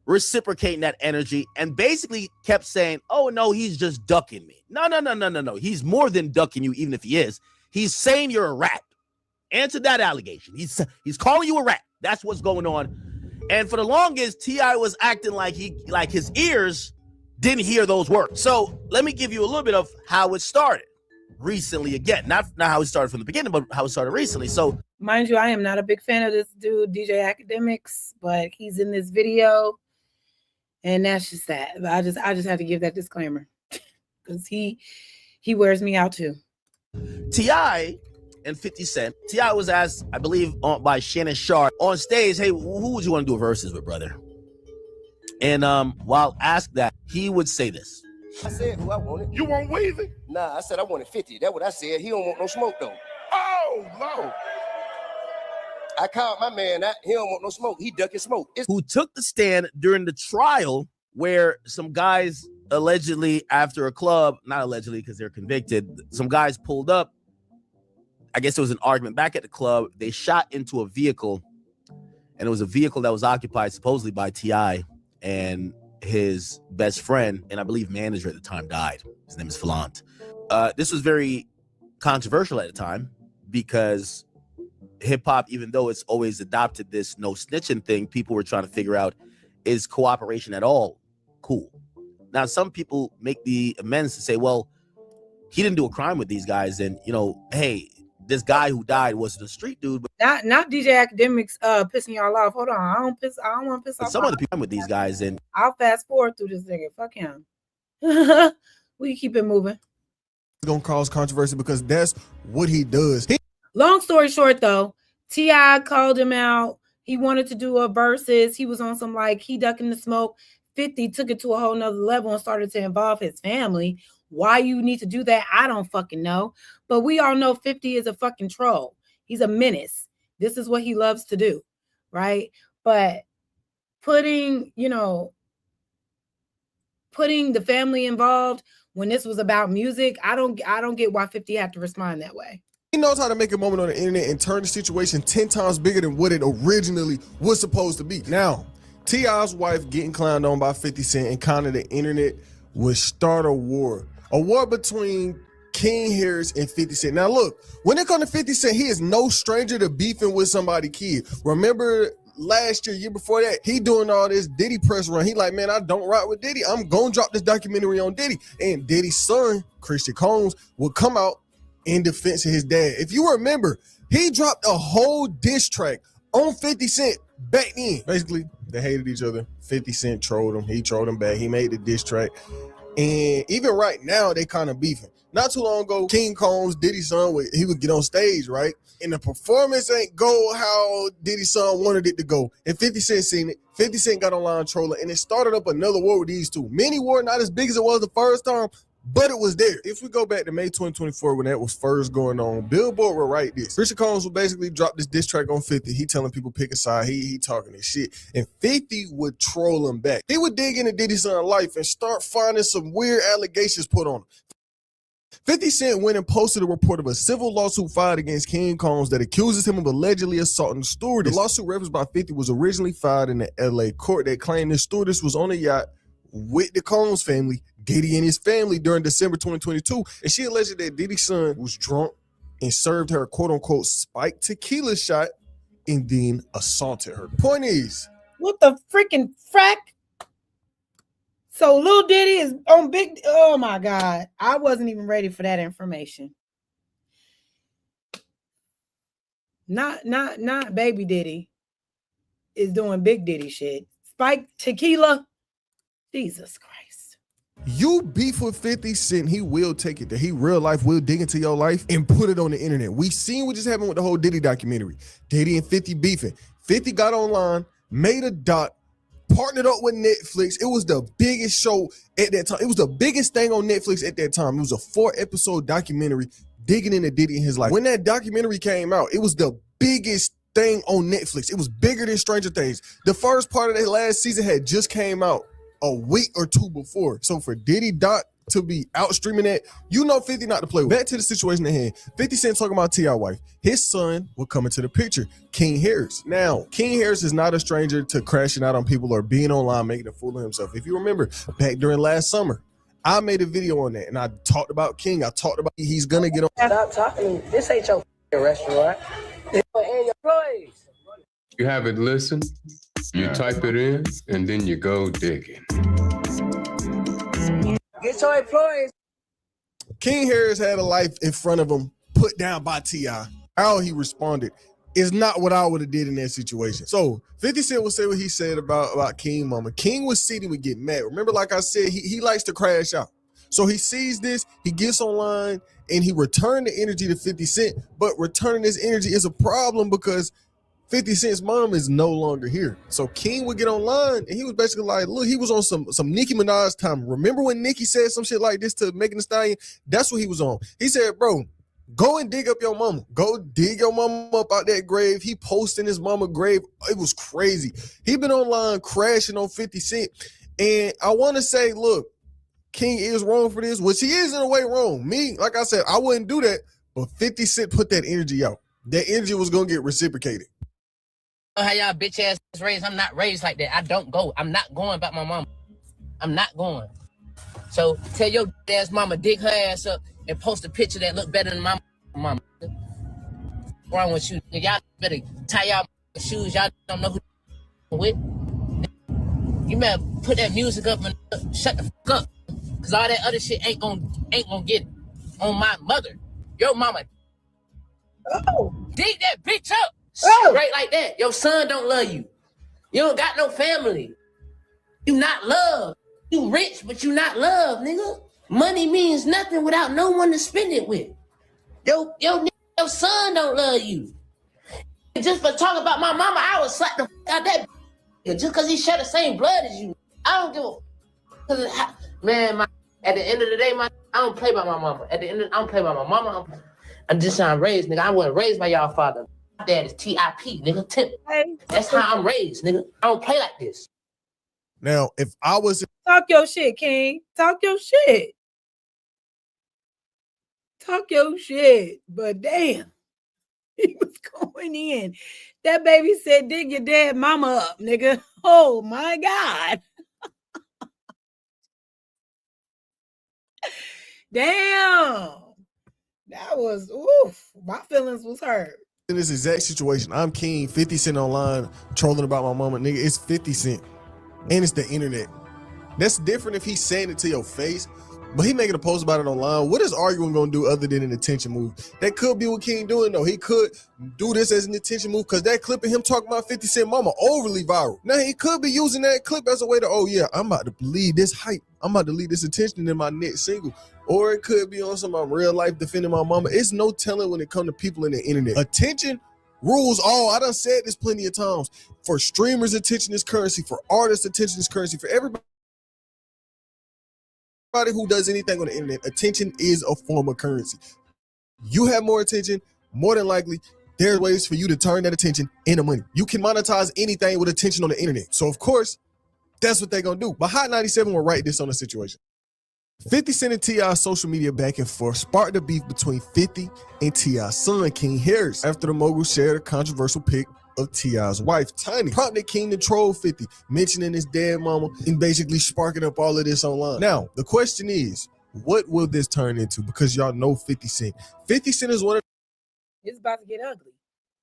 reciprocating that energy and basically kept saying, oh, no, he's just ducking me. No. He's more than ducking you, even if he is. He's saying you're a rat. Answer that allegation. He's calling you a rat. That's what's going on. And for the longest, T.I. was acting like his ears didn't hear those words. So let me give you a little bit of how it started recently. Again, not how it started from the beginning, but how it started recently. So mind you, I am not a big fan of this dude, DJ Academics, but he's in this video, and that's just that. I just have to give that disclaimer because he wears me out too. T.I. and 50 Cent. T.I. was asked, I believe, by Shannon Sharp on stage, hey, who would you want to do verses with, brother? And while asked that, he would say this. I said who I wanted. You want Weezy? Nah, I said I wanted 50. That's what I said. He don't want no smoke, though. Oh, Lord. I called my man out. He don't want no smoke. He ducking smoke. Who took the stand during the trial where some guys allegedly after a club, not allegedly because they're convicted, some guys pulled up. I guess there was an argument back at the club. They shot into a vehicle, and it was a vehicle that was occupied supposedly by T.I. and his best friend, and I believe manager at the time, died. His name is Falant. This was very controversial at the time because hip-hop, even though it's always adopted this no snitching thing, people were trying to figure out, is cooperation at all cool? Now, some people make the amends to say, well, he didn't do a crime with these guys, and, you know, hey, this guy who died wasn't a street dude. But not DJ Academics pissing y'all off. Hold on. I don't want to piss off some other people with these guys, and I'll fast forward through this nigga. Fuck him. We keep it moving. It's gonna cause controversy because that's what he does. Long story short, though, T.I. called him out. He wanted to do a versus. He was on some like he ducking the smoke. 50 took it to a whole nother level and started to involve his family. Why you need to do that, I don't fucking know. But we all know 50 is a fucking troll. He's a menace. This is what he loves to do, right? But putting the family involved when this was about music, I don't get why 50 had to respond that way. He knows how to make a moment on the internet and turn the situation 10 times bigger than what it originally was supposed to be. Now, T.I.'s wife getting clowned on by 50 Cent and kind of the internet would start a war between King Harris and 50 Cent. Now, look, when it comes to 50 Cent, he is no stranger to beefing with somebody's kid. Remember last year before that, he doing all this Diddy press run. He like, man, I don't rock with Diddy. I'm going to drop this documentary on Diddy. And Diddy's son, Christian Combs, will come out in defense of his dad. If you remember, he dropped a whole diss track on 50 Cent back then. Basically, they hated each other. 50 Cent trolled him. He trolled him back. He made the diss track. And even right now, they kind of beefing. Not too long ago, King Combs, Diddy's son, he would get on stage, right? And the performance ain't go how Diddy's son wanted it to go. And 50 Cent seen it. 50 Cent got online trolling, and it started up another war with these two. Mini war, not as big as it was the first time, but it was there. If we go back to May 2024 when that was first going on, Billboard will write this. Richard Combs will basically drop this diss track on 50. He telling people pick a side. He talking this shit. And 50 would troll him back. He would dig into Diddy's son's life and start finding some weird allegations put on him. 50 Cent went and posted a report of a civil lawsuit filed against King Combs that accuses him of allegedly assaulting the stewardess. The lawsuit referenced by 50 was originally filed in the LA court that claimed the stewardess was on a yacht with the Combs family, Diddy and his family, during December 2022, and she alleged that Diddy's son was drunk and served her a quote-unquote spiked tequila shot and then assaulted her. Point is, what the freaking frack? So Lil Diddy is on big. Oh my God, I wasn't even ready for that information. Not baby Diddy is doing big Diddy shit. Spiked tequila. Jesus Christ. You beef with 50 Cent, he will take it there. He real life will dig into your life and put it on the internet. We seen what just happened with the whole Diddy documentary. Diddy and 50 beefing. 50 got online, made a doc, partnered up with Netflix. It was the biggest show at that time. It was the biggest thing on Netflix at that time. It was a 4-episode documentary digging into Diddy and his life. When that documentary came out, it was the biggest thing on Netflix. It was bigger than Stranger Things. The first part of that last season had just came out a week or two before. So for Diddy Doc to be out streaming that, you know 50 not to play with. Back to the situation at hand. 50 Cent talking about T.I. wife. His son will come into the picture, King Harris. Now, King Harris is not a stranger to crashing out on people or being online, making a fool of himself. If you remember, back during last summer, I made a video on that, and I talked about King. I talked about he's gonna get on. Stop talking. This ain't your restaurant. And your employees. You have it listen, you type it in, and then you go digging. Get your employees. King Harris had a life in front of him put down by T.I. How he responded is not what I would have did in that situation. So 50 Cent will say what he said about King mama. King was sitting with getting mad. Remember, like I said, he likes to crash out. So he sees this, he gets online, and he returned the energy to 50 Cent. But returning this energy is a problem because 50 Cent's mom is no longer here. So King would get online and he was basically like, look, he was on some Nicki Minaj time. Remember when Nicki said some shit like this to Megan Thee Stallion? That's what he was on. He said, bro, go and dig up your mama. Go dig your mama up out that grave. He posting his mama grave. It was crazy. He been online crashing on 50 Cent. And I want to say, look, King is wrong for this, which he is in a way wrong. Me, like I said, I wouldn't do that. But 50 Cent put that energy out. That energy was going to get reciprocated. How y'all bitch ass raised? I'm not raised like that. I don't go. I'm not going back my mama. I'm not going. So tell your ass mama dig her ass up and post a picture that look better than my mama. What's wrong with you? Y'all better tie y'all shoes. Y'all don't know who with. You better put that music up and shut the fuck up. Cause all that other shit ain't gonna get on my mother. Your mama. Oh, dig that bitch up. Straight like that. Your son don't love you. You don't got no family. You not loved. You rich, but you not loved, nigga. Money means nothing without no one to spend it with. Your son don't love you. Just for talking about my mama, I would slap the fuck out that just because he share the same blood as you. I don't give a man. At the end of the day, I don't play by my mama. I don't play by my mama. I'm just how I'm raised, nigga. I wasn't raised by y'all father. My dad is TIP, nigga. Tip. That's how I'm raised, nigga. I don't play like this. Now, if I was talk your shit, King. Talk your shit. Talk your shit. But damn, he was going in. That baby said, dig your dad mama up, nigga. Oh my God. Damn. That was oof. My feelings was hurt. in this exact situation, I'm King, 50 Cent online, trolling about my mama, nigga, it's 50 Cent. And it's the internet. That's different if he's saying it to your face, but he making a post about it online. What is arguing gonna do other than an attention move? That could be what King doing though. He could do this as an attention move because that clip of him talking about 50 Cent mama overly viral. Now he could be using that clip as a way to, oh yeah, I'm about to lead this hype. I'm about to lead this attention in my next single. Or it could be on some real life defending my mama. It's no telling when it comes to people in the internet. Attention rules all. I done said this plenty of times. For streamers, attention is currency. For artists, attention is currency. For everybody who does anything on the internet, attention is a form of currency. You have more attention, more than likely, there's ways for you to turn that attention into money. You can monetize anything with attention on the internet. So of course, that's what they're gonna do. But Hot 97 will write this on the situation. 50 Cent and T.I.'s social media back and forth sparked a beef between 50 and T.I.'s son, King Harris, after the mogul shared a controversial pic of T.I.'s wife, Tiny, prompted King to troll 50, mentioning his dead mama and basically sparking up all of this online. Now, the question is, what will this turn into? Because y'all know 50 Cent. 50 Cent is one of it's about to get ugly.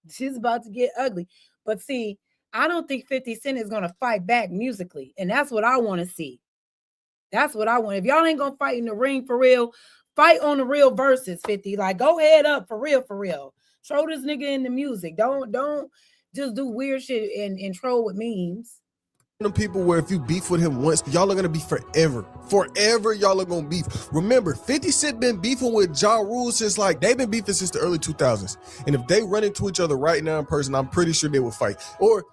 She's about to get ugly. But see, I don't think 50 Cent is going to fight back musically. And that's what I want to see. That's what I want. If y'all ain't going to fight in the ring for real, fight on the real verses, 50. Like, go head up for real, for real. Throw this nigga in the music. Don't just do weird shit and troll with memes. them people where if you beef with him once, y'all are gonna be forever. Forever, y'all are gonna beef. Remember, 50 Cent been beefing with Ja Rule since they've been beefing since the early 2000s. And if they run into each other right now in person, I'm pretty sure they will fight. Or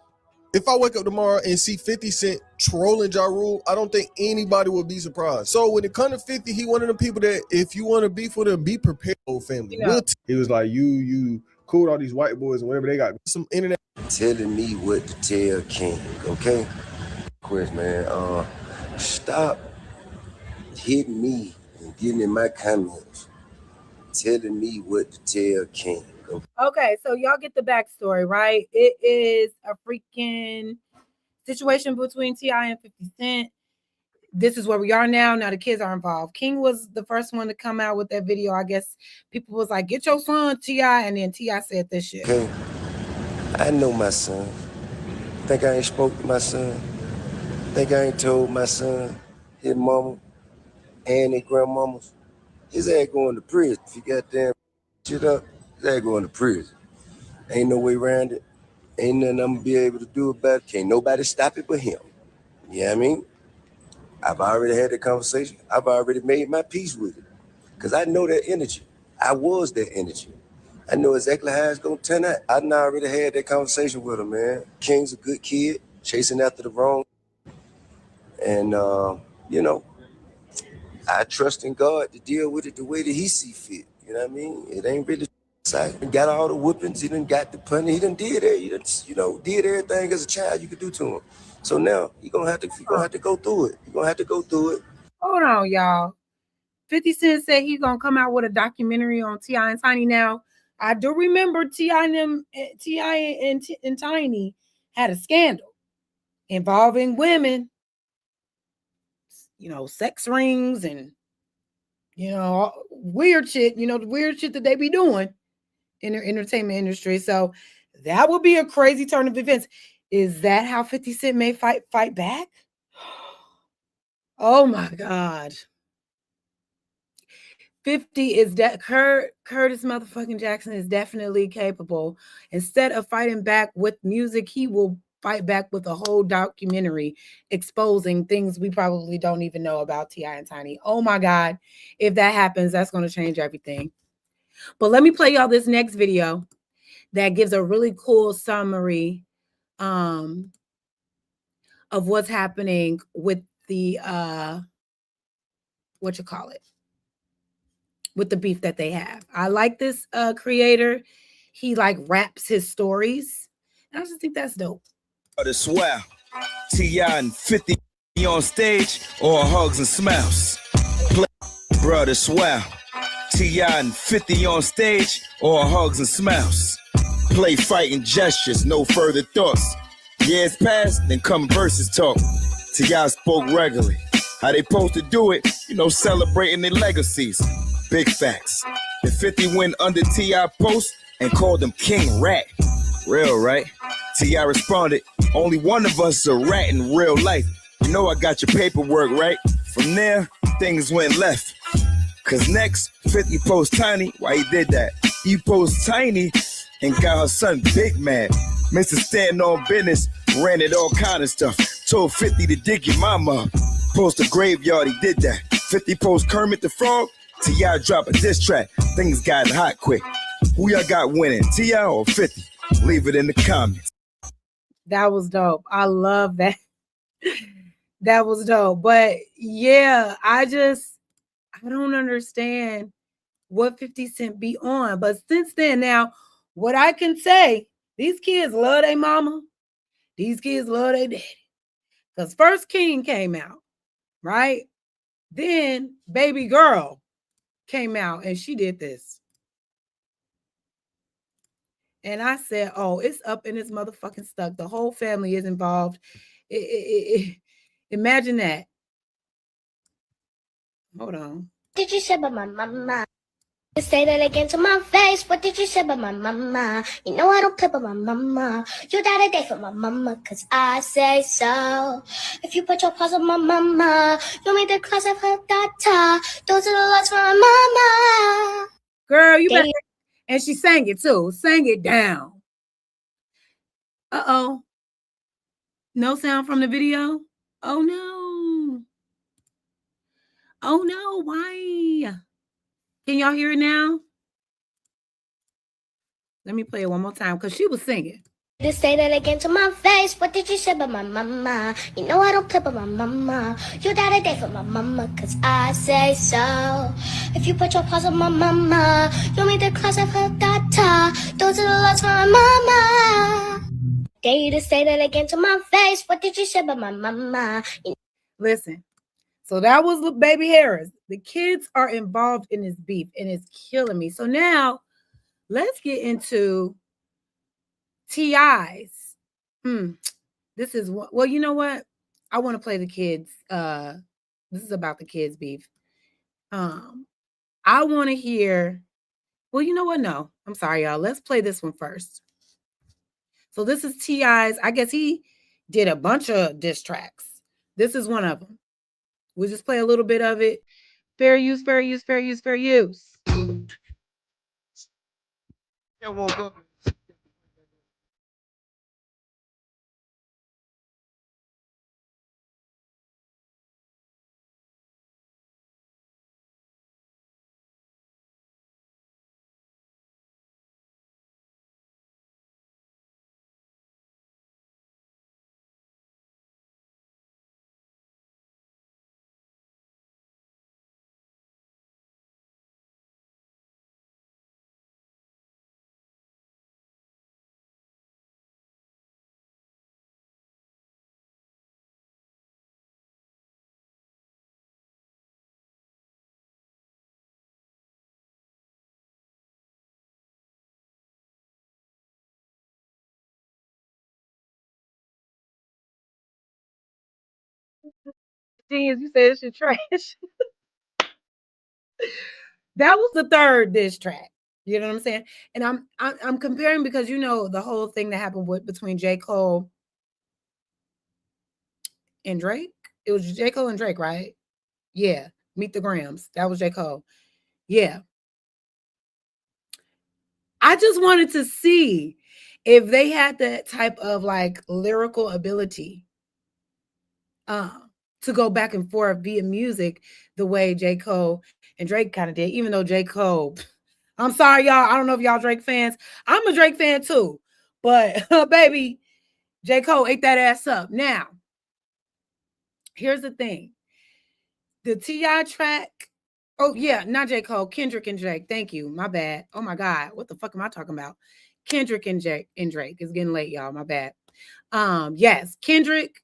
if I wake up tomorrow and see 50 Cent trolling Ja Rule, I don't think anybody will be surprised. So when it comes to 50, he one of the people that if you want to beef with him, be prepared, old family. Yeah. It was like you cool with all these white boys and whatever they got. Some internet telling me what to tell King, okay? Chris, man, stop hitting me and getting in my comments, telling me what to tell King. Okay, so y'all get the backstory, right? It is a freaking situation between T.I. and 50 Cent. This is where we are now. Now the kids are involved. King was the first one to come out with that video. I guess people was like, get your son, T.I. And then T.I. said this shit. Okay, I know my son. Think I ain't spoke to my son? Think I ain't told my son, his mama, and his grandmamas? His ass going to prison. If you goddamn shit up, his ass going to prison. Ain't no way around it. Ain't nothing I'm gonna be able to do about it. Can't nobody stop it but him. You know what I mean? I've already had the conversation. I've already made my peace with it. Because I know that energy. I was that energy. I know exactly how it's going to turn out. I done already had that conversation with him, man. King's a good kid, chasing after the wrong. And, you know, I trust in God to deal with it the way that he see fit. You know what I mean? It ain't really he got all the whoopings. He done got the punny. He done did it. He done, you know, did everything as a child you could do to him. So now he gonna have to go through it. He gonna have to go through it. Hold on, y'all. 50 Cent said he's gonna come out with a documentary on T.I. and Tiny. Now, I do remember T.I. and Tiny had a scandal involving women, you know, sex rings and, you know, weird shit, you know, the weird shit that they be doing in the entertainment industry. So that would be a crazy turn of events. Is that how 50 Cent may fight back? Oh my God. 50 is that Curtis motherfucking Jackson is definitely capable. Instead of fighting back with music, he will fight back with a whole documentary exposing things we probably don't even know about T.I. and Tiny. Oh my God. If that happens, that's going to change everything. But let me play y'all this next video that gives a really cool summary of what's happening with the with the beef that they have. I like this creator. He like raps his stories. And I just think that's dope. I swear, T.I. and 50 on stage or hugs and smiles. Brother swear, T.I. and 50 on stage or hugs and smiles. Play fighting gestures, no further thoughts. Years past, then come verses talk. T.I. spoke regularly. How they supposed to do it, you know, celebrating their legacies. Big facts. The 50 went under T.I. post and called him King Rat. Real, right? T.I. responded, only one of us a rat in real life. You know I got your paperwork, right? From there, things went left. Cause next, 50 post Tiny, why he did that? He post Tiny and got her son big mad. Mr. Stand on business, ran it all kind of stuff. Told 50 to dig your mama up. Post a graveyard, he did that. 50 post Kermit the Frog, T.I. drop a diss track. Things got hot quick. Who y'all got winning, T.I. or 50? Leave it in the comments. That was dope. I love that. That was dope. But yeah, I don't understand what 50 Cent be on. But since then, now, what I can say, these kids love their mama. These kids love their daddy. Because first King came out, right? Then Baby Girl came out and she did this. And I said, oh, it's up and it's motherfucking stuck. The whole family is involved. Imagine that. Hold on. Did you say about my mama? You say that again to my face. What did you say about my mama? You know I don't play about my mama. You died a day for my mama, cause I say so. If you put your paws on my mama, you made the class of her daughter. Those are the last for my mama. Girl, you better. And she sang it too. Sang it down. Uh-oh. No sound from the video? Oh no. Oh no, why? Can y'all hear it now? Let me play it one more time because she was singing. Just say that again to my face. What did you say about my mama? You know I don't play about my mama. You died a day for my mama, cause I say so. If you put your paws on my mama, you made the class of her daughter. Those are the last for my mama. Dare you to say that again to my face. What did you say about my mama? Listen. So that was Baby Harris. The kids are involved in this beef and it's killing me. So now let's get into T.I.'s. This is what, well, you know what? I want to play the kids. This is about the kids' beef. I want to hear, well, you know what? No, I'm sorry, y'all. Let's play this one first. So this is T.I.'s. I guess he did a bunch of diss tracks. This is one of them. We'll just play a little bit of it. Fair use, fair use, fair use, fair use. Genius, you said it's your trash. That was the third diss track. You know what I'm saying? And I'm comparing because you know the whole thing that happened between J. Cole and Drake. It was J. Cole and Drake, right? Yeah. Meet the Grams. That was J. Cole. Yeah. I just wanted to see if they had that type of like lyrical ability to go back and forth via music the way J. Cole and Drake kind of did, even though J. Cole, I'm sorry, y'all. I don't know if y'all Drake fans. I'm a Drake fan too. But baby, J. Cole ate that ass up. Now, here's the thing. The T.I. track. Oh, yeah, not J. Cole, Kendrick and Drake. Thank you. My bad. Oh my God. What the fuck am I talking about? Kendrick and Drake. It's getting late, y'all. My bad. Yes, Kendrick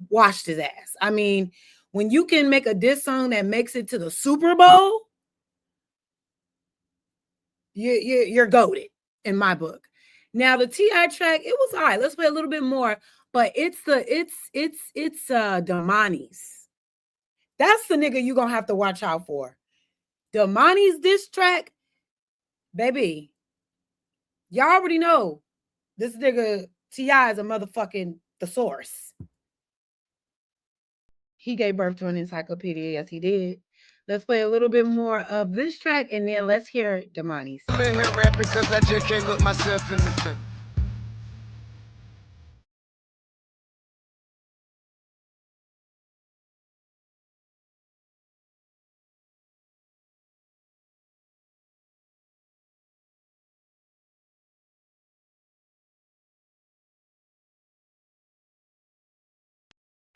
washed his ass. I mean, when you can make a diss song that makes it to the Super Bowl, you're goated in my book. Now the T.I. track, it was all right. Let's play a little bit more, but it's Damani's. That's the nigga you're gonna have to watch out for. Damani's diss track, baby. Y'all already know this nigga T.I. is a motherfucking thesaurus. He gave birth to an encyclopedia. Yes, he did. Let's play a little bit more of this track and then let's hear Damani's. I'm in here rapping because I just can't look myself in the face.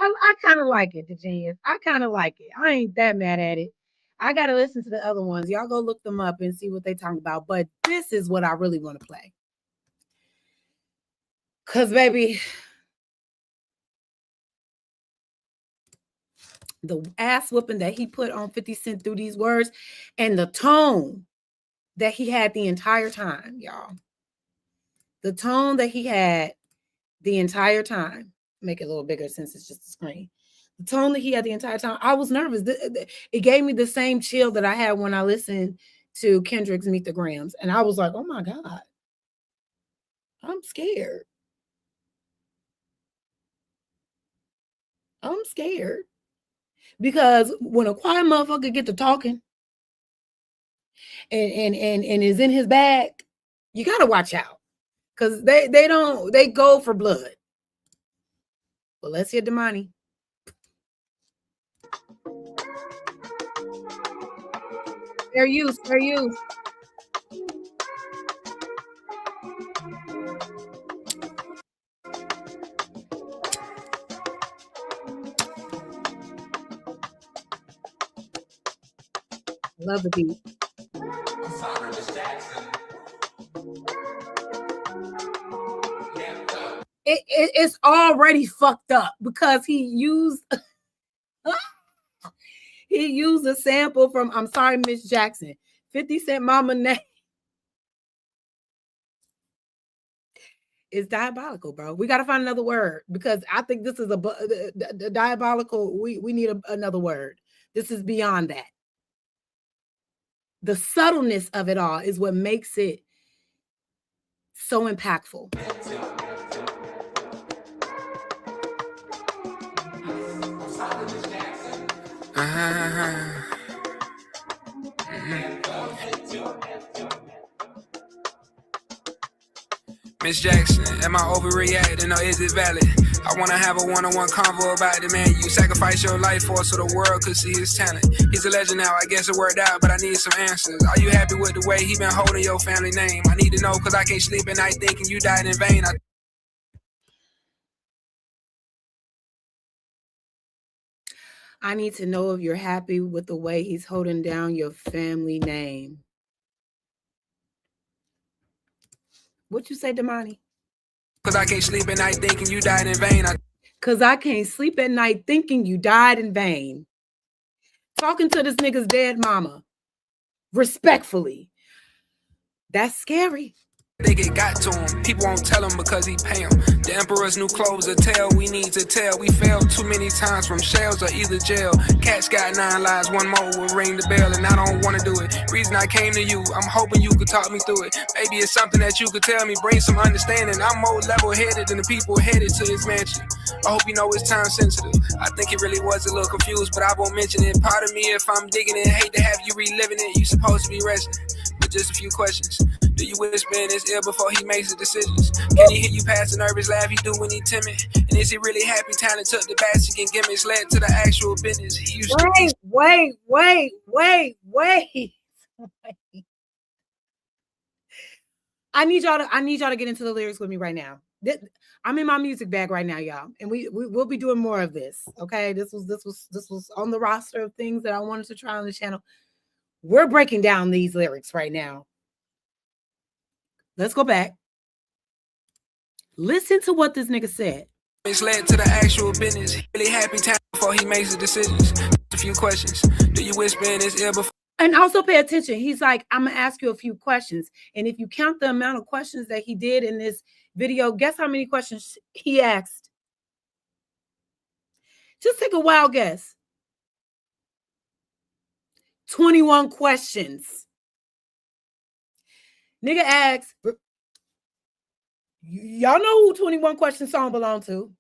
I kind of like it, the genius. I kind of like it. I ain't that mad at it. I got to listen to the other ones. Y'all go look them up and see what they talking about. But this is what I really want to play. Because, baby, the ass whooping that he put on 50 Cent through these words and the tone that he had the entire time, y'all. The tone that he had the entire time. Make it a little bigger since it's just a screen. The tone that he had the entire time, I was nervous. It gave me the same chill that I had when I listened to Kendrick's Meet the Grams. And I was like, oh my God, I'm scared. I'm scared. Because when a quiet motherfucker get to talking and is in his bag, you gotta watch out. Because they go for blood. But let's hear Damani. Fair use, fair use. Love the beat. It's already fucked up because he used a sample from I'm Sorry, Miss Jackson. 50 Cent Mama name. It's diabolical, bro. We got to find another word because I think this is a diabolical. We need another word. This is beyond that. The subtleness of it all is what makes it so impactful. Miss Jackson, am I overreacting or is it valid? I wanna have a one-on-one convo about the man you sacrifice your life for so the world could see his talent. He's a legend now, I guess it worked out, but I need some answers. Are you happy with the way he been holding your family name? I need to know cause I can't sleep at night thinking you died in vain. I need to know if you're happy with the way he's holding down your family name. What you say, Damani? Cause I can't sleep at night thinking you died in vain. Cause I can't sleep at night thinking you died in vain. Talking to this nigga's dead mama. Respectfully. That's scary. They get got to him. People won't tell him because he pay him. The emperor's new clothes to tell. We need to tell. We failed too many times from shells or either jail. Cats got 9 lives. One more will ring the bell, and I don't want to do it. Reason I came to you, I'm hoping you could talk me through it. Maybe it's something that you could tell me. Bring some understanding. I'm more level-headed than the people headed to his mansion. I hope you know it's time sensitive. I think it really was a little confused, but I won't mention it. Pardon me if I'm digging it. Hate to have you reliving it. You supposed to be resting. But just a few questions. Do you whisper in his ear before he makes the decisions? Can he hear you pass the nervous laugh he do when he timid? And is he really happy? Talent took the basket and gimmicks led to the actual business. He used to be. Wait. I need y'all to get into the lyrics with me right now. I'm in my music bag right now, y'all, and we'll be doing more of this. Okay, this was on the roster of things that I wanted to try on the channel. We're breaking down these lyrics right now. Let's go back. Listen to what this nigga said. It's led to the actual business. He really happy time before he makes the decisions. Just a few questions. Do you whisper in his ear before? And also pay attention. He's like, I'm gonna ask you a few questions. And if you count the amount of questions that he did in this video, guess how many questions he asked? Just take a wild guess. 21 questions. Nigga asks, y'all know who 21 Questions song belong to.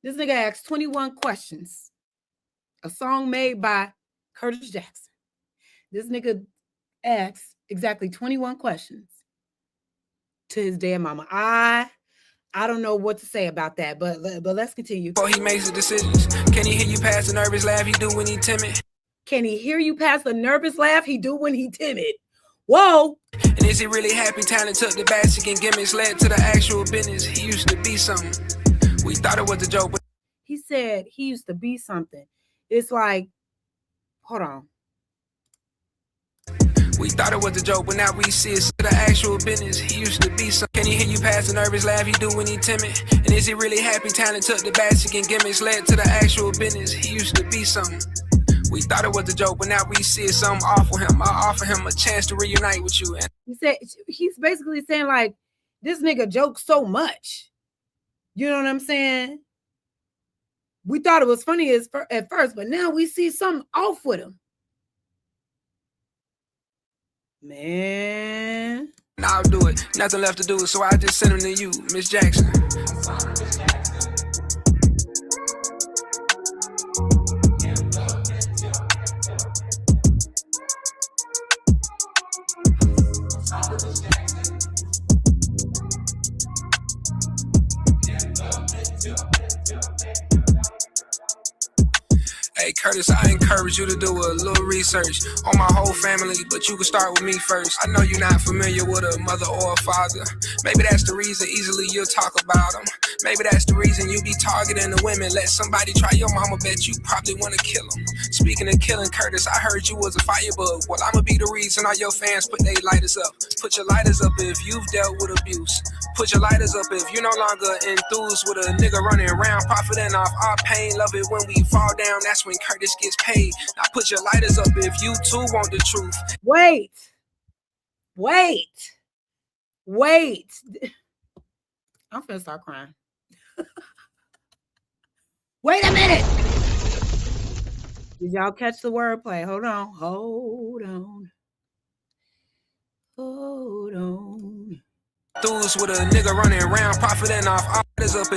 This nigga asked 21 questions. A song made by Curtis Jackson. This nigga asked exactly 21 questions to his dead mama. I don't know what to say about that, but let's continue. Before he makes the decisions. Can he hear you pass the nervous laugh he do when he timid? Can he hear you pass the nervous laugh he do when he timid? Whoa. And is he really happy? Talent took the basket and gimmicks led to the actual business. He used to be something. We thought it was a joke. But he said he used to be something. It's like, hold on. We thought it was a joke, but now we see it's the actual business. He used to be something. Can he hear you pass the nervous laugh he do when he timid? And is he really happy? Talent took the basket and gimmicks led to the actual business. He used to be something. We thought it was a joke, but now we see it's something awful him. I offer him a chance to reunite with you. And he said he's basically saying like, this nigga jokes so much. You know what I'm saying? We thought it was funny at first, but now we see something off with him. Man. I'll do it. Nothing left to do, so I just send him to you, Miss Jackson. Hey Curtis, I encourage you to do a little research on my whole family, but you can start with me first. I know you're not familiar with a mother or a father. Maybe that's the reason easily you'll talk about them. Maybe that's the reason you be targeting the women. Let somebody try your mama, bet you probably want to kill them. Speaking of killing, Curtis, I heard you was a firebug. Well, I'ma be the reason all your fans put their lighters up. Put your lighters up if you've dealt with abuse. Put your lighters up if you're no longer enthused with a nigga running around, profiting off our pain. Love it when we fall down, that's when Curtis gets paid. Now put your lighters up if you too want the truth. Wait. I'm finna start crying. Wait a minute. Did y'all catch the wordplay? Hold on. Dudes with a nigga running around, profiting off all lighters up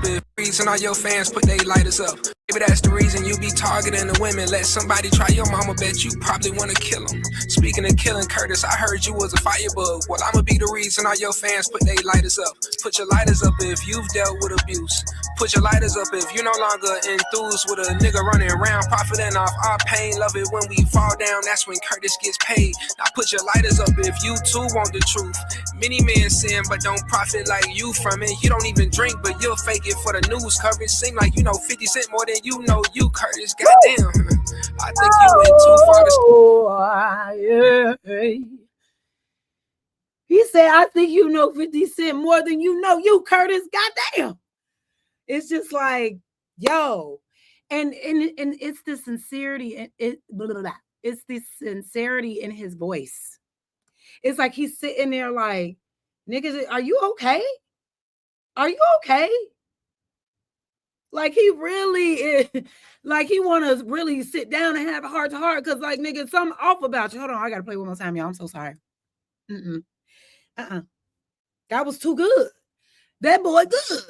if reason all your fans put their lighters up. Maybe that's the reason you be targeting the women. Let somebody try your mama, bet you probably want to kill them. Speaking of killing, Curtis, I heard you was a firebug. Well, I'ma be the reason all your fans put their lighters up. Put your lighters up if you've dealt with abuse. Put your lighters up if you're no longer enthused with a nigga running around, profiting off our pain. Love it when we fall down, that's when Curtis gets paid. Now put your lighters up if you too want the truth. Many men sin, but don't profit like you from it. You don't even drink, but you'll fake it for the news coverage. Seem like you know 50 Cent more than you know you, Curtis. Goddamn. I think you went too far to... He said, I think you know 50 Cent more than you know you, Curtis. Goddamn. It's just like, yo. And it's the sincerity and it's the sincerity in his voice. It's like he's sitting there like, Niggas, are you okay? Are you okay? Like he really is, like he want to really sit down and have a heart to heart because like nigga, something off about you. Hold on, I gotta play one more time, y'all. I'm so sorry. That was too good. That boy good.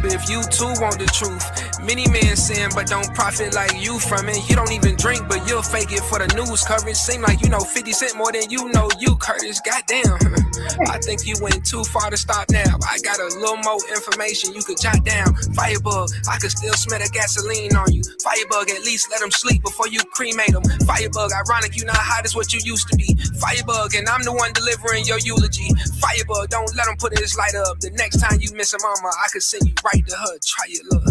If you too want the truth, many men sin but don't profit like you from it. You don't even drink, but you'll fake it for the news coverage. Seem like you know 50 Cent more than you know you, Curtis. Goddamn. I think you went too far to stop now. I got a little more information you could jot down. Firebug, I could still smell the gasoline on you. Firebug, at least let them sleep before you cremate them. Firebug, ironic you not hot as what you used to be. Firebug, and I'm the one delivering your eulogy. Firebug, don't let them put his light up. The next time you miss a mama, I could send you right to her. Try it, look.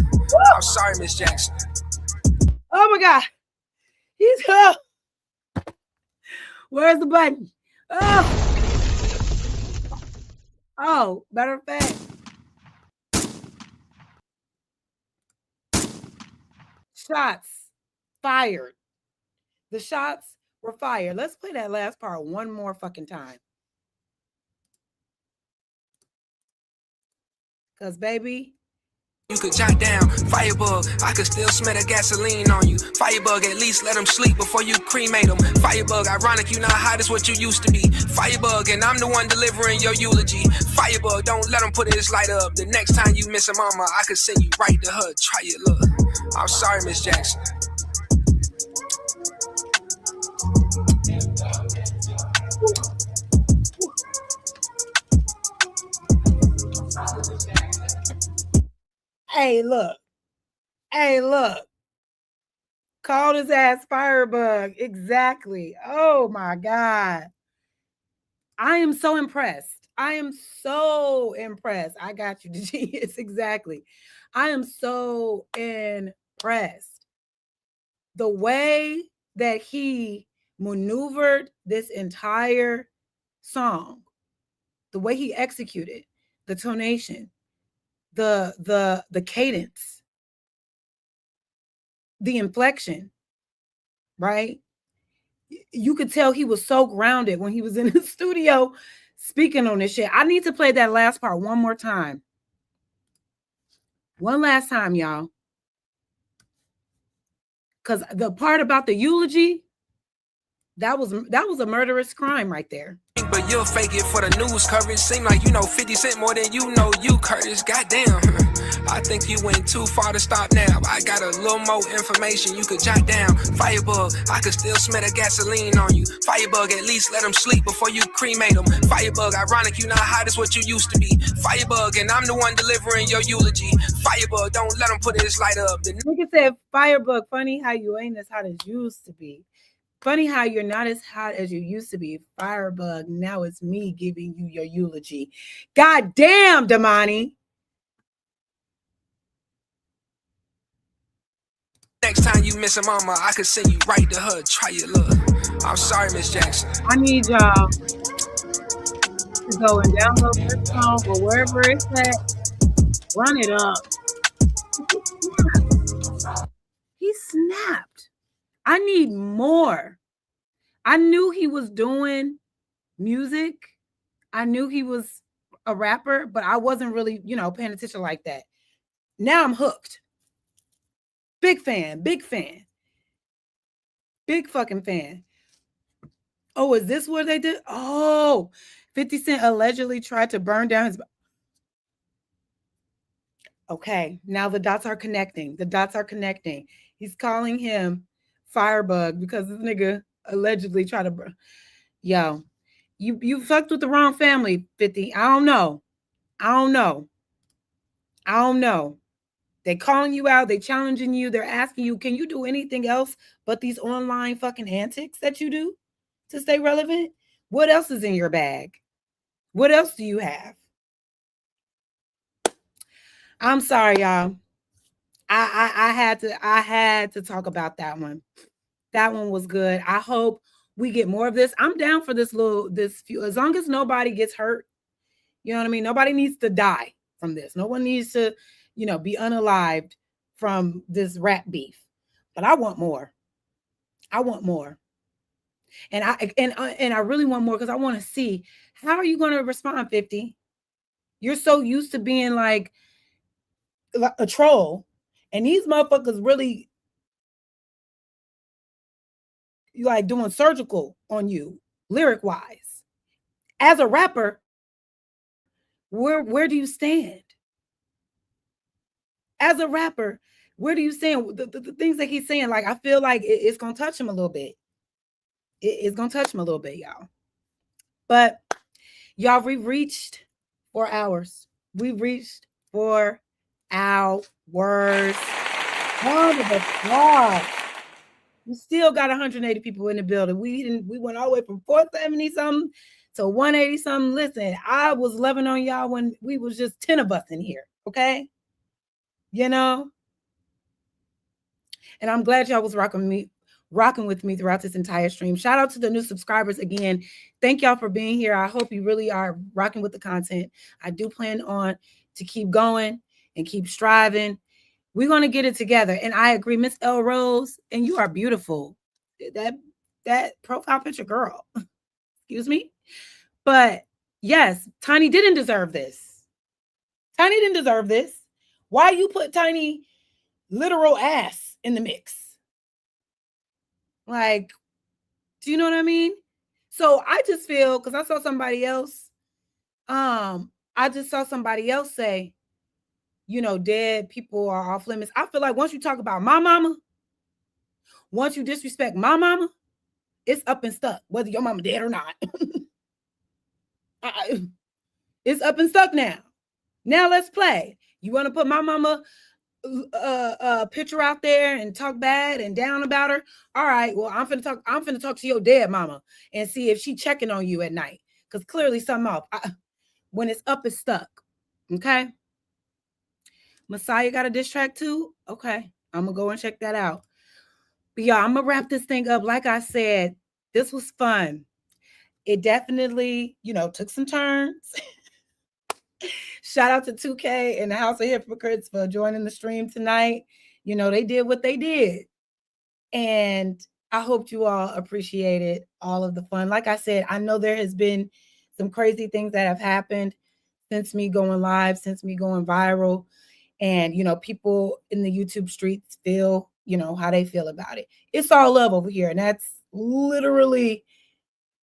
I'm sorry, Miss Jackson. Oh my God. He's up. Where's the button? Oh, matter of fact. Shots fired. The shots were fired. Let's play that last part one more fucking time. Because, baby, you could jot down. Firebug, I could still smell the gasoline on you. Firebug, at least let them sleep before you cremate them. Firebug, ironic you not hot as what you used to be. Firebug, and I'm the one delivering your eulogy. Firebug, don't let them put his light up. The next time you miss a mama, I could send you right to her. Try it, look. I'm sorry, Miss Jackson. Hey, look. Hey, look. Called his ass Firebug. Exactly. Oh, my God. I am so impressed. I am so impressed. I got you, the genius. Exactly. I am so impressed. The way that he maneuvered this entire song, the way he executed, the tonation, the cadence, the inflection, right? You could tell he was so grounded when he was in the studio speaking on this shit. I need to play that last part one more time. One last time, y'all. Because the part about the eulogy, that was a murderous crime right there. But you'll fake it for the news coverage. Seem like you know 50 Cent more than you know you, Curtis. Goddamn. I think you went too far to stop now. I got a little more information you could jot down. Firebug, I could still smell the gasoline on you. Firebug, at least let them sleep before you cremate them. Firebug, ironic you not hot as what you used to be. Firebug, and I'm the one delivering your eulogy. Firebug, don't let them put his light up. The nigga said, Firebug, funny how you ain't as hot as you used to be. Funny how you're not as hot as you used to be. Firebug, now it's me giving you your eulogy. God damn, Damani. Next time you miss a mama, I could send you right to her. Try it, look. I'm sorry, Miss Jackson. I need y'all to go and download this song or wherever it's at. Run it up. He snapped. I need more. I knew he was doing music. I knew he was a rapper, but I wasn't really, paying attention like that. Now I'm hooked. Big fan, big fan. Big fucking fan. Oh, is this what they did? Oh, 50 Cent allegedly tried to burn down his... Okay, now the dots are connecting. The dots are connecting. He's calling him Firebug because this nigga allegedly tried to burn... Yo, you fucked with the wrong family, 50. I don't know. They calling you out. They challenging you. They're asking you, can you do anything else but these online fucking antics that you do to stay relevant? What else is in your bag? What else do you have? I'm sorry, y'all. I had to talk about that one. That one was good. I hope we get more of this. I'm down for this few, as long as nobody gets hurt. You know what I mean? Nobody needs to die from this. No one needs to, be unalived from this rap beef. But I want more. I want more. And I really want more, because I want to see, how are you going to respond, 50? You're so used to being like a troll, and these motherfuckers really like doing surgical on you, lyric wise. As a rapper, where do you stand? As a rapper, where do you stand? The things that he's saying, like, I feel like it's gonna touch him a little bit. It's gonna touch him a little bit, y'all. But y'all, we've reached 4 hours. We've reached 4 hours. Round of applause. We still got 180 people in the building. We went all the way from 470 something to 180 something. Listen, I was loving on y'all when we was just 10 of us in here. Okay. You know, and I'm glad y'all was rocking with me throughout this entire stream. Shout out to the new subscribers again. Thank y'all for being here. I hope you really are rocking with the content. I do plan on to keep going and keep striving. We're going to get it together. And I agree, Miss L Rose, and you are beautiful. That profile picture, girl. Excuse me. But yes, Tiny didn't deserve this. Tiny didn't deserve this. Why you put Tiny literal ass in the mix? Like, do you know what I mean? So I just feel, because I saw somebody else, say, you know, dead people are off limits. I feel like once you talk about my mama, once you disrespect my mama, it's up and stuck, whether your mama dead or not. It's up and stuck now. Now let's play. You want to put my mama picture out there and talk bad and down about her? All right, well, I'm finna talk to your dead mama and see if she checking on you at night, because clearly something off. When it's up, it's stuck. Okay. Messiah got a diss track too. Okay, I'm gonna go and check that out. But y'all, I'm gonna wrap this thing up. Like I said, this was fun. It definitely, you know, took some turns. Shout out to 2K and the House of Hypocrites for joining the stream tonight. You know, they did what they did. And I hope you all appreciated all of the fun. Like I said, I know there has been some crazy things that have happened since me going live, since me going viral. And, you know, people in the YouTube streets feel, you know, how they feel about it. It's all love over here. And that's literally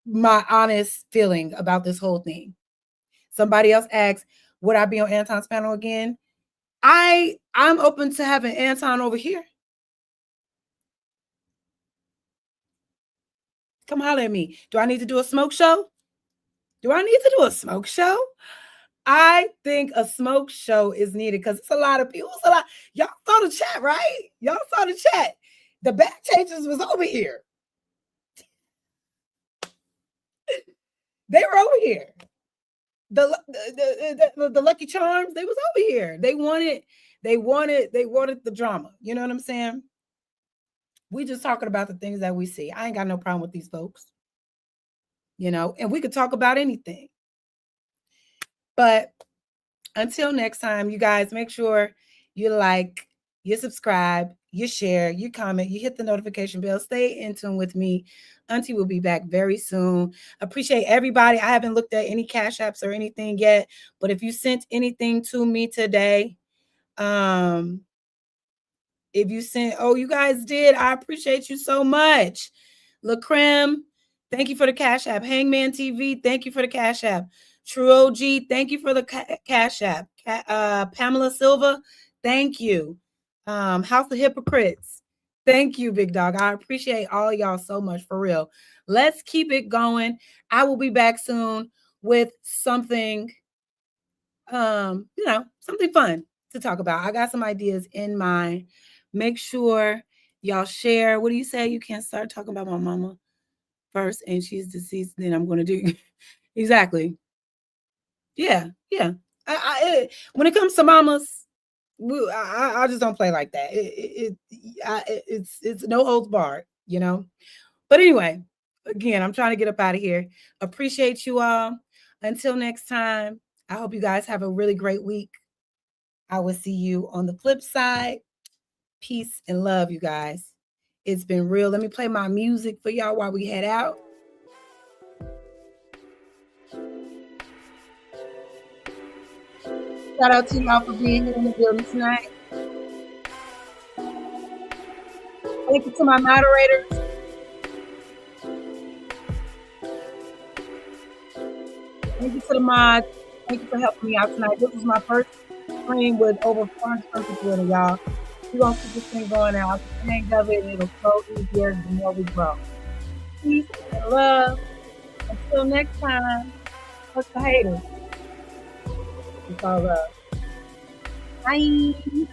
my honest feeling about this whole thing. Somebody else asked, would I be on Anton's panel again? I'm open to having Anton over here. Come holler at me. Do I need to do a smoke show? I think a smoke show is needed, because it's a lot of people. Y'all saw the chat, right? Y'all saw the chat. The back changers was over here. They were over here. The Lucky Charms, they was over here. They wanted the drama. You know what I'm saying? We just talking about the things that we see. I ain't got no problem with these folks. You know, and we could talk about anything. But until next time, you guys, make sure you like, you subscribe, you share, you comment, you hit the notification bell. Stay in tune with me. Auntie will be back very soon. Appreciate everybody. I haven't looked at any cash apps or anything yet, but if you sent anything to me today, if you sent, you guys did, I appreciate you so much. La Creme, thank you for the cash app. Hangman TV, thank you for the cash app. True OG, thank you for the cash app. Pamela Silva, thank you. House of Hypocrites, thank you, big dog. I appreciate all y'all so much, for real. Let's keep it going. I will be back soon with something, something fun to talk about. I got some ideas in mind. Make sure y'all share. What do you say? You can't start talking about my mama first and she's deceased, then I'm going to do exactly. Yeah. When it comes to mamas, I just don't play like that. It's no holds barred, you know. But anyway, again, I'm trying to get up out of here. Appreciate you all. Until next time, I hope you guys have a really great week. I will see you on the flip side. Peace and love, you guys. It's been real. Let me play my music for y'all while we head out. Shout out to y'all for being here in the building tonight. Thank you to my moderators. Thank you to the mods. Thank you for helping me out tonight. This was my first stream with over 400 people in it, y'all. We're going to keep this thing going out. The hang of it, it'll grow easier the more we grow. Peace and love. Until next time, fuck the haters. It's all love. Bye.